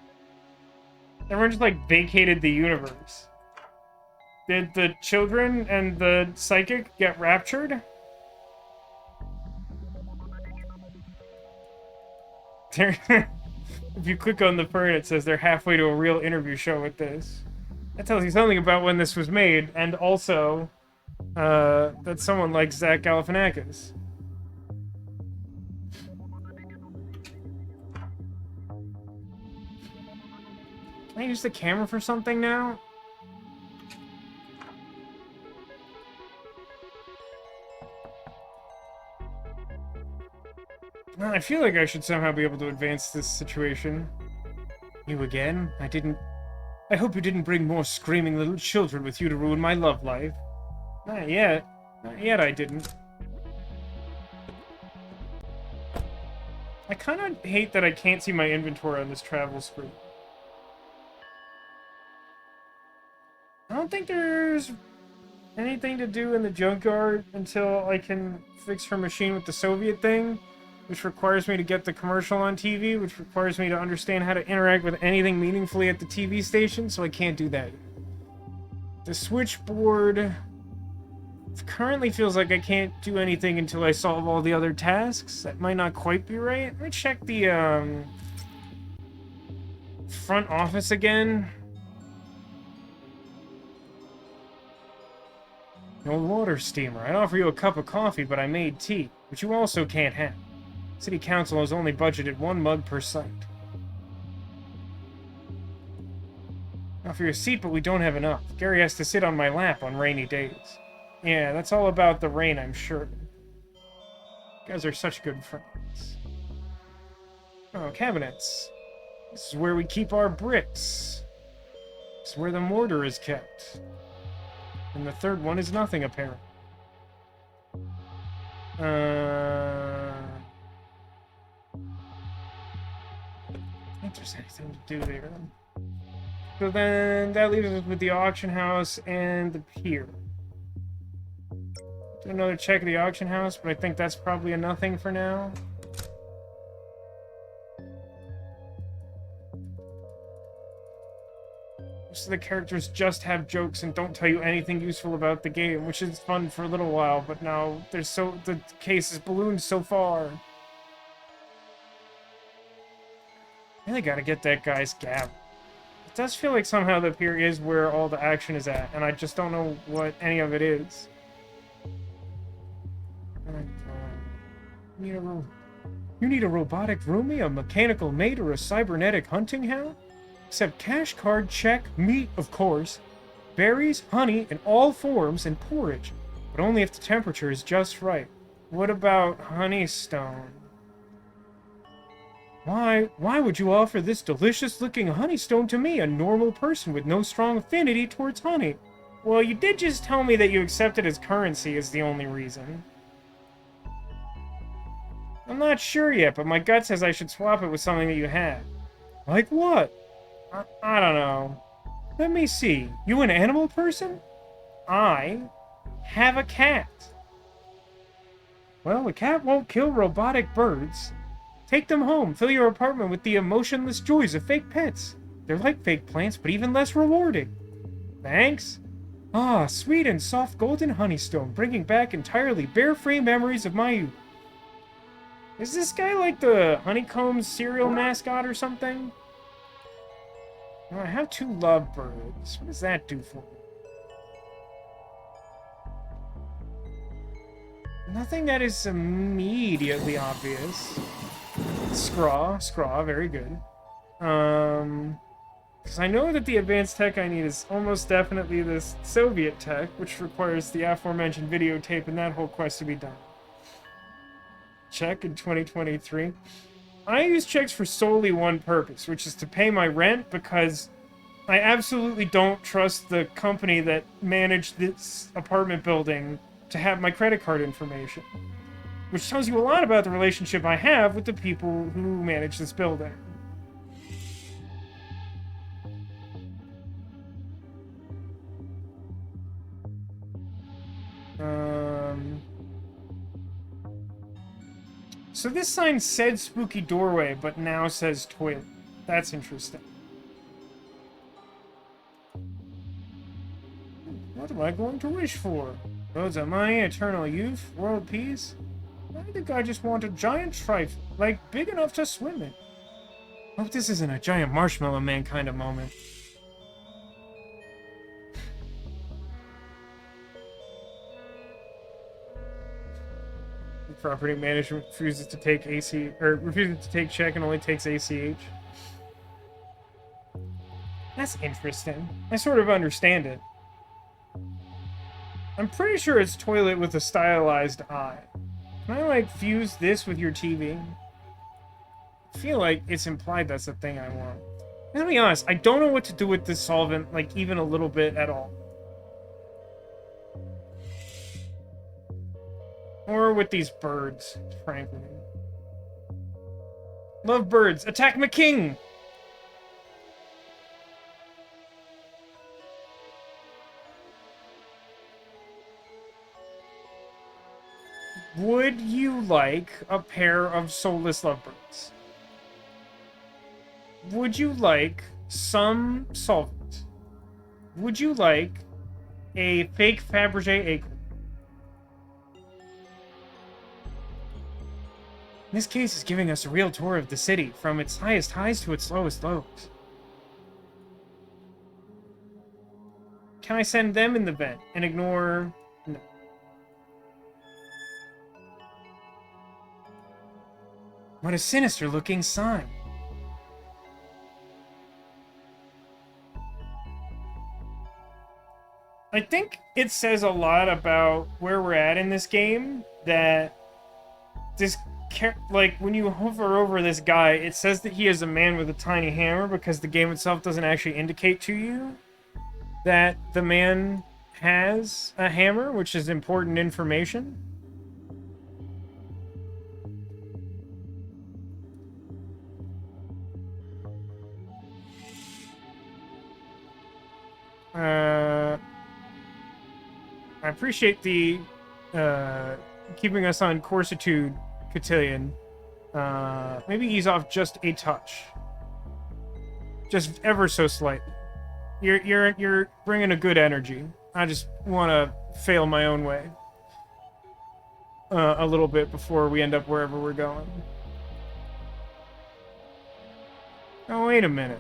Everyone just, like, vacated the universe. Did the children and the psychic get raptured? If you click on the fern, it says they're halfway to a real interview show with this. That tells you something about when this was made, and also, that someone likes Zach Galifianakis. Can I use the camera for something now? Well, I feel like I should somehow be able to advance this situation. You again? I hope you didn't bring more screaming little children with you to ruin my love life. Not yet. Not yet I didn't. I kind of hate that I can't see my inventory on this travel screen. I don't think there's anything to do in the junkyard until I can fix her machine with the Soviet thing, which requires me to get the commercial on TV, which requires me to understand how to interact with anything meaningfully at the TV station, so I can't do that. The switchboard currently feels like I can't do anything until I solve all the other tasks. That might not quite be right. Let me check the front office again. No water steamer. I'd offer you a cup of coffee, but I made tea, which you also can't have. City Council has only budgeted 1 mug per site. Offer you a seat, but we don't have enough. Gary has to sit on my lap on rainy days. Yeah, that's all about the rain, I'm sure. You guys are such good friends. Oh, cabinets. This is where we keep our bricks. This is where the mortar is kept. And the third one is nothing, apparently. I think there's anything to do there. So then that leaves us with the auction house and the pier. Do another check of the auction house, but I think that's probably a nothing for now. most of the characters just have jokes and don't tell you anything useful about the game, which is fun for a little while, but now the case is ballooned so far. Really gotta get that guy's gavel. It does feel like somehow the pier is where all the action is at, and I just don't know what any of it is. You need a robotic roomie, a mechanical maid, or a cybernetic hunting hound? Except cash card, check, meat, of course, berries, honey in all forms, and porridge, but only if the temperature is just right. What about honeystone? Why would you offer this delicious-looking honeystone to me, a normal person with no strong affinity towards honey? Well, you did just tell me that you accept it as currency is the only reason. I'm not sure yet, but my gut says I should swap it with something that you have. Like what? I don't know. Let me see. You an animal person? I have a cat. Well, a cat won't kill robotic birds. Take them home. Fill your apartment with the emotionless joys of fake pets. They're like fake plants, but even less rewarding. Thanks. Ah, sweet and soft golden honeystone, bringing back entirely bare-frame memories of my youth. Is this guy like the Honeycomb cereal mascot or something? Well, I have 2 lovebirds. What does that do for me? Nothing that is immediately obvious. Scraw, very good. Because I know that the advanced tech I need is almost definitely this Soviet tech, which requires the aforementioned videotape and that whole quest to be done. Check in 2023. I use checks for solely one purpose, which is to pay my rent, because I absolutely don't trust the company that managed this apartment building to have my credit card information. Which tells you a lot about the relationship I have with the people who manage this building. So this sign said spooky doorway, but now says toilet. That's interesting. What am I going to wish for? Loads of money, eternal youth, world peace? I think I just want a giant trifle, like big enough to swim in. Hope this isn't a giant marshmallow man kind of moment. Property management refuses to take refuses to take check and only takes ACH. That's interesting. I sort of understand it. I'm pretty sure it's toilet with a stylized eye. Can I, like, fuse this with your TV? I feel like it's implied that's the thing I want. And to be honest, I don't know what to do with this solvent, like, even a little bit at all. Or with these birds, frankly. Love birds. Attack McQueen! Would you like a pair of soulless lovebirds? Would you like some solvent? Would you like a fake Fabergé acorn? This case is giving us a real tour of the city, from its highest highs to its lowest lows. Can I send them in the vent and ignore... No. What a sinister-looking sign. I think it says a lot about where we're at in this game, that this... like, when you hover over this guy, it says that he is a man with a tiny hammer, because the game itself doesn't actually indicate to you that the man has a hammer, which is important information. I appreciate the keeping us on corsitude, Cotillion. Maybe ease off just a touch. Just ever so slightly. You're bringing a good energy. I just want to fail my own way a little bit before we end up wherever we're going. Oh, wait a minute.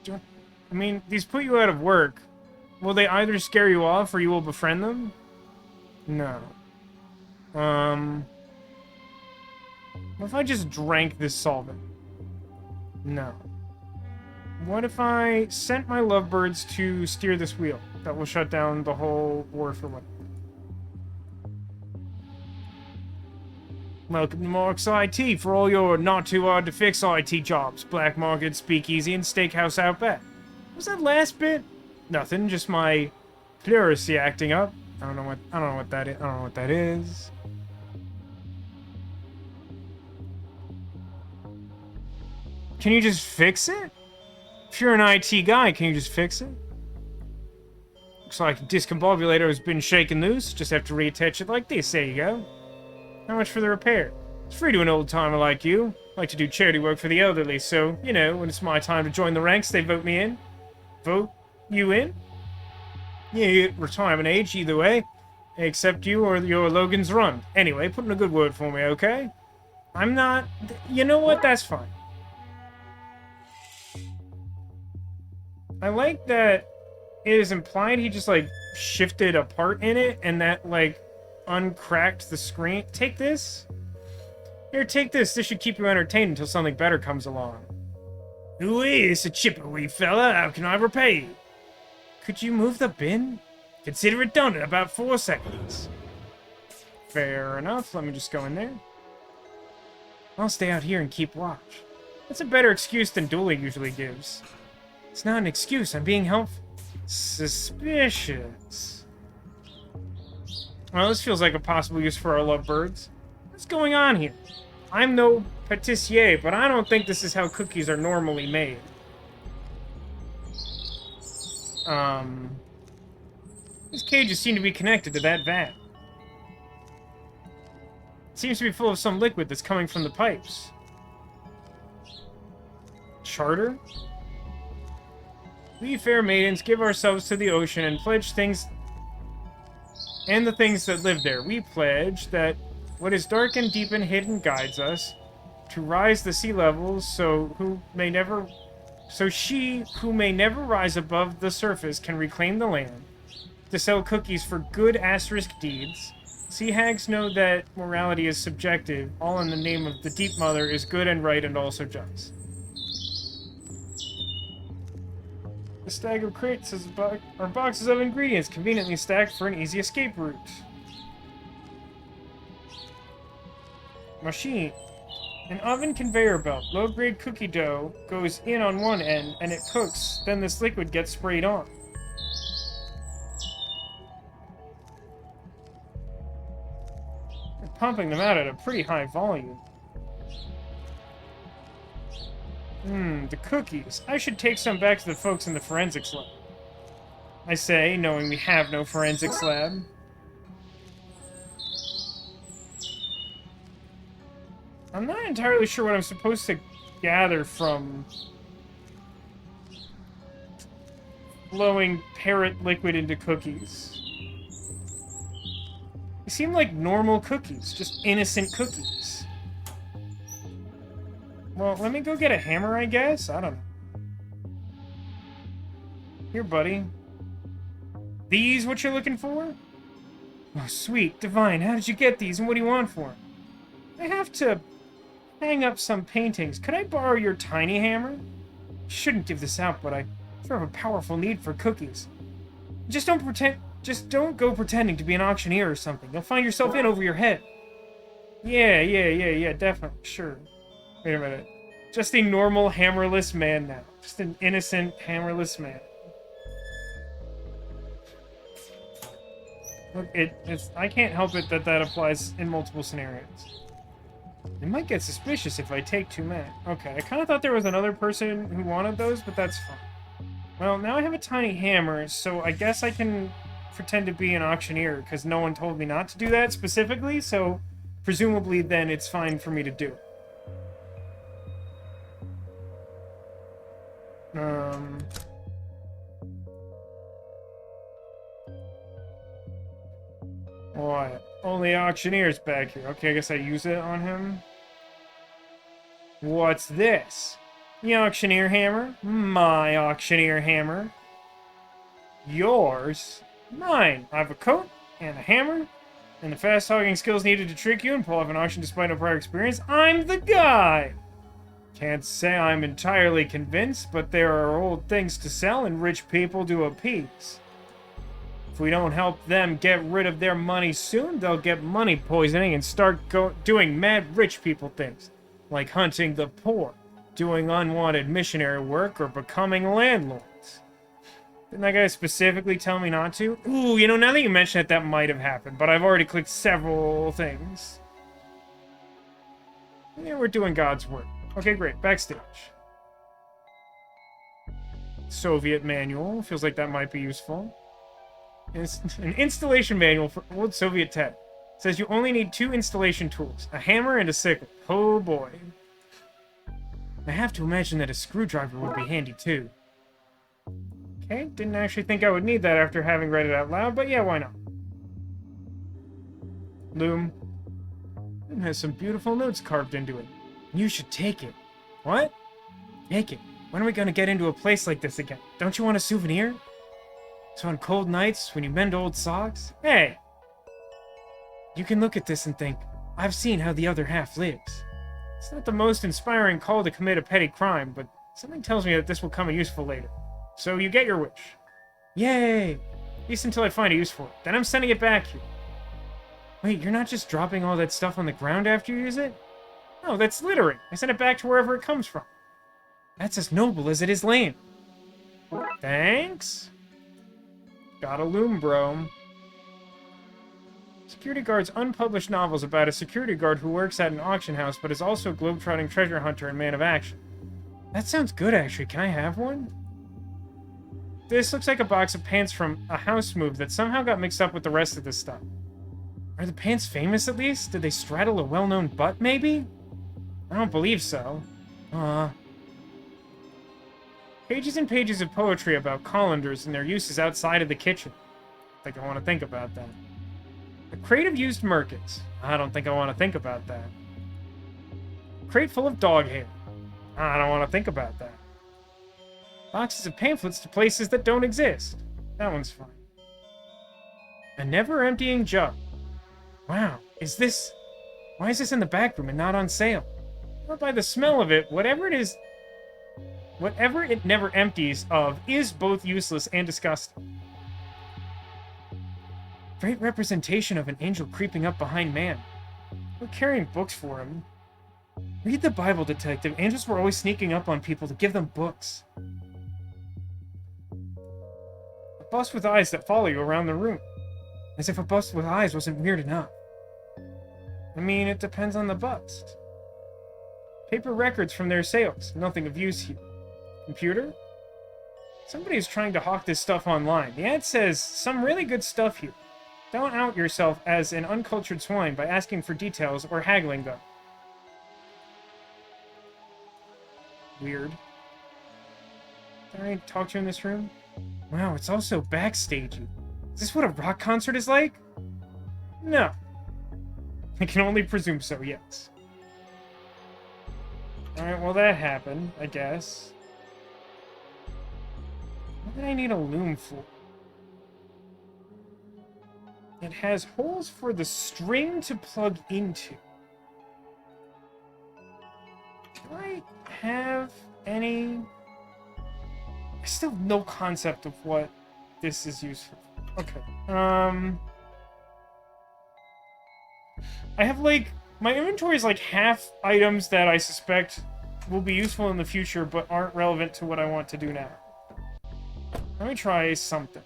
I mean, these put you out of work. Will they either scare you off or you will befriend them? No. What if I just drank this solvent? No. What if I sent my lovebirds to steer this wheel? That will shut down the whole war for what? Welcome to Mark's IT for all your not-too-hard-to-fix IT jobs. Black market, speakeasy, and steakhouse out back. What was that last bit? Nothing, just my pleurisy acting up. I don't know what that is. Can you just fix it? If you're an IT guy, can you just fix it? Looks like the discombobulator has been shaken loose. Just have to reattach it like this. There you go. How much for the repair? It's free to an old-timer like you. I like to do charity work for the elderly, so, you know, when it's my time to join the ranks, they vote me in. Vote you in? Yeah, retirement age, either way. Except you or your Logan's Run. Anyway, put in a good word for me, okay? I'm not... You know what? That's fine. I like that it is implied he just, like, shifted a part in it, and that, like, uncracked the screen. Take this. Here, take this. This should keep you entertained until something better comes along. Who is a chipper wee fella? How can I repay you? Could you move the bin? Consider it done in about 4 seconds. Fair enough. Let me just go in there. I'll stay out here and keep watch. That's a better excuse than Dooley usually gives. It's not an excuse. I'm being helpful. Suspicious. Well, this feels like a possible use for our lovebirds. What's going on here? I'm no patissier, but I don't think this is how cookies are normally made. These cages seem to be connected to that vat. It seems to be full of some liquid that's coming from the pipes. Charter? We fair maidens give ourselves to the ocean and pledge things... and the things that live there. We pledge that what is dark and deep and hidden guides us to rise the sea levels so she who may never rise above the surface can reclaim the land, to sell cookies for good asterisk deeds. Sea hags know that morality is subjective, all in the name of the Deep Mother is good and right and also just. The stack of crates are boxes of ingredients conveniently stacked for an easy escape route. Machine. An oven conveyor belt. Low-grade cookie dough goes in on one end and it cooks, then this liquid gets sprayed on. They're pumping them out at a pretty high volume. The cookies. I should take some back to the folks in the forensics lab. I say, knowing we have no forensics lab. I'm not entirely sure what I'm supposed to gather from blowing parrot liquid into cookies. They seem like normal cookies, just innocent cookies. Well, let me go get a hammer, I guess? I don't know. Here, buddy. These what you're looking for? Oh, sweet. Divine, how did you get these, and what do you want for them? I have to hang up some paintings. Could I borrow your tiny hammer? Shouldn't give this out, but I have a powerful need for cookies. Just don't go pretending to be an auctioneer or something. You'll find yourself in over your head. Yeah, definitely, sure. Wait a minute. Just a normal hammerless man now. Just an innocent hammerless man. Look, I can't help it that applies in multiple scenarios. It might get suspicious if I take too many. Okay, I kind of thought there was another person who wanted those, but that's fine. Well, now I have a tiny hammer, so I guess I can pretend to be an auctioneer, because no one told me not to do that specifically, so presumably then it's fine for me to do it. What? Only auctioneer's back here. Okay, I guess I use it on him. What's this? The auctioneer hammer? My auctioneer hammer. Yours? Mine. I have a coat and a hammer and the fast talking skills needed to trick you and pull off an auction despite no prior experience. I'm the guy! Can't say I'm entirely convinced, but there are old things to sell and rich people to appease. If we don't help them get rid of their money soon, they'll get money poisoning and start doing mad rich people things, like hunting the poor, doing unwanted missionary work, or becoming landlords. Didn't that guy specifically tell me not to? Ooh, you know, now that you mention it, that might have happened, but I've already clicked several things. Yeah, we're doing God's work. Okay, great. Backstage. Soviet manual. Feels like that might be useful. It's an installation manual for old Soviet tech. It says you only need 2 installation tools, a hammer and a sickle. Oh boy. I have to imagine that a screwdriver would be handy too. Okay, didn't actually think I would need that after having read it out loud, but yeah, why not? Loom. It has some beautiful notes carved into it. You should take it. What? Take it. When are we gonna get into a place like this again? Don't you want a souvenir? So on cold nights, when you mend old socks? Hey! You can look at this and think, I've seen how the other half lives. It's not the most inspiring call to commit a petty crime, but something tells me that this will come in useful later. So you get your wish. Yay! At least until I find a use for it. Then I'm sending it back here. Wait, you're not just dropping all that stuff on the ground after you use it? No, that's littering. I sent it back to wherever it comes from. That's as noble as it is lame. Thanks. Got a loom, bro. Security guard's unpublished novels about a security guard who works at an auction house but is also a globetrotting treasure hunter and man of action. That sounds good, actually. Can I have one? This looks like a box of pants from a house move that somehow got mixed up with the rest of this stuff. Are the pants famous, at least? Did they straddle a well-known butt, maybe? I don't believe so. Pages and pages of poetry about colanders and their uses outside of the kitchen. I think I want to think about that. A crate of used merkins. I don't think I want to think about that. A crate full of dog hair. I don't want to think about that. Boxes of pamphlets to places that don't exist. That one's fine. A never-emptying jug. Wow, why is this in the back room and not on sale? Well, by the smell of it, whatever it never empties of is both useless and disgusting. Great representation of an angel creeping up behind man. We're carrying books for him. Read the Bible, Detective. Angels were always sneaking up on people to give them books. A bust with eyes that follow you around the room. As if a bust with eyes wasn't weird enough. I mean, it depends on the bust. Paper records from their sales. Nothing of use here. Computer? Somebody is trying to hawk this stuff online. The ad says, some really good stuff here. Don't out yourself as an uncultured swine by asking for details or haggling them. Weird. Can I talk to you in this room? Wow, it's also backstagey. Is this what a rock concert is like? No. I can only presume so, yes. Alright, well that happened, I guess. What did I need a loom for? It has holes for the string to plug into. Do I have any... I still have no concept of what this is useful for. Okay. I have, like... My inventory is, like, half items that I suspect will be useful in the future, but aren't relevant to what I want to do now. Let me try something.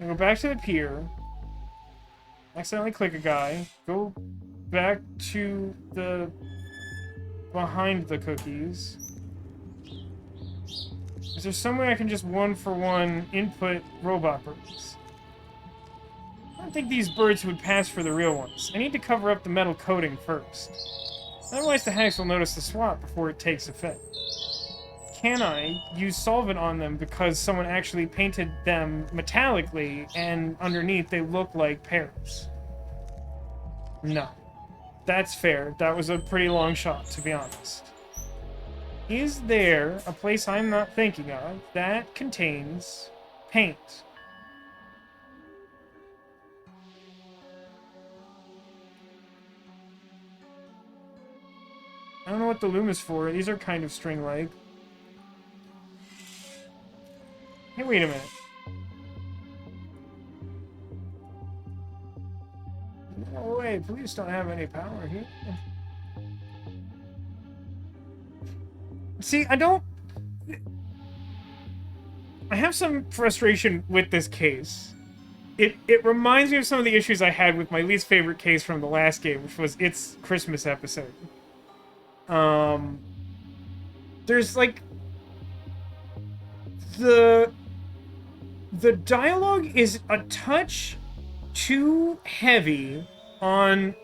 I go back to the pier. Accidentally click a guy. Go back to the... behind the cookies. Is there some way I can just one-for-one input robot birds? I don't think these birds would pass for the real ones. I need to cover up the metal coating first. Otherwise the hacks will notice the swap before it takes effect. can I use solvent on them because someone actually painted them metallically and underneath they look like pears? No. That's fair. That was a pretty long shot, to be honest. Is there a place I'm not thinking of that contains paint? I don't know what the loom is for. These are kind of string-like. Hey, wait a minute. No way, police don't have any power here. See, I have some frustration with this case. It reminds me of some of the issues I had with my least favorite case from the last game, which was its Christmas episode. There's like the dialogue is a touch too heavy on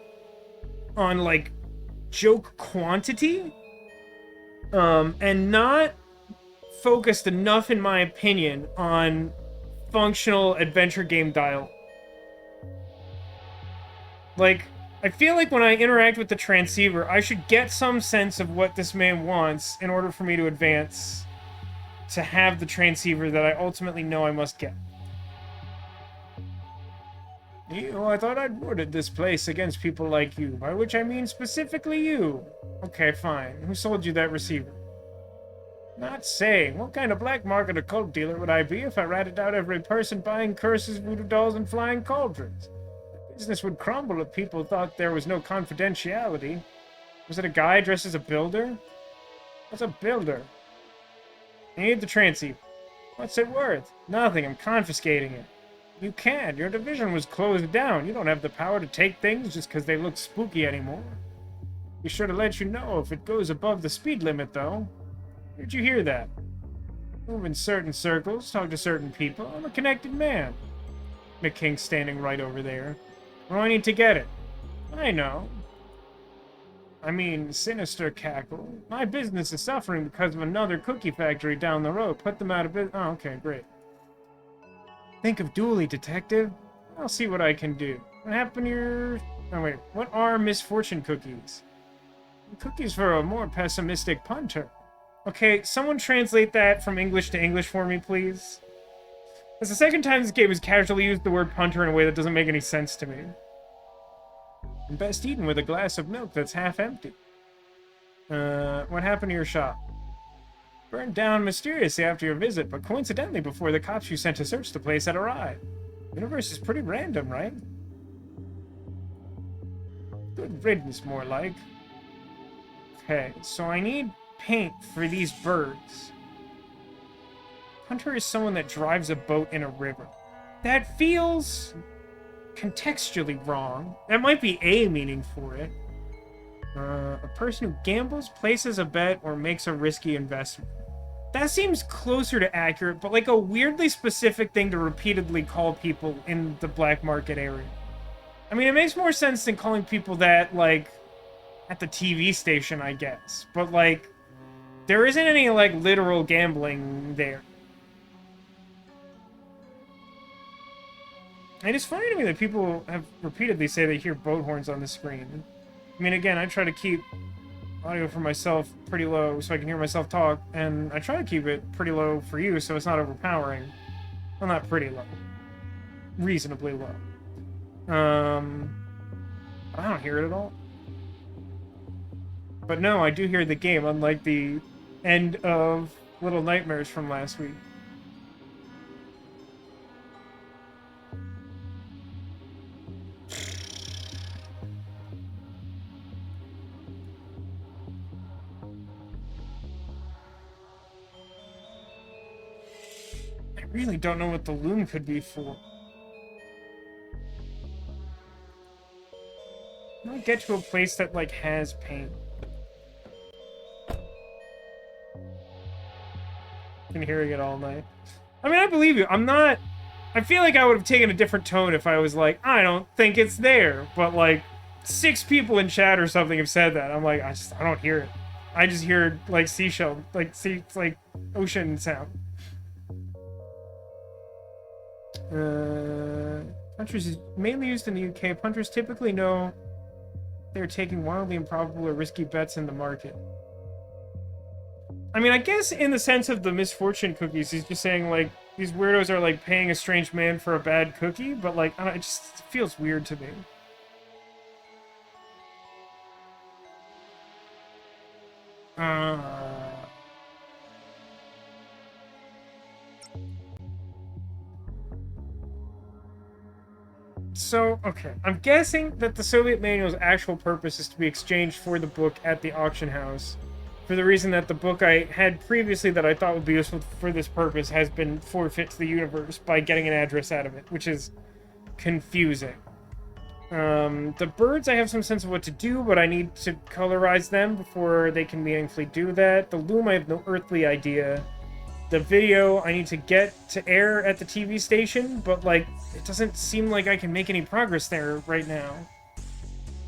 like joke quantity, and not focused enough, in my opinion, on functional adventure game dialogue. Like, I feel like when I interact with the transceiver, I should get some sense of what this man wants in order for me to advance to have the transceiver that I ultimately know I must get. I thought I'd warded this place against people like you, by which I mean specifically you. Okay, fine. Who sold you that receiver? Not saying. What kind of black market occult dealer would I be if I ratted out every person buying curses, voodoo dolls, and flying cauldrons? The business would crumble if people thought there was no confidentiality. Was it a guy dressed as a builder? What's a builder? I need the transceiver. What's it worth? Nothing. I'm confiscating it. You can't. Your division was closed down. You don't have the power to take things just because they look spooky anymore. Be sure to let you know if it goes above the speed limit, though. Where'd you hear that? Move in certain circles, talk to certain people. I'm a connected man. McKink's standing right over there. Oh, I need to get it. I know. I mean, sinister cackle. My business is suffering because of another cookie factory down the road. Put them out of business. Oh, okay, great. Think of Dooley, detective. I'll see what I can do. What happened to your... Oh, wait. What are misfortune cookies? Cookies for a more pessimistic punter. Okay, someone translate that from English to English for me, please. It's the second time this game has casually used the word punter in a way that doesn't make any sense to me. Best eaten with a glass of milk that's half empty. What happened to your shop? Burned down mysteriously after your visit, but coincidentally before the cops you sent to search the place had arrived. The universe is pretty random, right? Good riddance, more like. Okay, so I need paint for these birds. Hunter is someone that drives a boat in a river. That feels contextually wrong. That might be a meaning for it. A person who gambles, places a bet, or makes a risky investment. That seems closer to accurate, but like a weirdly specific thing to repeatedly call people in the black market area. I mean, it makes more sense than calling people that, like, at the TV station, I guess. But, like, there isn't any, like, literal gambling there. And it's funny to me that people have repeatedly say they hear boat horns on the screen. I mean, again, I try to keep audio for myself pretty low so I can hear myself talk, and I try to keep it pretty low for you so it's not overpowering. Well, not pretty low. Reasonably low. I don't hear it at all. But no, I do hear the game, unlike the end of Little Nightmares from last week. I really don't know what the loom could be for. Can I get to a place that, like, has paint? Been hearing it all night. I mean, I believe you. I'm not... I feel like I would have taken a different tone if I was like, I don't think it's there. But, like, 6 people in chat or something have said that. I'm like, I don't hear it. I just hear, like, seashell, like, like, ocean sound. Punchers is mainly used in the UK. Punchers typically know they're taking wildly improbable or risky bets in the market. I mean, I guess in the sense of the misfortune cookies, he's just saying, like, these weirdos are, like, paying a strange man for a bad cookie, but, like, I don't know, it just feels weird to me. So, okay. I'm guessing that the Soviet manual's actual purpose is to be exchanged for the book at the auction house. For the reason that the book I had previously that I thought would be useful for this purpose has been forfeit to the universe by getting an address out of it, which is confusing. The birds, I have some sense of what to do, but I need to colorize them before they can meaningfully do that. The loom, I have no earthly idea. The video, I need to get to air at the TV station, but, like, it doesn't seem like I can make any progress there right now.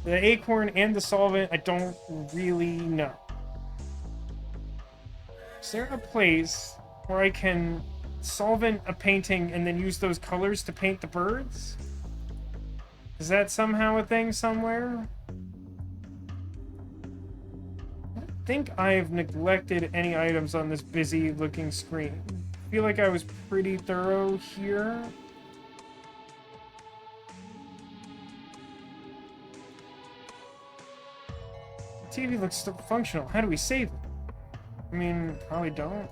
The acorn and the solvent, I don't really know. Is there a place where I can solvent a painting and then use those colors to paint the birds? Is that somehow a thing somewhere? I don't think I've neglected any items on this busy-looking screen. I feel like I was pretty thorough here. The TV looks still functional. How do we save it? I mean, probably don't.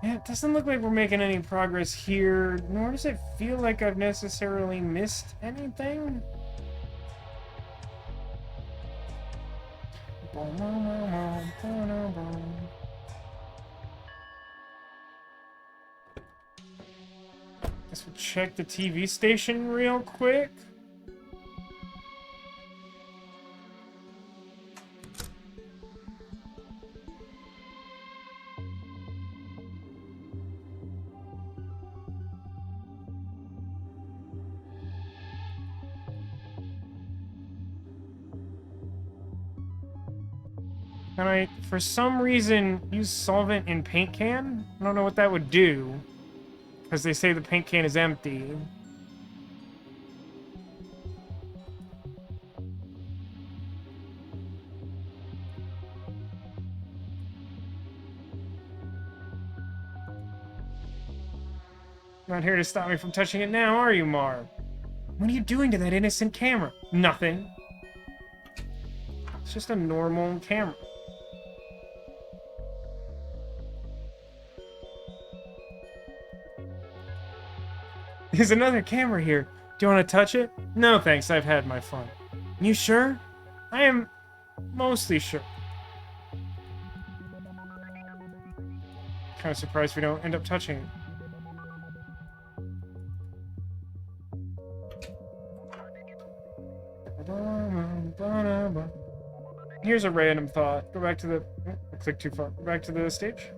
Yeah, it doesn't look like we're making any progress here, nor does it feel like I've necessarily missed anything. Guess we'll check the TV station real quick. Can I, for some reason, use solvent in paint can? I don't know what that would do. Because they say the paint can is empty. Not here to stop me from touching it now, are you, Mar? What are you doing to that innocent camera? Nothing. It's just a normal camera. There's another camera here. Do you want to touch it? No, thanks. I've had my fun. You sure? I am mostly sure. Kind of surprised we don't end up touching it. Here's a random thought. Go back to the... I clicked too far. Go back to the stage.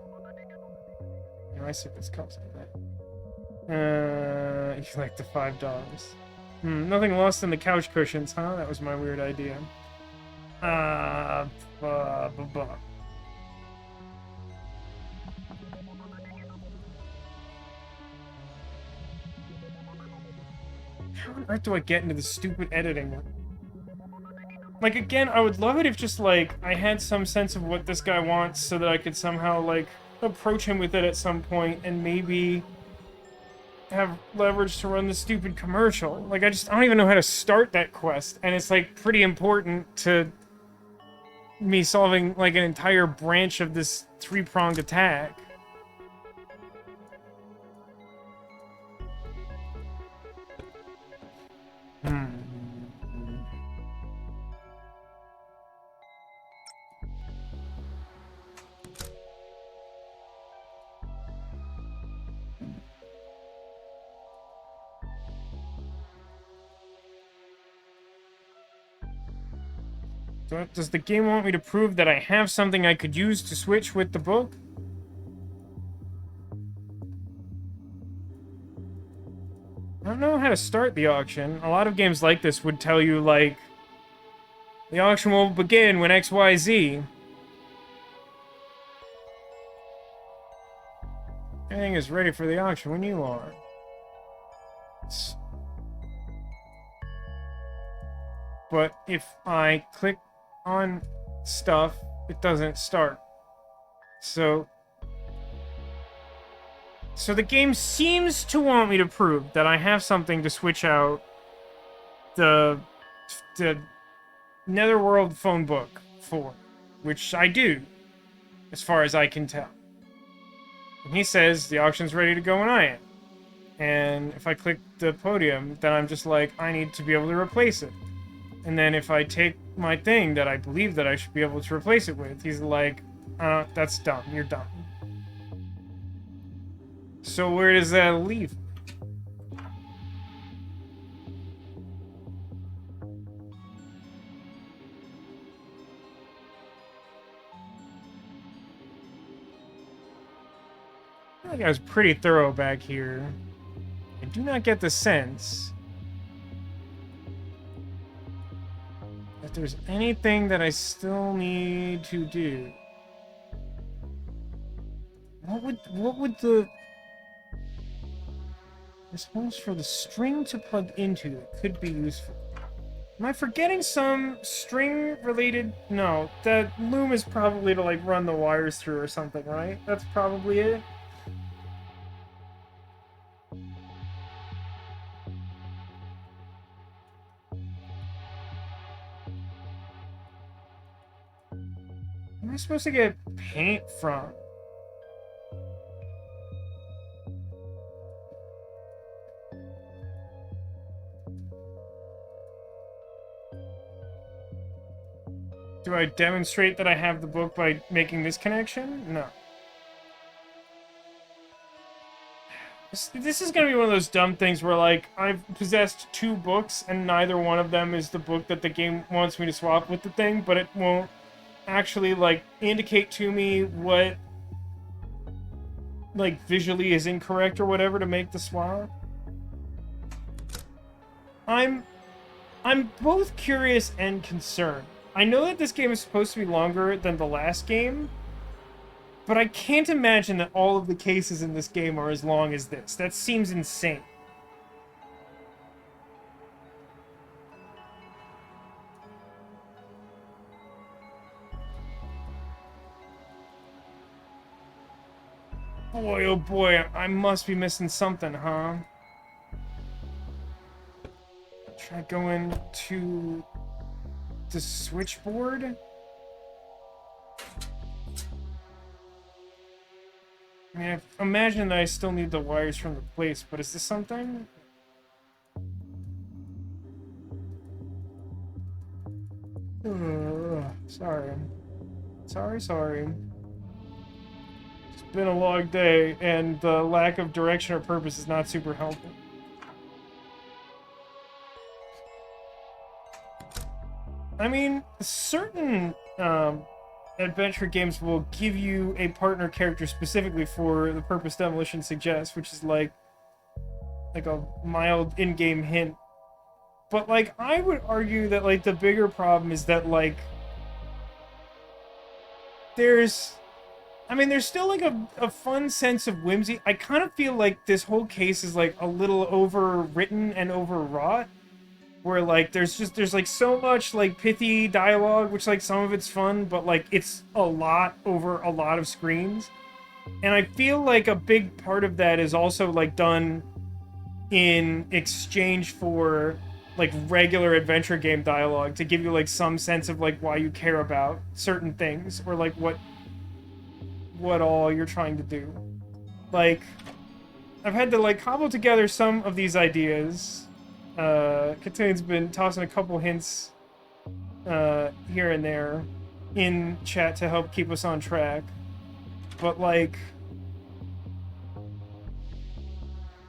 You know, I see this comes like that. You like the $5. Nothing lost in the couch cushions, huh? That was my weird idea. How on earth do I get into the stupid editing? Like, again, I would love it if just, like, I had some sense of what this guy wants so that I could somehow, like, approach him with it at some point and maybe have leverage to run the stupid commercial. Like, I don't even know how to start that quest, and it's, like, pretty important to me solving, like, an entire branch of this three-pronged attack. Does the game want me to prove that I have something I could use to switch with the book? I don't know how to start the auction. A lot of games like this would tell you, like, The auction will begin when XYZ. Everything is ready for the auction when you are. But if I click on stuff, it doesn't start. So the game seems to want me to prove that I have something to switch out the Netherworld phone book for, which I do, as far as I can tell. And he says the auction's ready to go when I am. And if I click the podium, then I'm just like, I need to be able to replace it. And then if I take my thing that I believe that I should be able to replace it with, he's like, that's dumb. You're dumb. So where does that leave me? I feel like I was pretty thorough back here. I do not get the sense that there's anything that I still need to do. What would the... I suppose for the string to plug into it could be useful. Am I forgetting some string-related... No, that loom is probably to, like, run the wires through or something, right? That's probably it. Where am I supposed to get paint from? Do I demonstrate that I have the book by making this connection? No. This is gonna be one of those dumb things where, like, I've possessed 2 books and neither one of them is the book that the game wants me to swap with the thing, but it won't actually, like, indicate to me what, like, visually is incorrect or whatever to make the swap. I'm both curious and concerned. I know that this game is supposed to be longer than the last game, but I can't imagine that all of the cases in this game are as long as this. That seems insane. Boy, oh boy, I must be missing something, huh? Try going to the switchboard? I mean, I imagine that I still need the wires from the place, but is this something? Sorry. Sorry. It's been a long day, and the lack of direction or purpose is not super helpful. I mean, certain adventure games will give you a partner character specifically for the purpose Demolition suggests, which is like a mild in-game hint. But, like, I would argue that, like, the bigger problem is that, like, there's still, like, a fun sense of whimsy. I kind of feel like this whole case is, like, a little overwritten and overwrought. Where, like, there's like so much, like, pithy dialogue, which, like, some of it's fun, but, like, it's a lot over a lot of screens. And I feel like a big part of that is also, like, done in exchange for, like, regular adventure game dialogue to give you, like, some sense of, like, why you care about certain things, or, like, what all you're trying to do. Like, I've had to, like, cobble together some of these ideas. Katane's been tossing a couple hints here and there in chat to help keep us on track. But, like,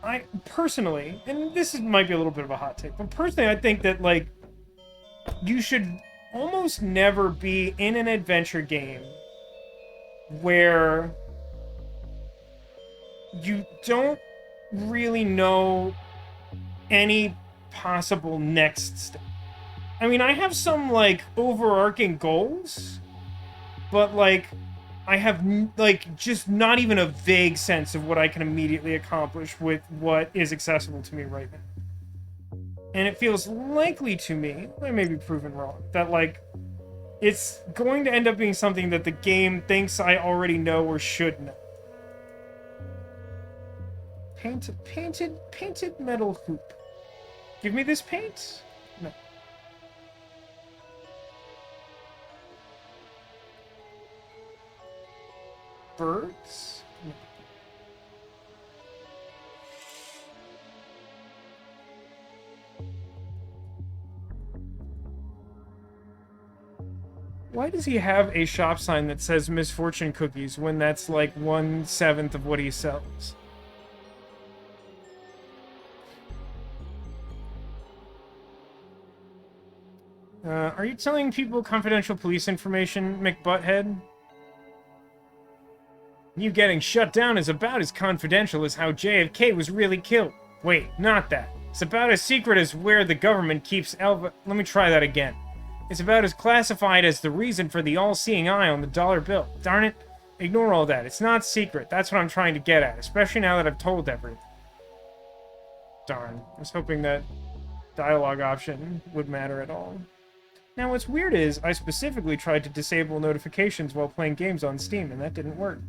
I personally, and might be a little bit of a hot take, but personally I think that, like, you should almost never be in an adventure game where you don't really know any possible next step. I mean, I have some, like, overarching goals, but, like, I have, like, just not even a vague sense of what I can immediately accomplish with what is accessible to me right now. And it feels likely to me, I may be proven wrong, that, like, it's going to end up being something that the game thinks I already know or should know. Painted metal hoop. Give me this paint? No. Birds? No. Why does he have a shop sign that says misfortune cookies when that's like 1/7 of what he sells? Are you telling people confidential police information, McButthead? You getting shut down is about as confidential as how JFK was really killed. Wait, not that. It's about as secret as where the government keeps Let me try that again. It's about as classified as the reason for the all-seeing eye on the dollar bill. Darn it. Ignore all that. It's not secret. That's what I'm trying to get at, especially now that I've told everything. Darn. I was hoping that dialogue option would matter at all. Now, what's weird is, I specifically tried to disable notifications while playing games on Steam, and that didn't work.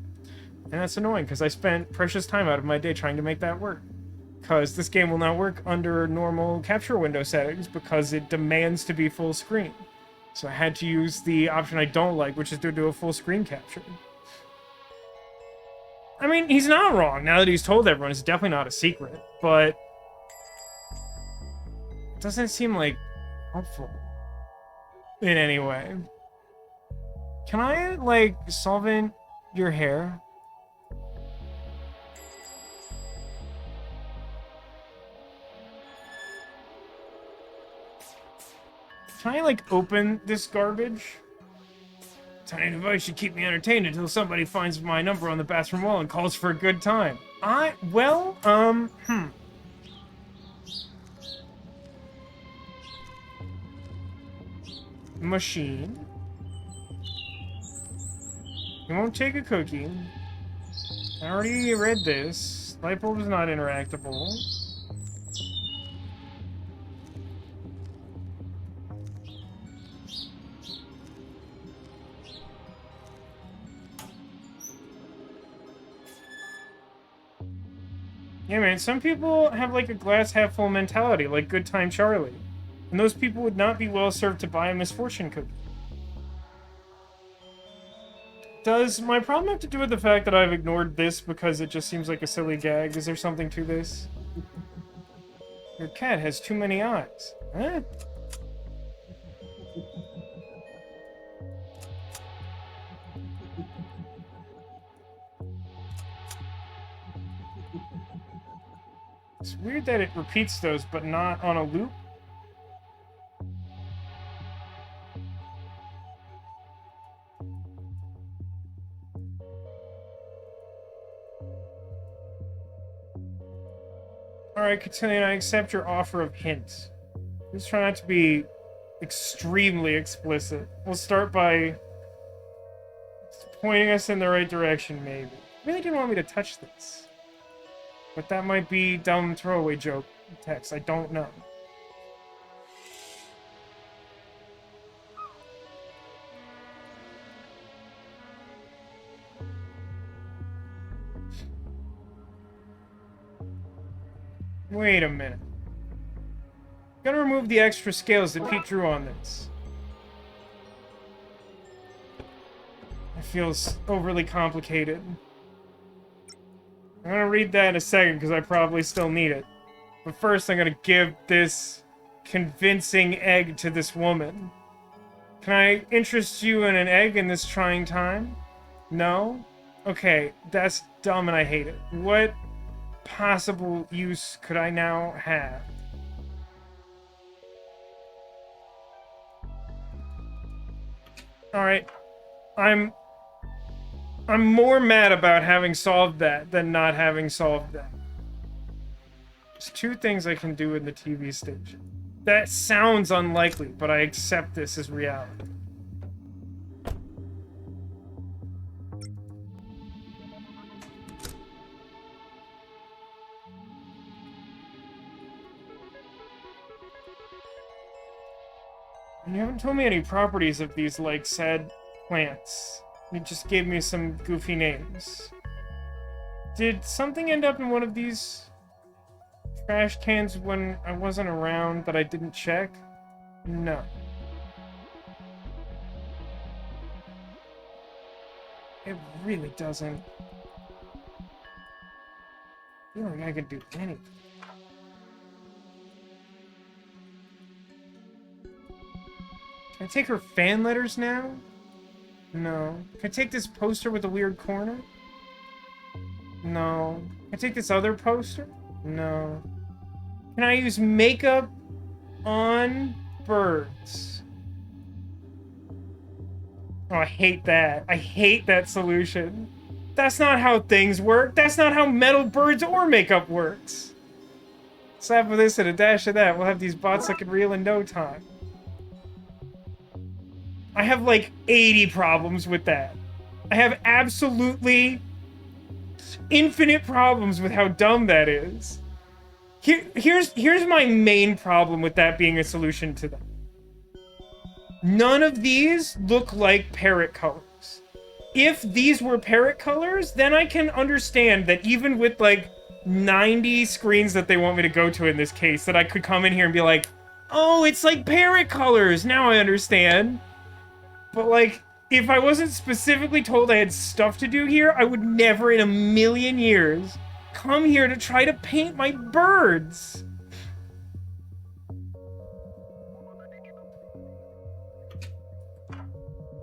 And that's annoying, because I spent precious time out of my day trying to make that work. Because this game will not work under normal capture window settings, because it demands to be full screen. So I had to use the option I don't like, which is to do a full screen capture. I mean, he's not wrong, now that he's told everyone, it's definitely not a secret, but... it doesn't seem, like, helpful. In any way. Can I, like, solvent your hair? Can I, like, open this garbage? Tiny device should keep me entertained until somebody finds my number on the bathroom wall and calls for a good time. Machine. You won't take a cookie. I already read this. Light bulb is not interactable. Yeah, man, some people have like a glass half full mentality, like Good Time Charlie. And those people would not be well served to buy a misfortune cookie. Does my problem have to do with the fact that I've ignored this because it just seems like a silly gag? Is there something to this? Your cat has too many eyes. Huh? It's weird that it repeats those, but not on a loop. Alright, Cotillion, I accept your offer of hints. Let's try not to be extremely explicit. We'll start by pointing us in the right direction, maybe. You really didn't want me to touch this. But that might be dumb throwaway joke text. I don't know. Wait a minute. Gotta remove the extra scales that Pete drew on this. It feels overly complicated. I'm gonna read that in a second because I probably still need it. But first I'm gonna give this convincing egg to this woman. Can I interest you in an egg in this trying time? No? Okay, that's dumb and I hate it. What possible use could I now have? Alright. I'm more mad about having solved that than not having solved that. There's two things I can do in the TV station. That sounds unlikely, but I accept this as reality. And you haven't told me any properties of these, like, sad plants. You just gave me some goofy names. Did something end up in one of these trash cans when I wasn't around that I didn't check? No. It really doesn't. I feel like I could do anything. Can I take her fan letters now? No. Can I take this poster with the weird corner? No. Can I take this other poster? No. Can I use makeup on birds? Oh, I hate that. I hate that solution. That's not how things work. That's not how metal birds or makeup works. Slap of this and a dash of that. We'll have these bots looking real in no time. I have like 80 problems with that. I have absolutely infinite problems with how dumb that is. Here's my main problem with that being a solution to that. None of these look like parrot colors. If these were parrot colors, then I can understand that even with like 90 screens that they want me to go to in this case, that I could come in here and be like, oh, it's like parrot colors. Now I understand. But like, if I wasn't specifically told I had stuff to do here, I would never in a million years come here to try to paint my birds.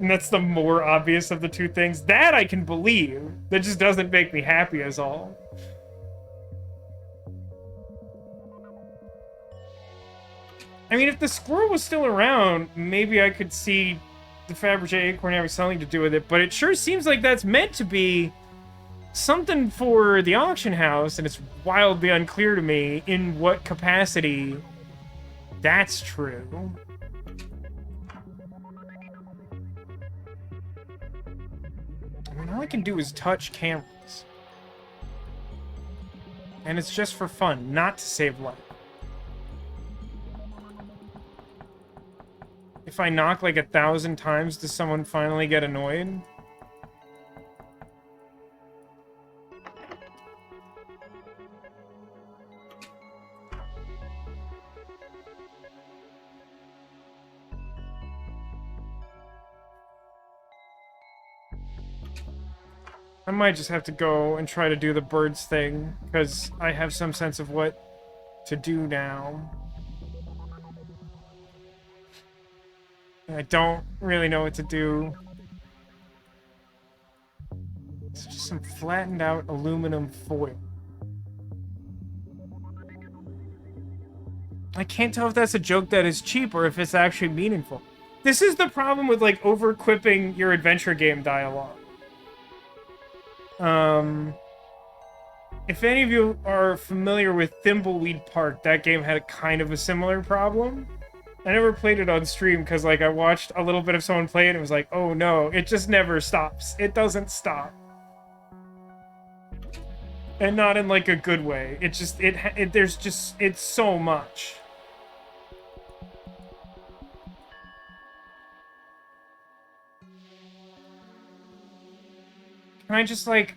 And that's the more obvious of the two things. That I can believe. That just doesn't make me happy as all. I mean, if the squirrel was still around, maybe I could see the Fabergé acorn having something to do with it, but it sure seems like that's meant to be something for the auction house, and it's wildly unclear to me in what capacity that's true. I mean, all I can do is touch cameras. And it's just for fun, not to save life. If I knock like 1,000 times, does someone finally get annoyed? I might just have to go and try to do the birds thing, because I have some sense of what to do now. I don't really know what to do. It's just some flattened out aluminum foil. I can't tell if that's a joke that is cheap or if it's actually meaningful. This is the problem with like over-equipping your adventure game dialogue. If any of you are familiar with Thimbleweed Park, that game had a kind of a similar problem. I never played it on stream because, like, I watched a little bit of someone play it and it was like, oh no, it just never stops. It doesn't stop. And not in, like, a good way. It just, there's just, it's so much. Can I just, like...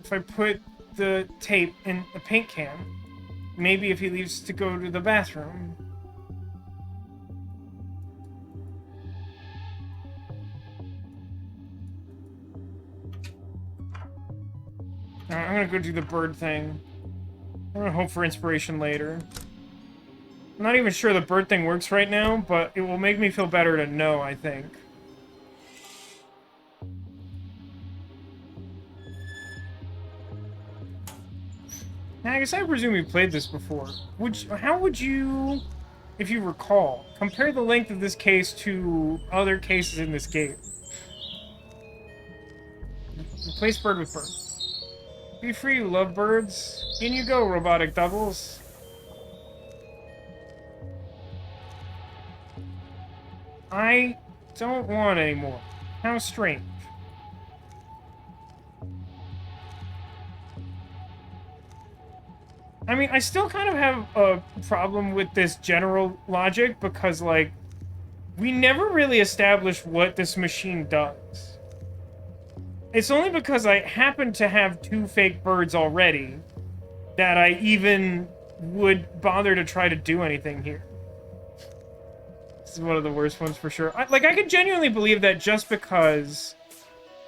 If I put the tape in a paint can, maybe if he leaves to go to the bathroom. Alright, I'm gonna go do the bird thing. I'm gonna hope for inspiration later. I'm not even sure the bird thing works right now, but it will make me feel better to know, I think. Now, I guess I presume you played this before. How would you, if you recall, compare the length of this case to other cases in this game? Replace bird with bird. Be free, lovebirds. In you go, robotic doubles. I don't want any more. How strange. I mean, I still kind of have a problem with this general logic because, like, we never really established what this machine does. It's only because I happen to have 2 fake birds already that I even would bother to try to do anything here. This is one of the worst ones for sure. I could genuinely believe that just because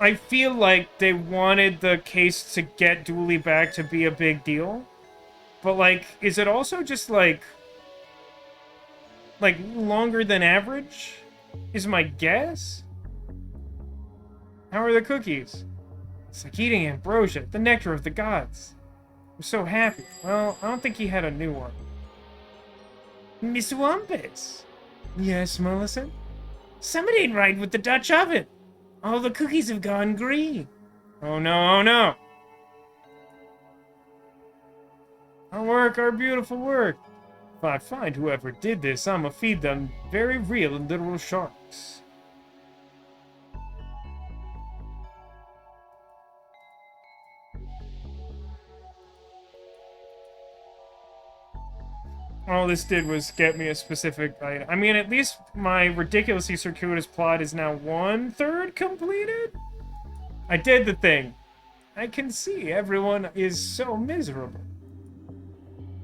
I feel like they wanted the case to get Dooley back to be a big deal. But, like, is it also just, like, longer than average? Is my guess? How are the cookies? It's like eating ambrosia, the nectar of the gods. I'm so happy. Well, I don't think he had a new one. Miss Wumpus. Yes, Millicent? Something ain't right with the Dutch oven. All the cookies have gone green. Oh no, oh no. Our work, our beautiful work. If I find whoever did this, I'ma feed them very real and literal sharks. All this did was get me a specific item. I mean, at least my ridiculously circuitous plot is now 1/3 completed? I did the thing. I can see everyone is so miserable.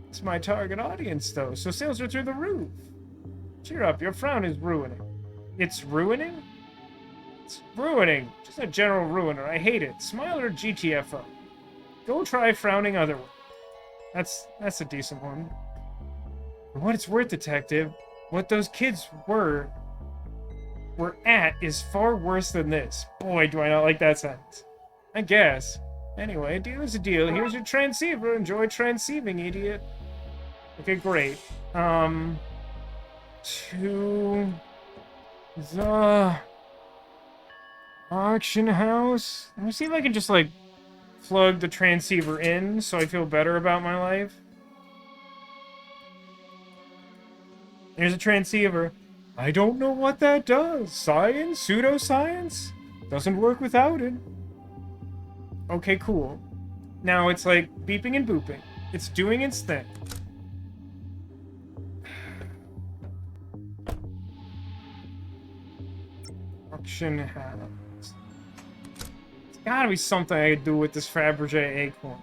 It's my target audience, though, so sales are through the roof. Cheer up, your frown is ruining. It's ruining? It's ruining. Just a general ruiner. I hate it. Smile or GTFO. Go try frowning other way. That's a decent one. For what it's worth, Detective, what those kids were at is far worse than this. Boy, do I not like that sentence. I guess. Anyway, a deal is a deal. Here's your transceiver. Enjoy transceiving, idiot. Okay, great. To the auction house. Let me see if I can just, like, plug the transceiver in so I feel better about my life. Here's a transceiver. I don't know what that does. Science? Pseudoscience? Doesn't work without it. Okay, cool. Now it's like beeping and booping. It's doing its thing. Auction house. There's gotta be something I could do with this Fabergé acorn.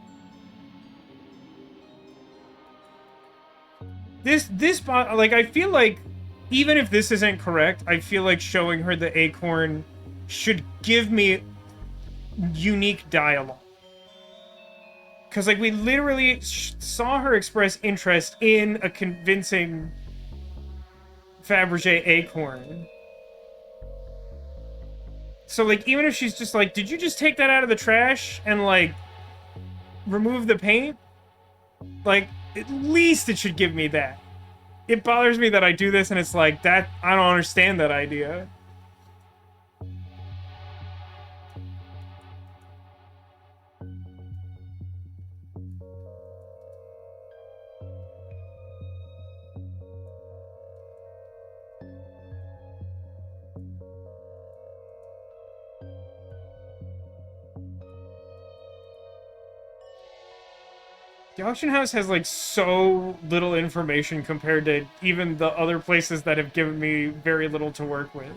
Like, I feel like, even if this isn't correct, I feel like showing her the acorn should give me unique dialogue. Because, like, we literally saw her express interest in a convincing Fabergé acorn. So, like, even if she's just like, did you just take that out of the trash and, like, remove the paint? Like, at least it should give me that. It bothers me that I do this and it's like, that, I don't understand that idea. The auction house has, like, so little information compared to even the other places that have given me very little to work with.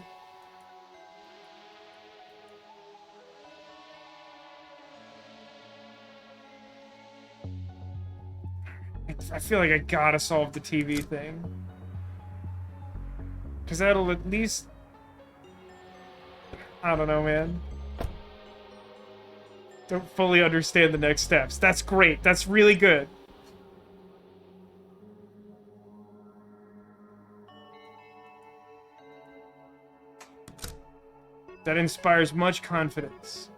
I feel like I gotta solve the TV thing. Because that'll at least... I don't know, man. Don't fully understand the next steps. That's great. That's really good. That inspires much confidence.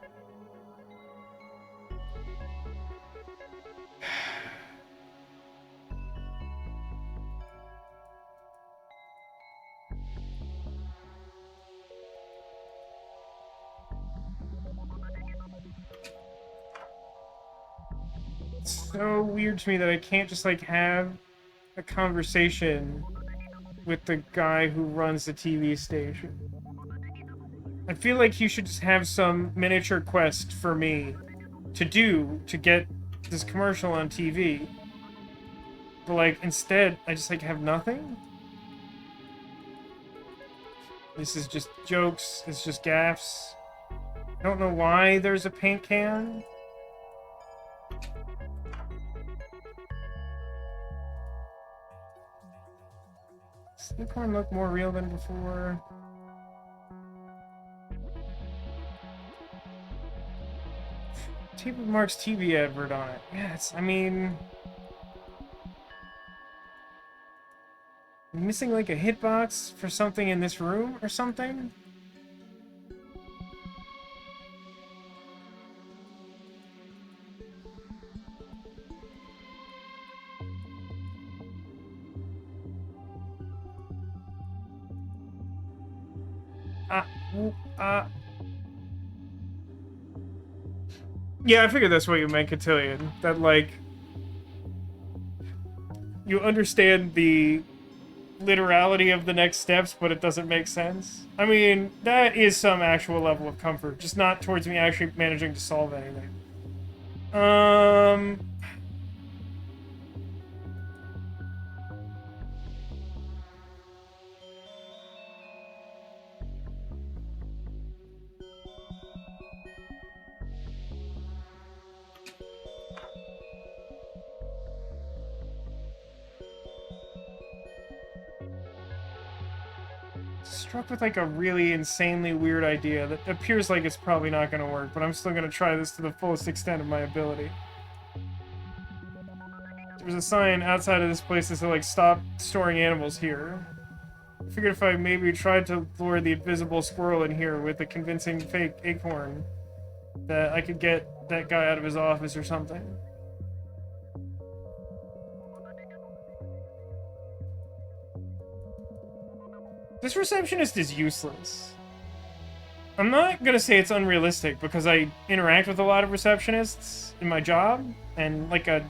It's so weird to me that I can't just, like, have a conversation with the guy who runs the TV station. I feel like he should just have some miniature quest for me to do to get this commercial on TV. But, like, instead, I just, like, have nothing? This is just jokes. It's just gaffes. I don't know why there's a paint can. Does the corn look more real than before? Tape with Mark's TV advert on it. Yeah, I mean... missing like a hitbox for something in this room or something? Yeah, I figured that's what you meant, Cotillion. That, like, you understand the literality of the next steps, but it doesn't make sense. I mean, that is some actual level of comfort, just not towards me actually managing to solve anything. Struck with like a really insanely weird idea that appears like it's probably not going to work, but I'm still going to try this to the fullest extent of my ability. There's a sign outside of this place that says, like, stop storing animals here. I figured if I maybe tried to lure the invisible squirrel in here with a convincing fake acorn, that I could get that guy out of his office or something. This receptionist is useless. I'm not gonna say it's unrealistic, because I interact with a lot of receptionists in my job, and like a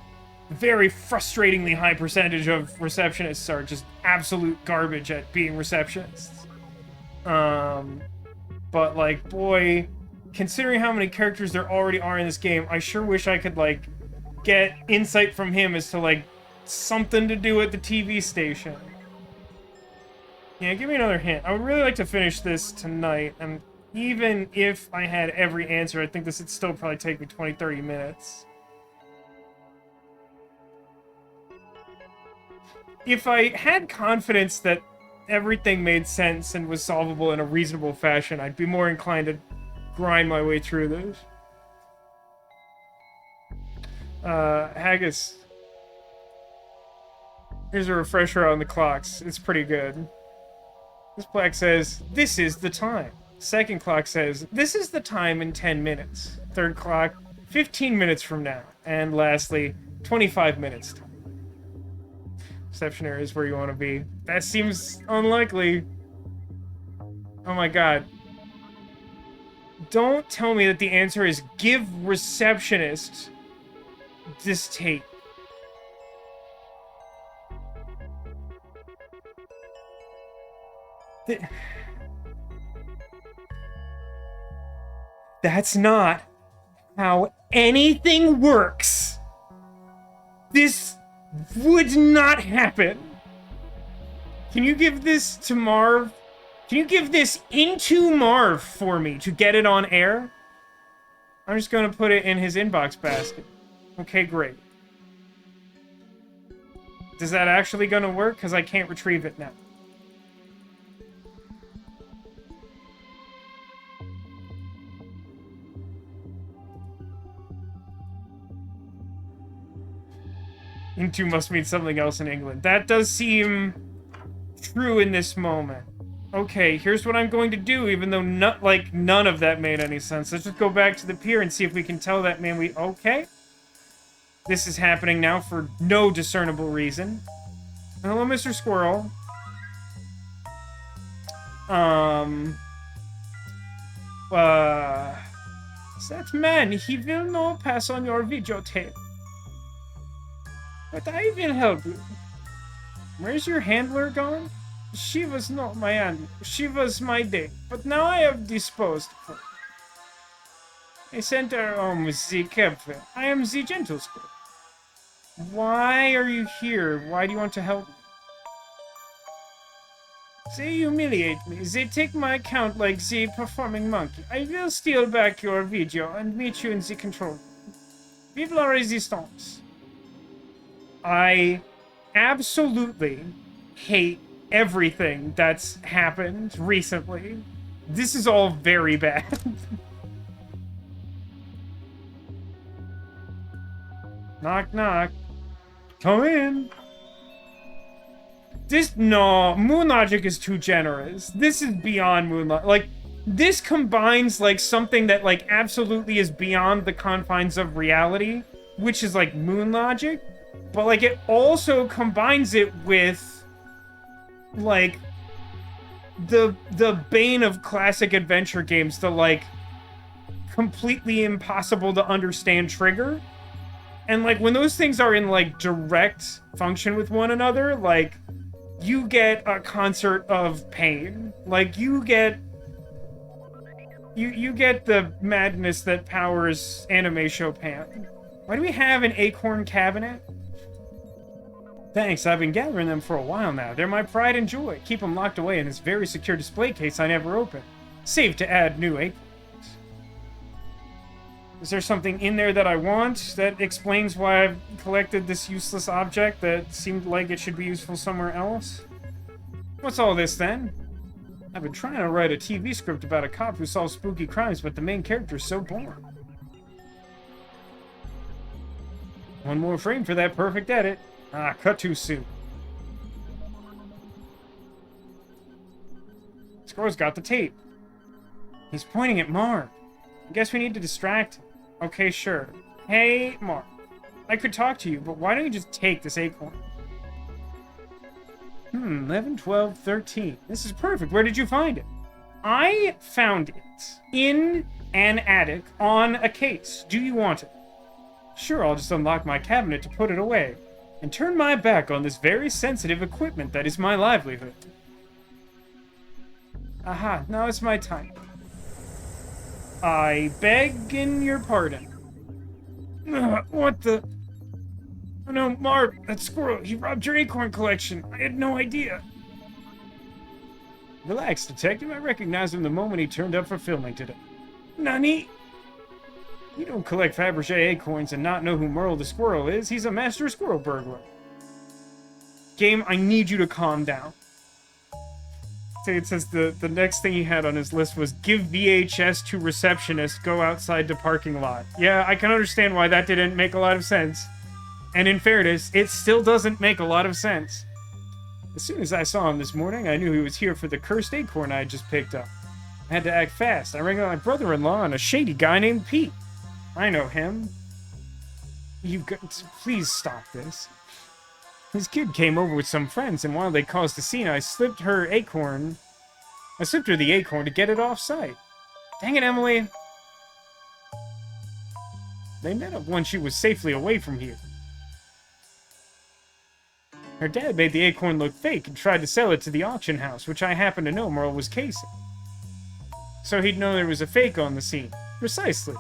very frustratingly high percentage of receptionists are just absolute garbage at being receptionists. But like, boy, considering how many characters there already are in this game, I sure wish I could like get insight from him as to like something to do at the TV station. Yeah, give me another hint. I would really like to finish this tonight, and even if I had every answer, I think this would still probably take me 20-30 minutes. If I had confidence that everything made sense and was solvable in a reasonable fashion, I'd be more inclined to grind my way through this. Haggis. Here's a refresher on the clocks. It's pretty good. This plaque says, "This is the time." Second clock says, "This is the time in 10 minutes." Third clock, 15 minutes from now. And lastly, 25 minutes. Reception area is where you want to be. That seems unlikely. Oh my god. Don't tell me that the answer is give receptionist this tape. That's not how anything works. This would not happen. Can you give this to Marv? Can you give this into Marv for me to get it on air? I'm just gonna put it in his inbox basket. Okay, great. Is that actually gonna work? Because I can't retrieve it now. Into must mean something else in England. That does seem true in this moment. Okay, here's what I'm going to do, even though none of that made any sense. Let's just go back to the pier and see if we can tell that man we... Okay. This is happening now for no discernible reason. Hello, Mr. Squirrel. That man, he will not pass on your videotape. But I will help you. Where's your handler gone? She was not my handler. She was my date. But now I have disposed of her. I sent her home with the captain. I am the gentle squirrel. Why are you here? Why do you want to help me? They humiliate me. They take my account like the performing monkey. I will steal back your video and meet you in the control room. Vive la resistance. I absolutely hate everything that's happened recently. This is all very bad. Knock, knock. Come in. No, moon logic is too generous. This is beyond moon logic. Like, this combines, like, something that, like, absolutely is beyond the confines of reality, which is, like, moon logic, but, like, it also combines it with, like, the bane of classic adventure games, the, like, completely impossible to understand trigger. And, like, when those things are in, like, direct function with one another, like, you get a concert of pain. Like, you get the madness that powers Anime Chopin. Why do we have an acorn cabinet? Thanks, I've been gathering them for a while now. They're my pride and joy. Keep them locked away in this very secure display case I never open. Save to add new acorns. Is there something in there that I want that explains why I've collected this useless object that seemed like it should be useful somewhere else? What's all this, then? I've been trying to write a TV script about a cop who solves spooky crimes, but the main character is so boring. One more frame for that perfect edit. Ah, cut too soon. Squirrel's got the tape. He's pointing at Marv. I guess we need to distract him. Okay, sure. Hey, Marv. I could talk to you, but why don't you just take this acorn? 11, 12, 13. This is perfect. Where did you find it? I found it in an attic on a case. Do you want it? Sure, I'll just unlock my cabinet to put it away and turn my back on this very sensitive equipment that is my livelihood. Aha, now it's my time. I beg in your pardon. What the... Oh no, Marv, that squirrel, he robbed your acorn collection. I had no idea. Relax, detective. I recognized him the moment he turned up for filming today. Nani? You don't collect Fabergé acorns and not know who Merle the squirrel is. He's a master squirrel burglar. Game, I need you to calm down. It says the next thing he had on his list was give VHS to receptionist, go outside to parking lot. Yeah, I can understand why that didn't make a lot of sense. And in fairness, it still doesn't make a lot of sense. As soon as I saw him this morning, I knew he was here for the cursed acorn I had just picked up. I had to act fast. I rang up my brother-in-law and a shady guy named Pete. I know him. You've got to please stop this. His kid came over with some friends, and while they caused a scene, I slipped her the acorn to get it off site. Dang it, Emily. They met up once she was safely away from here. Her dad made the acorn look fake and tried to sell it to the auction house, which I happen to know Merle was casing. So he'd know there was a fake on the scene. Precisely.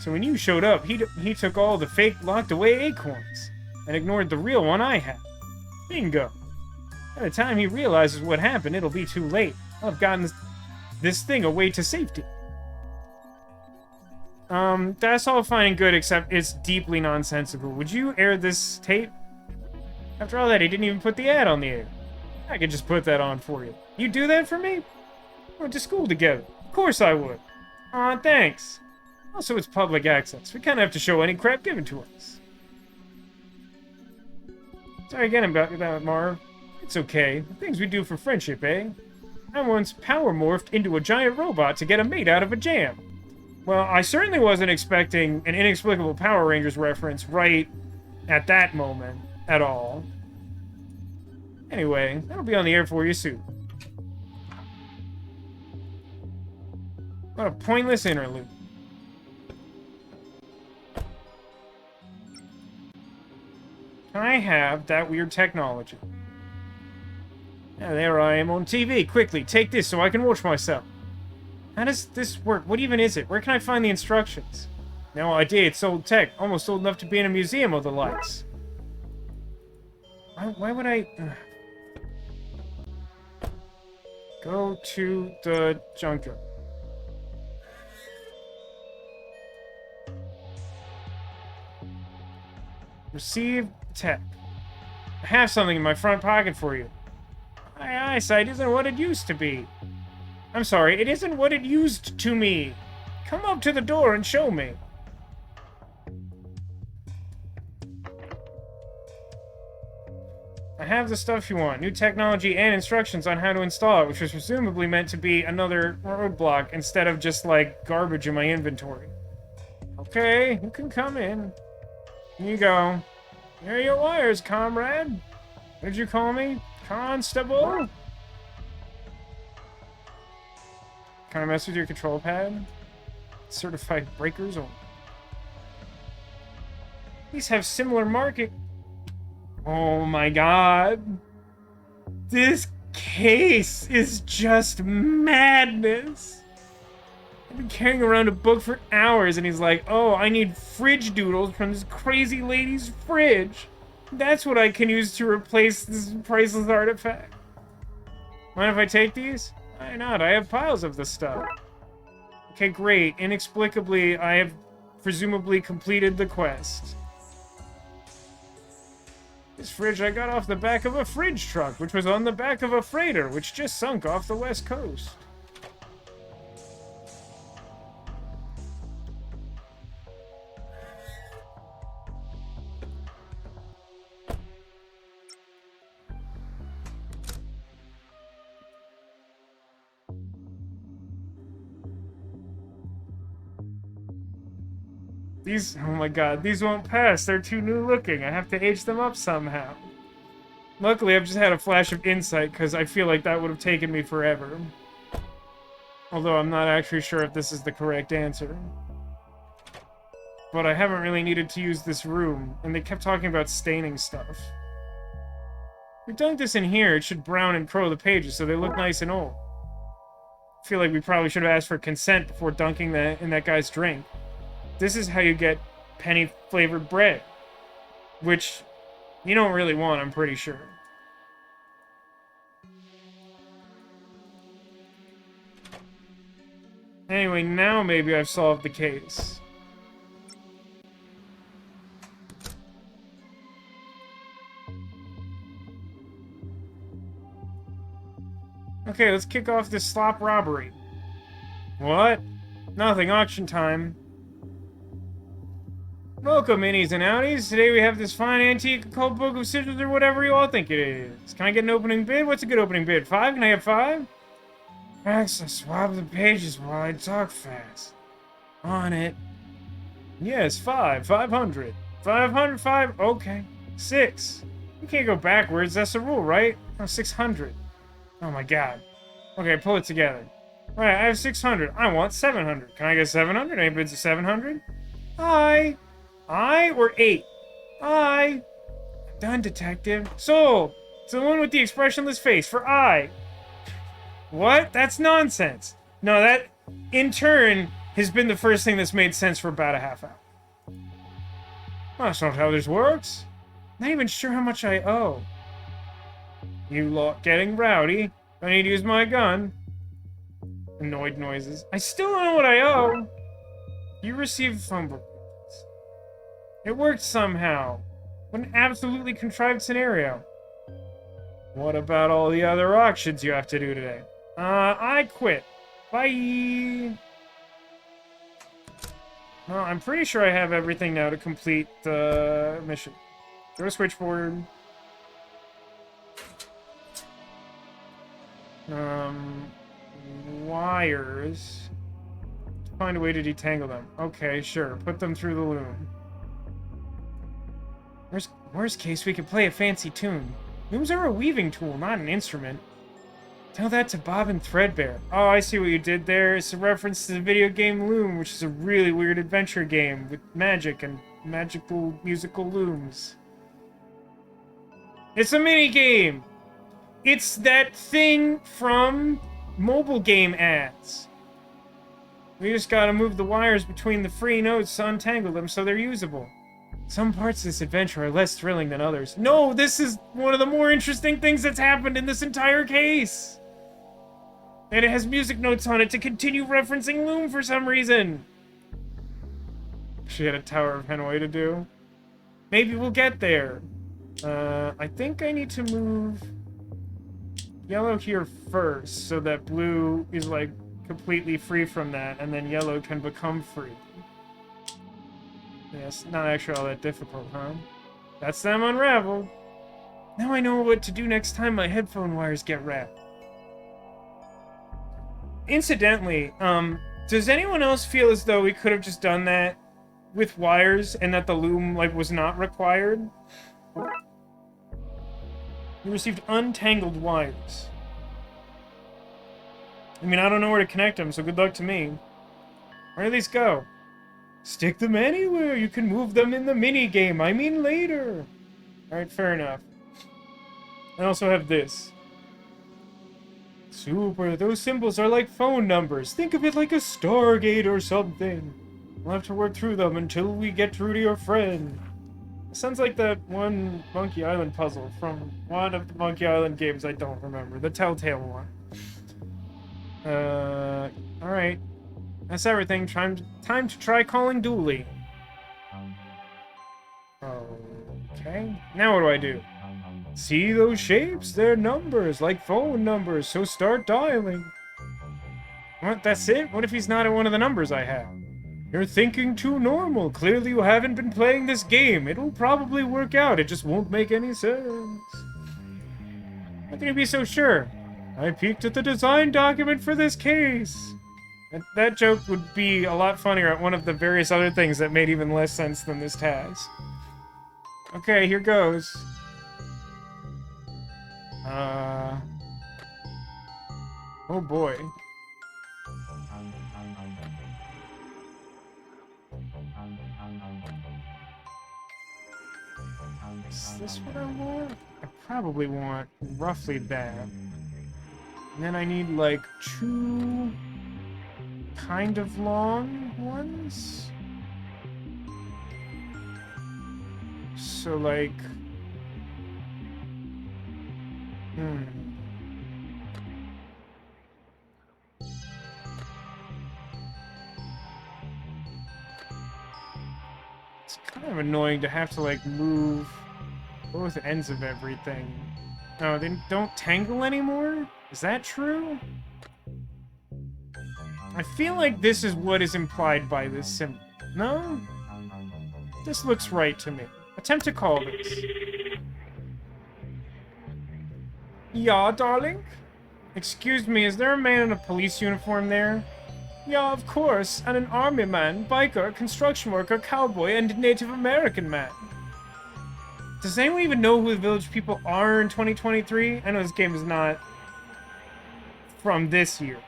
So when you showed up, he took all the fake locked-away acorns and ignored the real one I had. Bingo. By the time he realizes what happened, it'll be too late. I'll have gotten this thing away to safety. That's all fine and good, except it's deeply nonsensical. Would you air this tape? After all that, he didn't even put the ad on the air. I could just put that on for you. You do that for me? We went to school together. Of course I would. Aw, thanks. Also, it's public access. We kind of have to show any crap given to us. Sorry again about that, Marv. It's okay. The things we do for friendship, eh? I once power morphed into a giant robot to get a mate out of a jam. Well, I certainly wasn't expecting an inexplicable Power Rangers reference right at that moment at all. Anyway, that'll be on the air for you soon. What a pointless interlude. Can I have that weird technology? Yeah, there I am on TV. Quickly, take this so I can watch myself. How does this work? What even is it? Where can I find the instructions? No idea. It's old tech. Almost old enough to be in a museum or the likes. Why would I... Go to the junkyard. Receive tech. I have something in my front pocket for you. My eyesight isn't what it used to be. I'm sorry, it isn't what it used to me. Come up to the door and show me. I have the stuff you want. New technology and instructions on how to install it, which was presumably meant to be another roadblock instead of just, like, garbage in my inventory. Okay, you can come in. Here you go. Here are your wires, comrade. What did you call me? Constable? Can I mess with your control pad? Certified breakers only. These have similar market... Oh my god. This case is just madness. I've been carrying around a book for hours and he's like, oh, I need fridge doodles from this crazy lady's fridge. That's what I can use to replace this priceless artifact. Mind if I take these? Why not? I have piles of this stuff. Okay, great. Inexplicably, I have presumably completed the quest. This fridge I got off the back of a fridge truck, which was on the back of a freighter, which just sunk off the west coast. These, oh my god, these won't pass. They're too new looking. I have to age them up somehow. Luckily, I've just had a flash of insight, because I feel like that would have taken me forever. Although I'm not actually sure if this is the correct answer. But I haven't really needed to use this room, and they kept talking about staining stuff. If we dunk this in here, it should brown and curl the pages so they look nice and old. I feel like we probably should have asked for consent before dunking that in that guy's drink. This is how you get penny-flavored bread. Which you don't really want, I'm pretty sure. Anyway, now maybe I've solved the case. Okay, let's kick off this slop robbery. What? Nothing, auction time. Welcome, innies and outies. Today we have this fine antique occult book of sigils or whatever you all think it is. Can I get an opening bid? What's a good opening bid? 5? Can I have 5? Raxa, swab the pages while I talk fast. On it. Yes, 5. 500. 500, 5. Okay. 6. You can't go backwards. That's the rule, right? Oh, 600. Oh my god. Okay, pull it together. Right, I have 600. I want 700. Can I get 700? Any bids of 700? I or 8? Done, detective. Sold. It's the one with the expressionless face for I. What? That's nonsense. No, that, in turn, has been the first thing that's made sense for about a half hour. Well, that's not how this works. Not even sure how much I owe. You lot getting rowdy. I need to use my gun. Annoyed noises. I still don't know what I owe. You received Fumble. It worked somehow. What an absolutely contrived scenario. What about all the other auctions you have to do today? I quit. Bye. Well, I'm pretty sure I have everything now to complete the mission. Go to switchboard. Wires. Find a way to detangle them. Okay, sure. Put them through the loom. Worst case, we could play a fancy tune. Looms are a weaving tool, not an instrument. Tell that to Bob and Threadbare. Oh, I see what you did there. It's a reference to the video game Loom, which is a really weird adventure game with magic and magical musical looms. It's a mini game. It's that thing from mobile game ads. We just gotta move the wires between the free nodes to untangle them so they're usable. Some parts of this adventure are less thrilling than others. No, this is one of the more interesting things that's happened in this entire case. And it has music notes on it to continue referencing Loom for some reason. She had a Tower of Hanoi to do. Maybe we'll get there. I think I need to move yellow here first so that blue is like completely free from that, and then yellow can become free. Yes, not actually all that difficult, huh? That's them unraveled. Now I know what to do next time my headphone wires get wrapped. Incidentally, does anyone else feel as though we could have just done that with wires and that the loom, like, was not required? You received untangled wires. I mean, I don't know where to connect them, so good luck to me. Where do these go? Stick them anywhere. You can move them in the mini-game. I mean later. Alright, fair enough. I also have this. Super. Those symbols are like phone numbers. Think of it like a Stargate or something. We'll have to work through them until we get through to your friend. It sounds like that one Monkey Island puzzle from one of the Monkey Island games I don't remember. The Telltale one. Alright. That's everything. Time to try calling Dooley. Okay. Now what do I do? See those shapes? They're numbers, like phone numbers, so start dialing. What? That's it? What if he's not in one of the numbers I have? You're thinking too normal. Clearly you haven't been playing this game. It'll probably work out. It just won't make any sense. How can you be so sure? I peeked at the design document for this case. That joke would be a lot funnier at one of the various other things that made even less sense than this has. Okay, here goes. Oh boy. Is this what I want? I probably want roughly that. And then I need like 2 kind of long ones. So like... It's kind of annoying to have to like move both ends of everything. Oh, they don't tangle anymore? Is that true? I feel like this is what is implied by this symbol. No? This looks right to me. Attempt to call this. Yeah, darling? Excuse me, is there a man in a police uniform there? Yeah, of course. And an army man, biker, construction worker, cowboy, and Native American man. Does anyone even know who the village people are in 2023? I know this game is not from this year.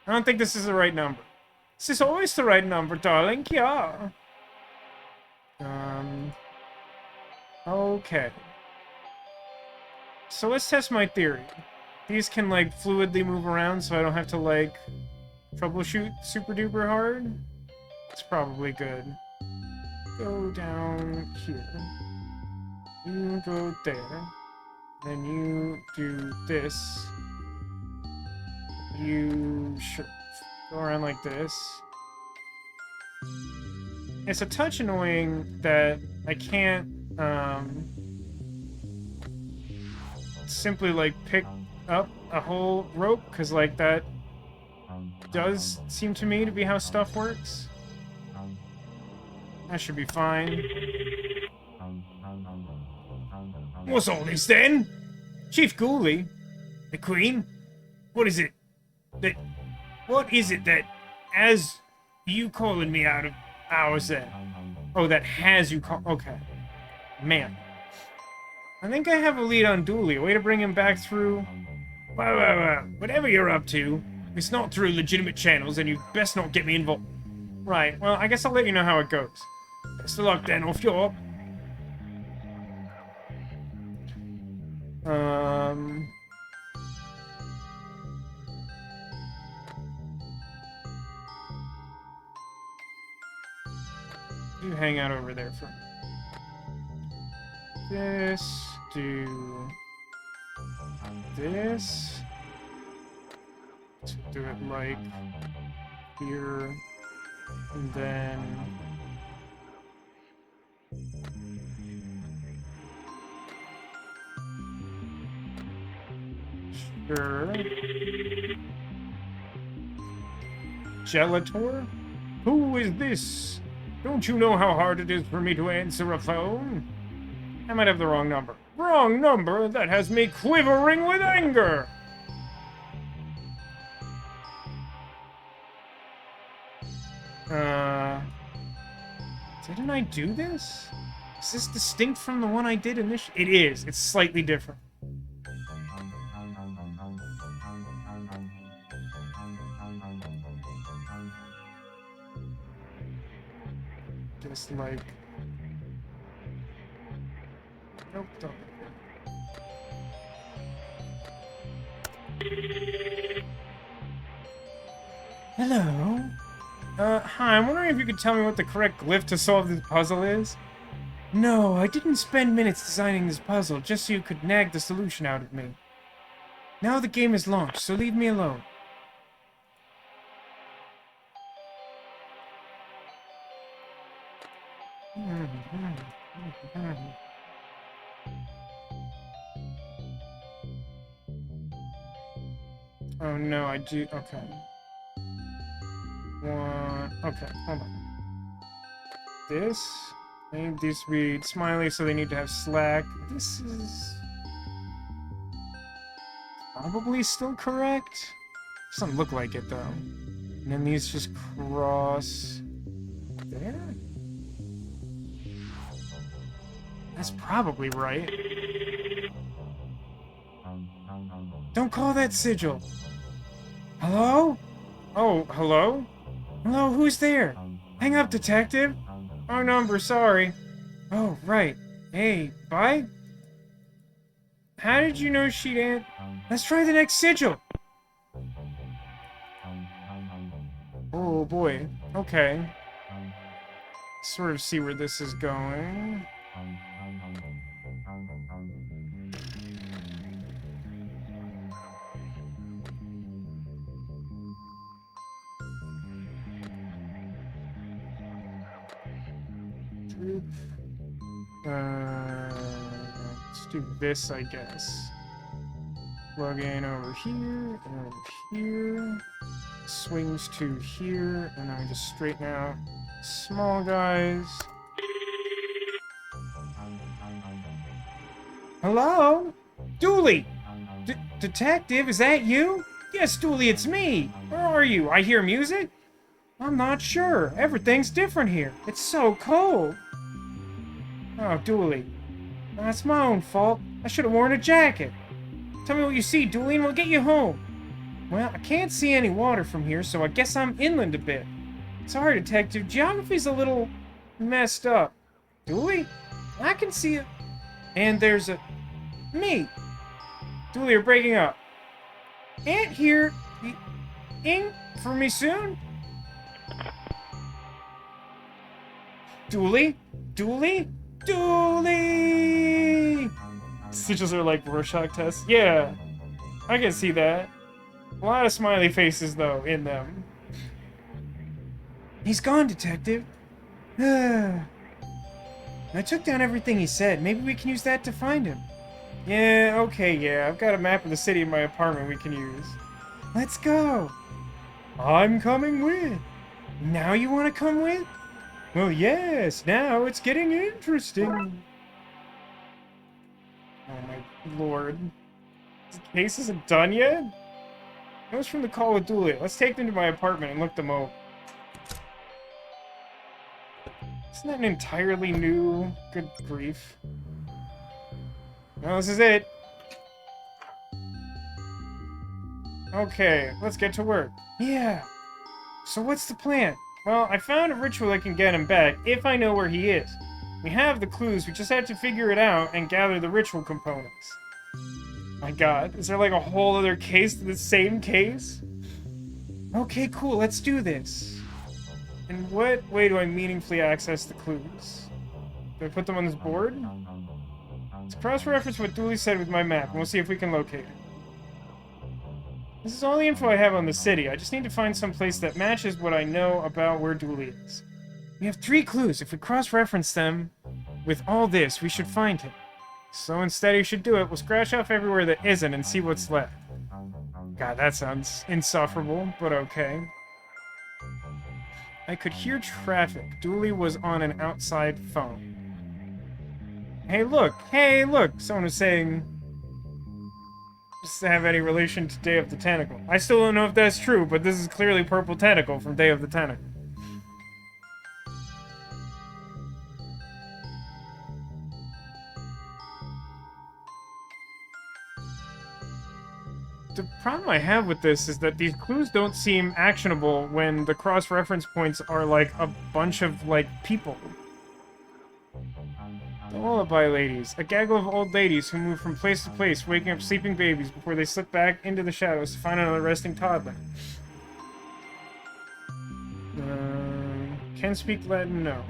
I don't think this is the right number. This is always the right number, darling. Yeah. Okay. So let's test my theory. These can, like, fluidly move around so I don't have to, like, troubleshoot super duper hard. It's probably good. Go down here. You go there. Then you do this. You should go around like this. It's a touch annoying that I can't, simply, like, pick up a whole rope, because, like, that does seem to me to be how stuff works. That should be fine. What's all this, then? Chief Dooley? McQueen? What is it? What is it that, as you calling me out of hours then? Oh, that has you call... Okay. Man. I think I have a lead on Dooley. A way to bring him back through... Well, whatever you're up to, it's not through legitimate channels, and you best not get me involved. Right, well, I guess I'll let you know how it goes. Best of luck then, off you're... You hang out over there for this. Do this. To do it like here, and then sure. Gelator? Who is this? Don't you know how hard it is for me to answer a phone? I might have the wrong number. Wrong number? That has me quivering with anger! Didn't I do this? Is this distinct from the one I did initially? It is. It's slightly different. Just like... Nope, don't. Hello? Hi, I'm wondering if you could tell me what the correct glyph to solve this puzzle is? No, I didn't spend minutes designing this puzzle just so you could nag the solution out of me. Now the game is launched, so leave me alone. Oh no, I do. Okay. Okay, hold on. This. I need these to be smiley, so they need to have slack. This is probably still correct. Doesn't look like it though. And then these just cross there. That's probably right. Don't call that sigil. Hello? Oh, hello? Hello, who's there? Hang up, detective. Wrong number, sorry. Oh, right. Hey, bye? How did you know she'd Let's try the next sigil. Oh, boy. Okay. Sort of see where this is going. Let's do this, I guess. Plug in over here, and over here. Swings to here, and then we just straighten out small guys. Hello? Dooley! Detective, is that you? Yes, Dooley, it's me! Where are you? I hear music? I'm not sure. Everything's different here. It's so cold. Oh, Dooley. That's my own fault. I should have worn a jacket. Tell me what you see, Dooley, and we'll get you home. Well, I can't see any water from here, so I guess I'm inland a bit. Sorry, Detective. Geography's a little messed up. Dooley? I can see it. And there's a... me. Dooley, you're breaking up. Aunt here. Ink for me soon? Dooley? Dooley? Dooley! Sigils are like Rorschach tests. Yeah, I can see that. A lot of smiley faces, though, in them. He's gone, Detective. I took down everything he said. Maybe we can use that to find him. Yeah, okay, yeah. I've got a map of the city in my apartment we can use. Let's go. I'm coming with. Now you want to come with? Well, yes, now it's getting interesting. Oh my lord. This case isn't done yet? Notes from the call with Dooley. Let's take them to my apartment and look them over. Isn't that an entirely new... Good grief. Well, this is it. Okay, let's get to work. Yeah. So what's the plan? Well, I found a ritual that can get him back, if I know where he is. We have the clues, we just have to figure it out and gather the ritual components. My god, is there like a whole other case to the same case? Okay, cool, let's do this. In what way do I meaningfully access the clues? Do I put them on this board? Let's cross-reference what Dooley said with my map, and we'll see if we can locate it. This is all the info I have on the city. I just need to find some place that matches what I know about where Dooley is. We have 3 clues. If we cross-reference them with all this, we should find him. So instead you should do it. We'll scratch off everywhere that isn't and see what's left. God, that sounds insufferable, but okay. I could hear traffic. Dooley was on an outside phone. Hey, look! Hey, look! Someone was saying... Does this have any relation to Day of the Tentacle? I still don't know if that's true, but this is clearly Purple Tentacle from Day of the Tentacle. The problem I have with this is that these clues don't seem actionable when the cross-reference points are like a bunch of, like, people. The lullaby ladies. A gaggle of old ladies who move from place to place, waking up sleeping babies before they slip back into the shadows to find another resting toddler. Can speak Latin? No.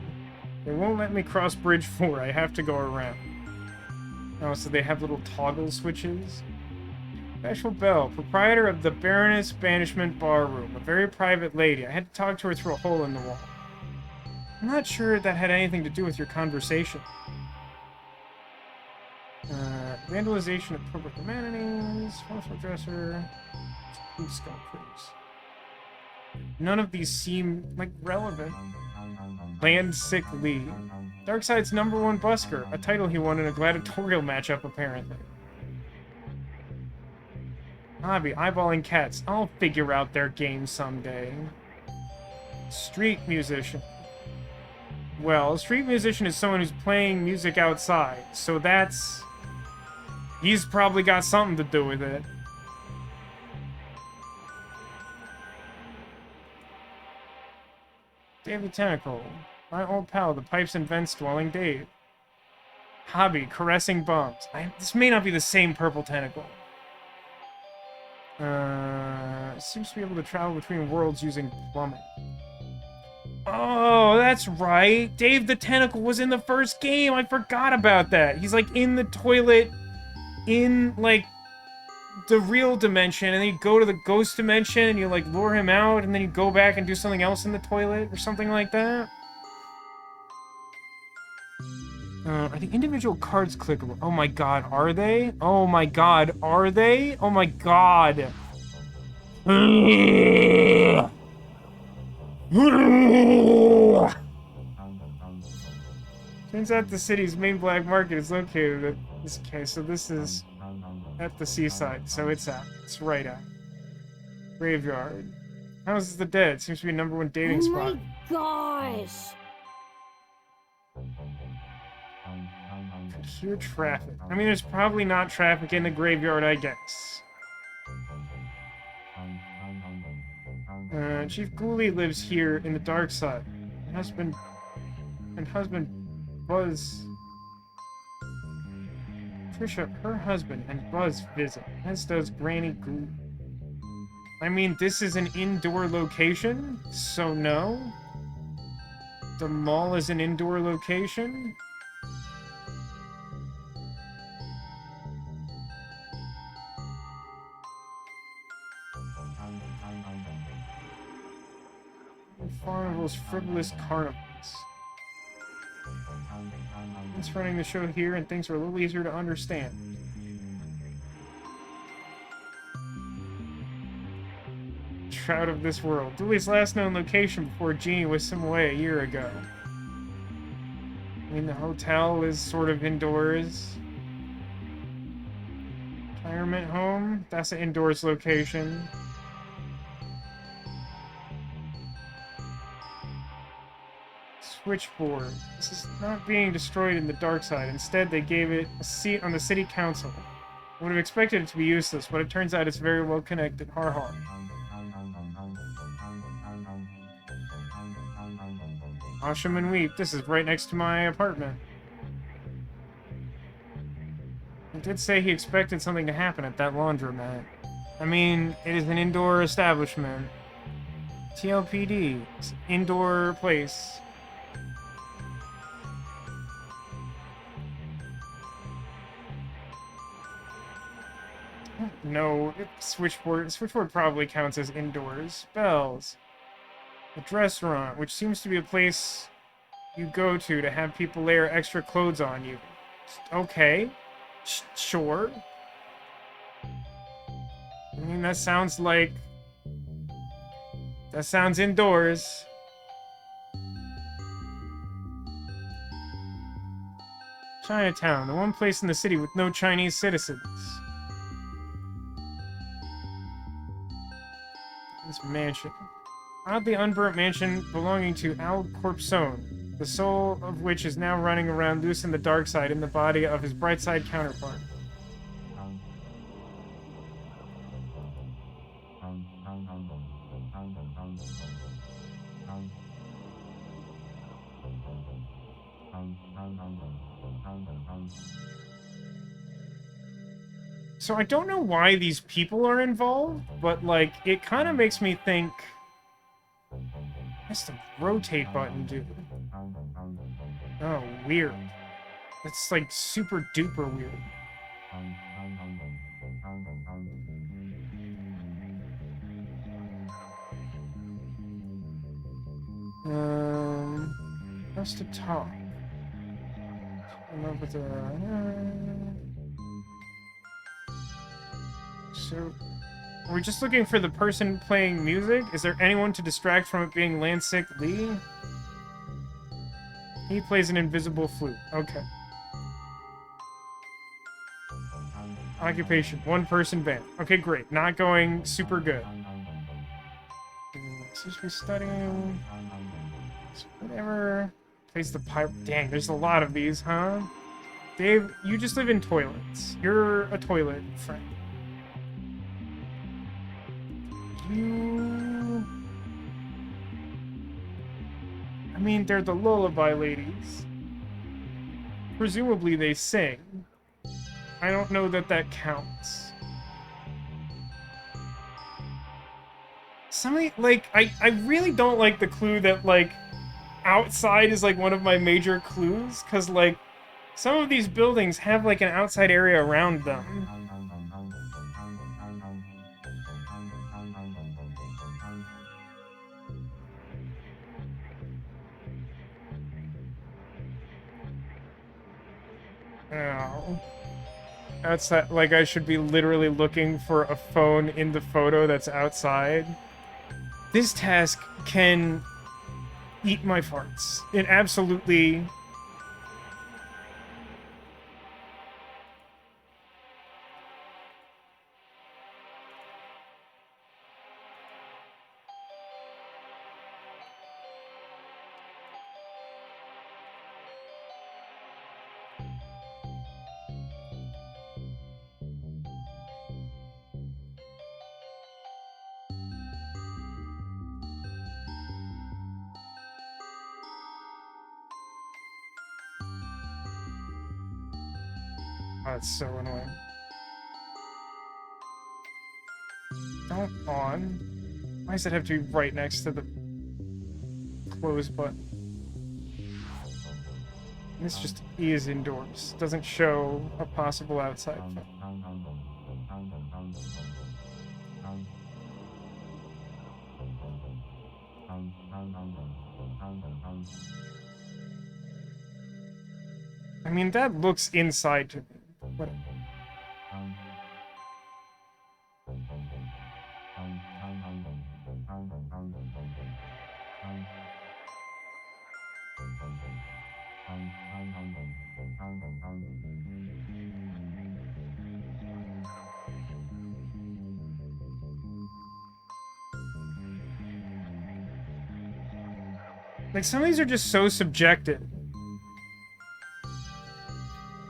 They won't let me cross Bridge 4. I have to go around. Oh, so they have little toggle switches? Special Bell, proprietor of the Baroness Banishment Bar Room, a very private lady. I had to talk to her through a hole in the wall. I'm not sure that had anything to do with your conversation. Vandalization of public amenities, household dresser, sculptures. None of these seem, like, relevant. Landsick Lee. Darkside's #1 busker, a title he won in a gladiatorial matchup, apparently. Hobby, eyeballing cats. I'll figure out their game someday. Street musician. Well, a street musician is someone who's playing music outside, so that's... He's probably got something to do with it. David Tentacle. My old pal, the pipes and vents dwelling Dave. Hobby, caressing bums. This may not be the same Purple Tentacle. Seems to be able to travel between worlds using plumbing. Oh, that's right. Dave the Tentacle was in the first game. I forgot about that. He's like in the toilet in like the real dimension, and then you go to the ghost dimension and you like lure him out, and then you go back and do something else in the toilet or something like that. Are the individual cards clickable? Oh my god, are they? Oh my god, are they? Oh my god. Turns out the city's main black market is located at this case, so this is at the seaside, so it's out. It's right out. Graveyard. Houses of the Dead seems to be #1 dating spot. Oh my gosh! Could hear traffic. I mean, there's probably not traffic in the graveyard, I guess. Chief Dooley lives here in the Darkside. Husband Buzz... Trisha, her husband, and Buzz visit, as does Granny Goo. I mean, this is an indoor location, so no. The mall is an indoor location. Carnival's frivolous carnivals. It's running the show here, and things are a little easier to understand. Shroud of this world. Dooley's last known location before Jeannie was him away a year ago. I mean, the hotel is sort of indoors. Retirement home? That's an indoors location. Switchboard. This is not being destroyed in the Darkside. Instead, they gave it a seat on the city council. I would have expected it to be useless, but it turns out it's very well connected. Har har. Asham and Weep. This is right next to my apartment. did say he expected something to happen at that laundromat. I mean, it is an indoor establishment. TLPD. It's an indoor place. No, switchboard. Switchboard probably counts as indoors. Bells. A restaurant, which seems to be a place you go to have people layer extra clothes on you. Okay. Sure. I mean, that sounds like... That sounds indoors. Chinatown, the one place in the city with no Chinese citizens. This mansion. Oddly unburnt mansion belonging to Al Corpsone, the soul of which is now running around loose in the dark side in the body of his bright side counterpart. So I don't know why these people are involved, but, like, it kind of makes me think... What's the rotate button do? Oh, weird. It's, like, super duper weird. What's to talk? So, are we just looking for the person playing music? Is there anyone to distract from it being Lansik Lee? He plays an invisible flute. Okay. Occupation, one-person band. Okay, great. Not going super good. Seems to be studying. Whatever. Plays the pipe. Dang, there's a lot of these, huh? Dave, you just live in toilets. You're a toilet friend. I mean, they're the lullaby ladies. Presumably they sing. I don't know that that counts. Somebody, like, I really don't like the clue that, like, outside is, like, one of my major clues, because, like, some of these buildings have, like, an outside area around them. Oh. That's like I should be literally looking for a phone in the photo that's outside. This task can eat my farts. It absolutely... That's so annoying. Don't on. Why does it have to be right next to the close button? This just is indoors. Doesn't show a possible outside phone. I mean, that looks inside to me. What? Like, some of these are just so subjective.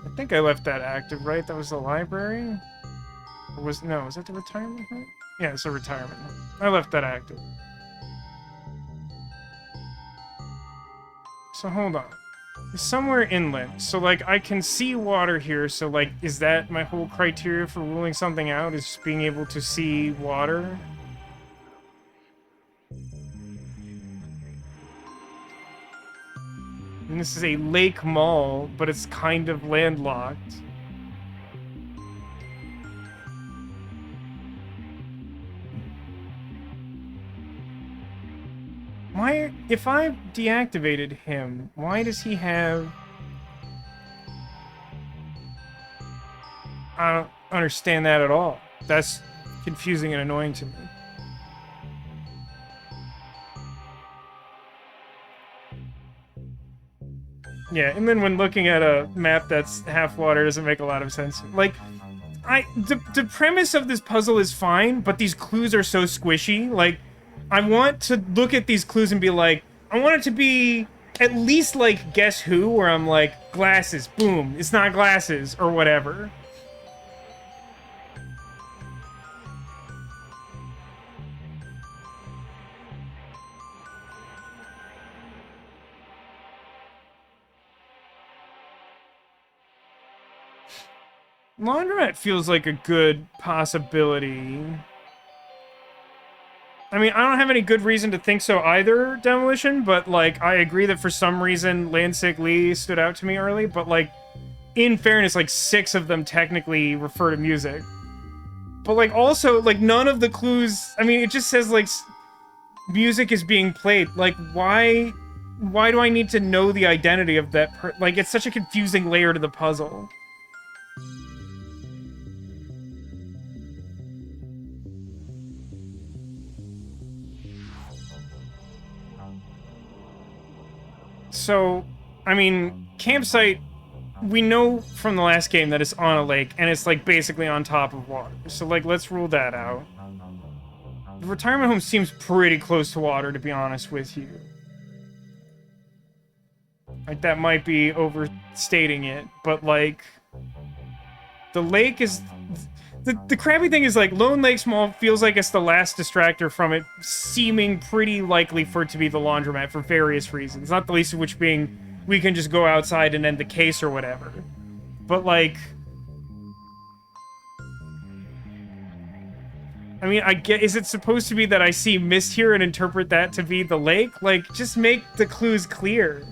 I think I left that active, right? That was the library? Or was that the retirement home? Yeah, it's a retirement home. I left that active. So hold on. Somewhere inland. So, like, I can see water here, so, like, is that my whole criteria for ruling something out, is just being able to see water? And this is a lake mall, but it's kind of landlocked. Why, if I deactivated him, why does he have... I don't understand that at all. That's confusing and annoying to me. Yeah, and then when looking at a map that's half water doesn't make a lot of sense. Like, the premise of this puzzle is fine, but these clues are so squishy. Like, I want to look at these clues and be like, I want it to be at least like Guess Who, where I'm like, glasses, boom, it's not glasses, or whatever. Laundromat feels like a good possibility. I mean, I don't have any good reason to think so either, Demolition, but, like, I agree that for some reason Lansik Lee stood out to me early, but, like, in fairness, like, 6 of them technically refer to music. But, like, also, like, none of the clues... I mean, it just says, like, music is being played. Like, why do I need to know the identity of that like, it's such a confusing layer to the puzzle. So, I mean, campsite, we know from the last game that it's on a lake, and it's, like, basically on top of water. So, like, let's rule that out. The retirement home seems pretty close to water, to be honest with you. Like, that might be overstating it, but, like, the lake is... The crappy thing is, like, Lone Lake Mall feels like it's the last distractor from it seeming pretty likely for it to be the laundromat for various reasons. Not the least of which being, we can just go outside and end the case or whatever. But, like... I mean, I get... Is it supposed to be that I see mist here and interpret that to be the lake? Like, just make the clues clear.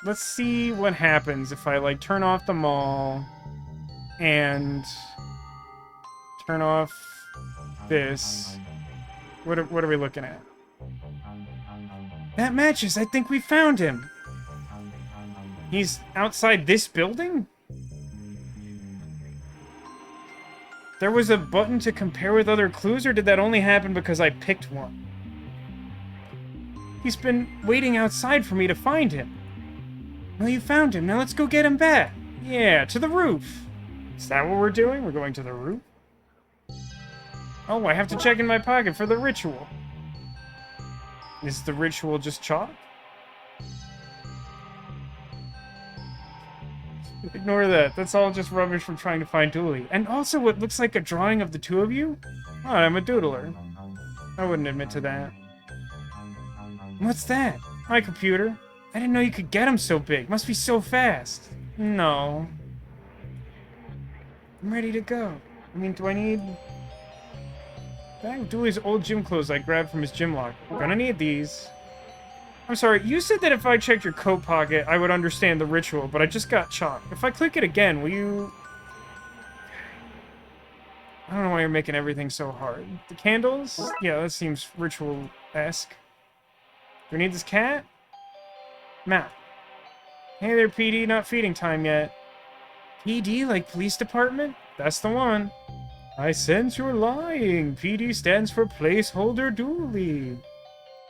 Let's see what happens if I, like, turn off the mall and turn off this. What are we looking at? That matches. I think we found him. He's outside this building? There was a button to compare with other clues, or did that only happen because I picked one? He's been waiting outside for me to find him. Well, you found him. Now let's go get him back. Yeah, to the roof. Is that what we're doing? We're going to the roof? Oh, I have to check in my pocket for the ritual. Is the ritual just chalk? Ignore that. That's all just rubbish from trying to find Dooley. And also what looks like a drawing of the two of you? Oh, I'm a doodler. I wouldn't admit to that. What's that? My computer. I didn't know you could get them so big. Must be so fast. No. I'm ready to go. I mean, do I need... I have Dooley's old gym clothes I grabbed from his gym locker. Gonna need these. I'm sorry, you said that if I checked your coat pocket, I would understand the ritual, but I just got chalk. If I click it again, will you... I don't know why you're making everything so hard. The candles? Yeah, that seems ritual-esque. Do we need this cat? Map. Hey there, PD, not feeding time yet. PD, like police department? That's the one. I sense you're lying. PD stands for placeholder Dooley.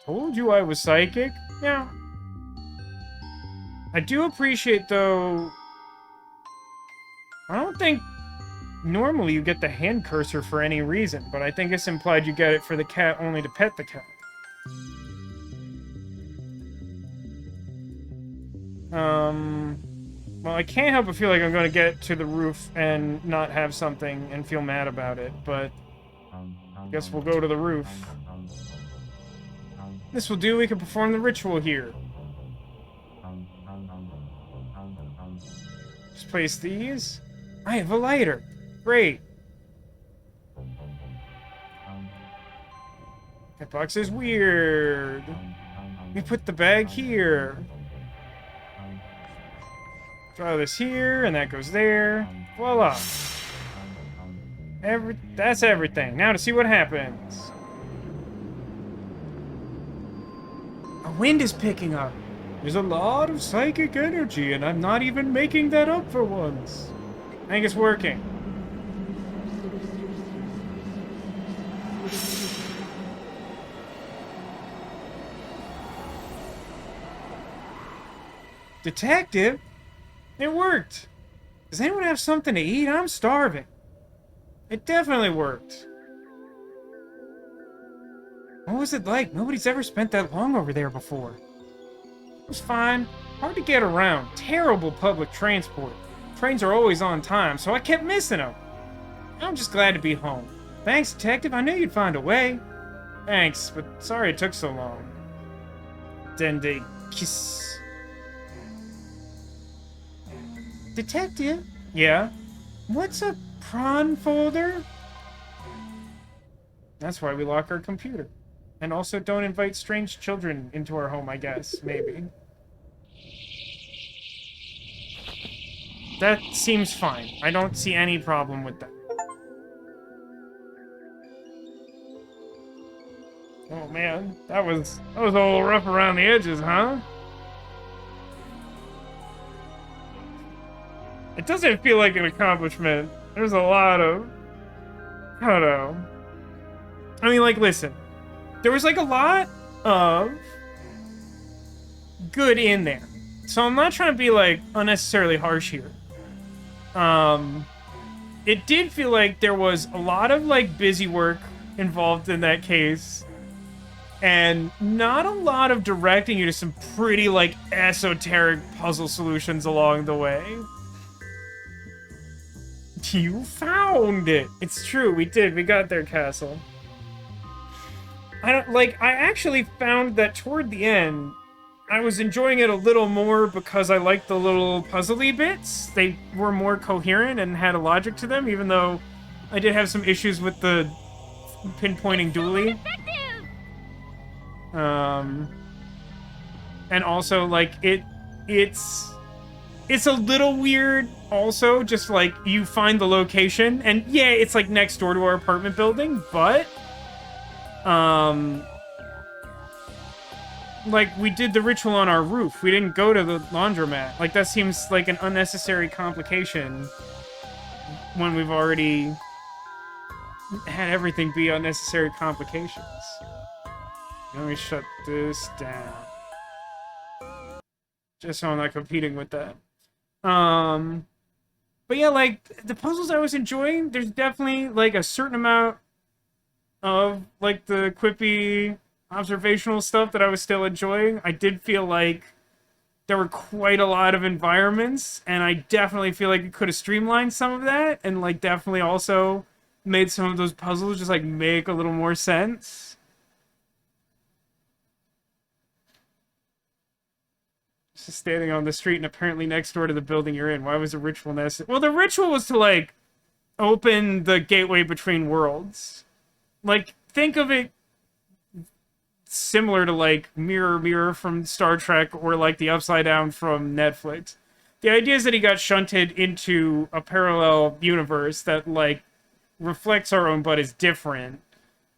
Told you I was psychic. Yeah. I do appreciate, though... I don't think normally you get the hand cursor for any reason, but I think it's implied you get it for the cat only to pet the cat. Well, I can't help but feel like I'm going to get to the roof and not have something and feel mad about it, but I guess we'll go to the roof. This will do. We can perform the ritual here. Just place these. I have a lighter. Great. That box is weird. We put the bag here. Draw this here, and that goes there. Voila. That's everything. Now to see what happens. A wind is picking up. There's a lot of psychic energy, and I'm not even making that up for once. I think it's working. Detective? It worked. Does anyone have something to eat? I'm starving. It definitely worked. What was it like? Nobody's ever spent that long over there before. It was fine. Hard to get around. Terrible public transport. Trains are always on time, so I kept missing them. I'm just glad to be home. Thanks, Detective. I knew you'd find a way. Thanks, but sorry it took so long. Then they kiss. Detective? Yeah? What's a prawn folder? That's why we lock our computer. And also don't invite strange children into our home, I guess. Maybe. That seems fine. I don't see any problem with that. Oh man, that was a little rough around the edges, huh? It doesn't feel like an accomplishment. There's a lot of... I don't know. I mean, like, listen. There was, like, a lot of good in there. So I'm not trying to be, like, unnecessarily harsh here. It did feel like there was a lot of, like, busy work involved in that case. And not a lot of directing you to some pretty, like, esoteric puzzle solutions along the way. You found it! It's true, we did. We got their castle. I actually found that toward the end, I was enjoying it a little more because I liked the little puzzly bits. They were more coherent and had a logic to them, even though I did have some issues with the pinpointing Dooley. And also, like, it's a little weird, also, just, like, you find the location, and yeah, it's, like, next door to our apartment building, but, like, we did the ritual on our roof. We didn't go to the laundromat. Like, that seems like an unnecessary complication when we've already had everything be unnecessary complications. Let me shut this down. Just so I'm not competing with that. But yeah, like, the puzzles I was enjoying, there's definitely, like, a certain amount of, like, the quippy observational stuff that I was still enjoying. I did feel like there were quite a lot of environments, and I definitely feel like it could have streamlined some of that, and, like, definitely also made some of those puzzles just, like, make a little more sense. Just standing on the street and apparently next door to the building you're in. Why was the ritual necessary? Well, the ritual was to, like, open the gateway between worlds. Like, think of it similar to, like, Mirror Mirror from Star Trek or, like, the Upside Down from Netflix. The idea is that he got shunted into a parallel universe that, like, reflects our own but is different.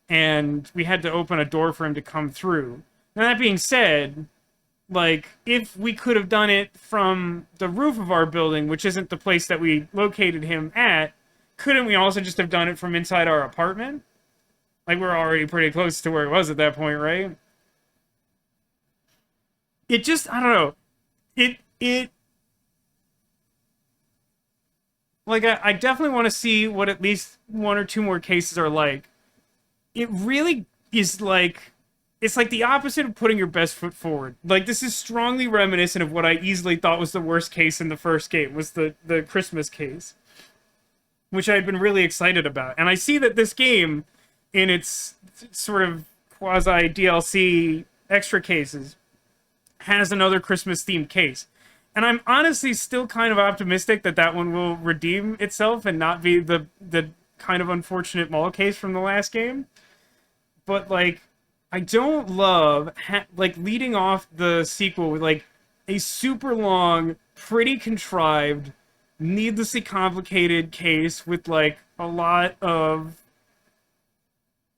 And we had to open a door for him to come through. Now, that being said, like, if we could have done it from the roof of our building, which isn't the place that we located him at, couldn't we also just have done it from inside our apartment? Like, we're already pretty close to where it was at that point, right? It just, I don't know. Like, I definitely want to see what at least one or two more cases are like. It really is, like... It's like the opposite of putting your best foot forward. Like, this is strongly reminiscent of what I easily thought was the worst case in the first game, was the Christmas case. Which I had been really excited about. And I see that this game, in its sort of quasi-DLC extra cases, has another Christmas-themed case. And I'm honestly still kind of optimistic that that one will redeem itself and not be the kind of unfortunate mall case from the last game. But, like, I don't love, like, leading off the sequel with, like, a super long, pretty contrived, needlessly complicated case with, like, a lot of,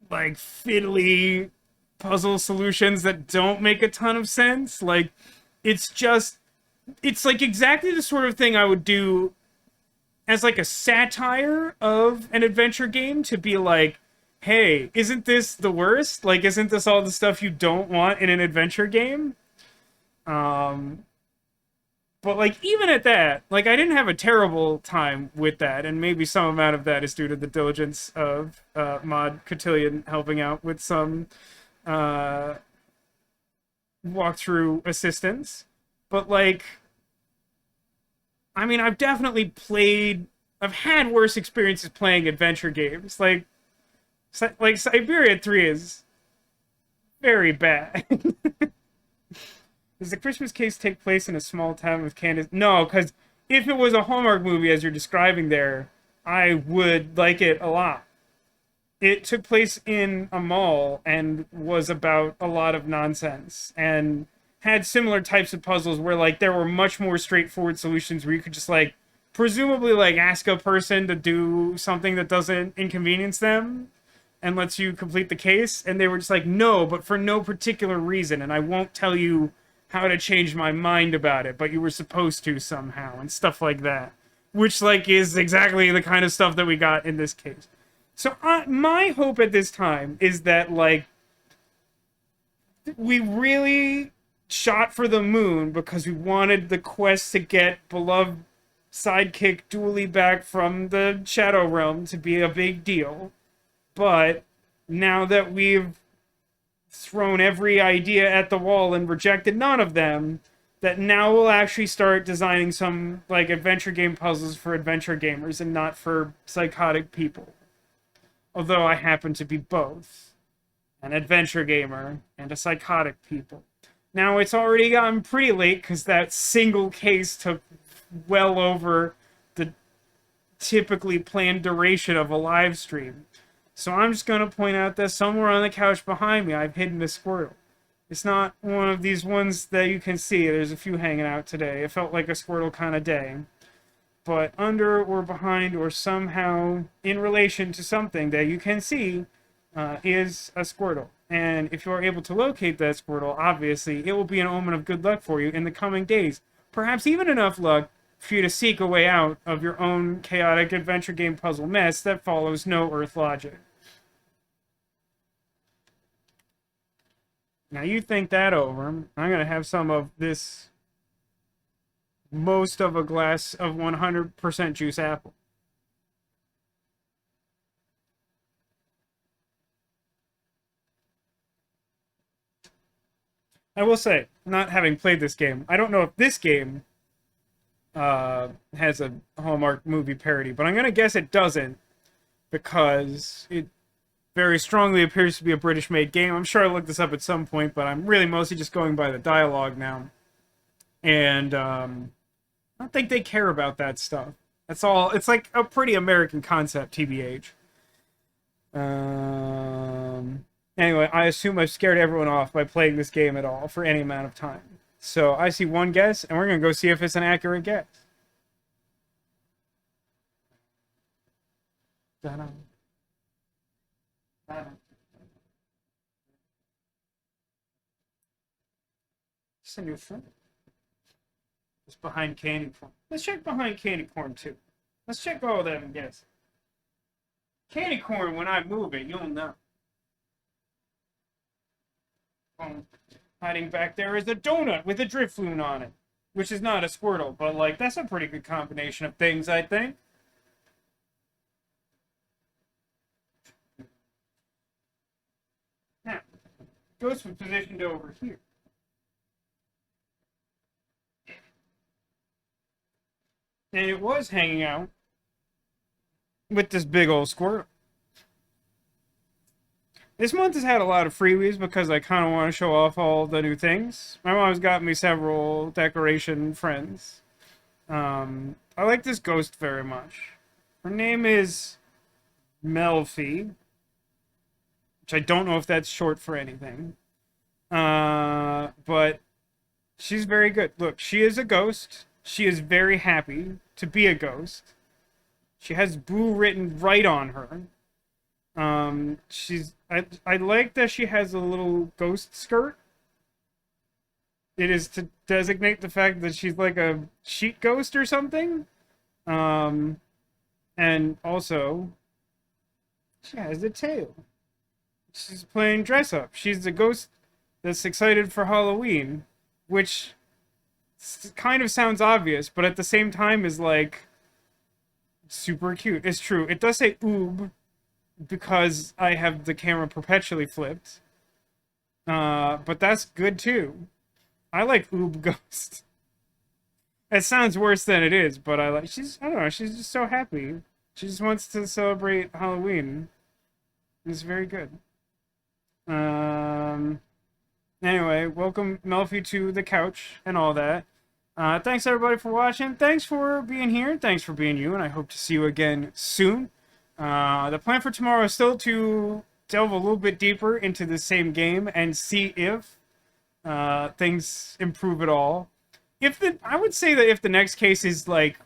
like, fiddly puzzle solutions that don't make a ton of sense. Like, it's just, it's, like, exactly the sort of thing I would do as, like, a satire of an adventure game to be like, hey, isn't this the worst? Like, isn't this all the stuff you don't want in an adventure game? But, like, even at that, like, I didn't have a terrible time with that, and maybe some amount of that is due to the diligence of Mod Cotillion helping out with some walkthrough assistance. But, like, I mean, I've definitely I've had worse experiences playing adventure games. Like Siberia 3 is very bad. Does the Christmas case take place in a small town with Candace? No, because if it was a Hallmark movie, as you're describing there, I would like it a lot. It took place in a mall and was about a lot of nonsense and had similar types of puzzles where, like, there were much more straightforward solutions where you could just, like, presumably, like, ask a person to do something that doesn't inconvenience them and lets you complete the case, and they were just like, no, but for no particular reason, and I won't tell you how to change my mind about it, but you were supposed to somehow, and stuff like that. Which, like, is exactly the kind of stuff that we got in this case. So, my hope at this time is that, like, we really shot for the moon because we wanted the quest to get beloved sidekick Dooley back from the Shadow Realm to be a big deal. But now that we've thrown every idea at the wall and rejected none of them, that now we'll actually start designing some, like, adventure game puzzles for adventure gamers and not for psychotic people. Although I happen to be both an adventure gamer and a psychotic people. Now, it's already gotten pretty late because that single case took well over the typically planned duration of a live stream. So I'm just going to point out that somewhere on the couch behind me, I've hidden a Squirtle. It's not one of these ones that you can see. There's a few hanging out today. It felt like a Squirtle kind of day. But under or behind or somehow in relation to something that you can see is a Squirtle. And if you are able to locate that Squirtle, obviously, it will be an omen of good luck for you in the coming days. Perhaps even enough luck for you to seek a way out of your own chaotic adventure game puzzle mess that follows no earth logic. Now you think that over. I'm going to have some of this, most of a glass of 100% juice apple. I will say, not having played this game, I don't know if this game has a Hallmark movie parody, but I'm going to guess it doesn't, because it very strongly appears to be a British-made game. I'm sure I looked this up at some point, but I'm really mostly just going by the dialogue now. And I don't think they care about that stuff. That's all. It's like a pretty American concept, TBH. Anyway, I assume I've scared everyone off by playing this game at all for any amount of time. So I see one guess, and we're going to go see if it's an accurate guess. Ta-da. Ta-da. It's a new film. It's behind candy corn. Let's check behind candy corn, too. Let's check all of them and guess. Candy corn, when I move it, you'll know. Hiding back there is a donut with a Drifloon on it. Which is not a Squirtle, but, like, that's a pretty good combination of things, I think. Now, Ghost was positioned over here. And it was hanging out with this big old Squirtle. This month has had a lot of freebies because I kind of want to show off all the new things. My mom's got me several decoration friends. I like this ghost very much. Her name is Melfi, which I don't know if that's short for anything. But she's very good. Look, she is a ghost. She is very happy to be a ghost. She has Boo written right on her. I like that she has a little ghost skirt. It is to designate the fact that she's like a sheet ghost or something. And also, she has a tail. She's playing dress up. She's the ghost that's excited for Halloween, which kind of sounds obvious, but at the same time is like super cute. It's true. It does say oob because I have the camera perpetually flipped. But that's good too. I like oob ghost. It sounds worse than it is, but I don't know, she's just so happy. She just wants to celebrate Halloween. It's very good. Anyway, welcome Melfi to the couch and all that. Thanks everybody for watching. Thanks for being here. Thanks for being you, and I hope to see you again soon. The plan for tomorrow is still to delve a little bit deeper into the same game and see if things improve at all. I would say that if the next case is like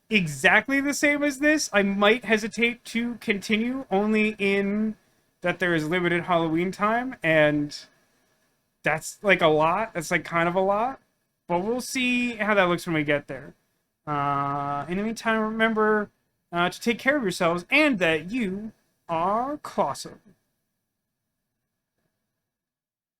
exactly the same as this, I might hesitate to continue, only in that there is limited Halloween time, and that's like a lot. That's like kind of a lot. But we'll see how that looks when we get there. In the meantime, remember to take care of yourselves and that you are awesome.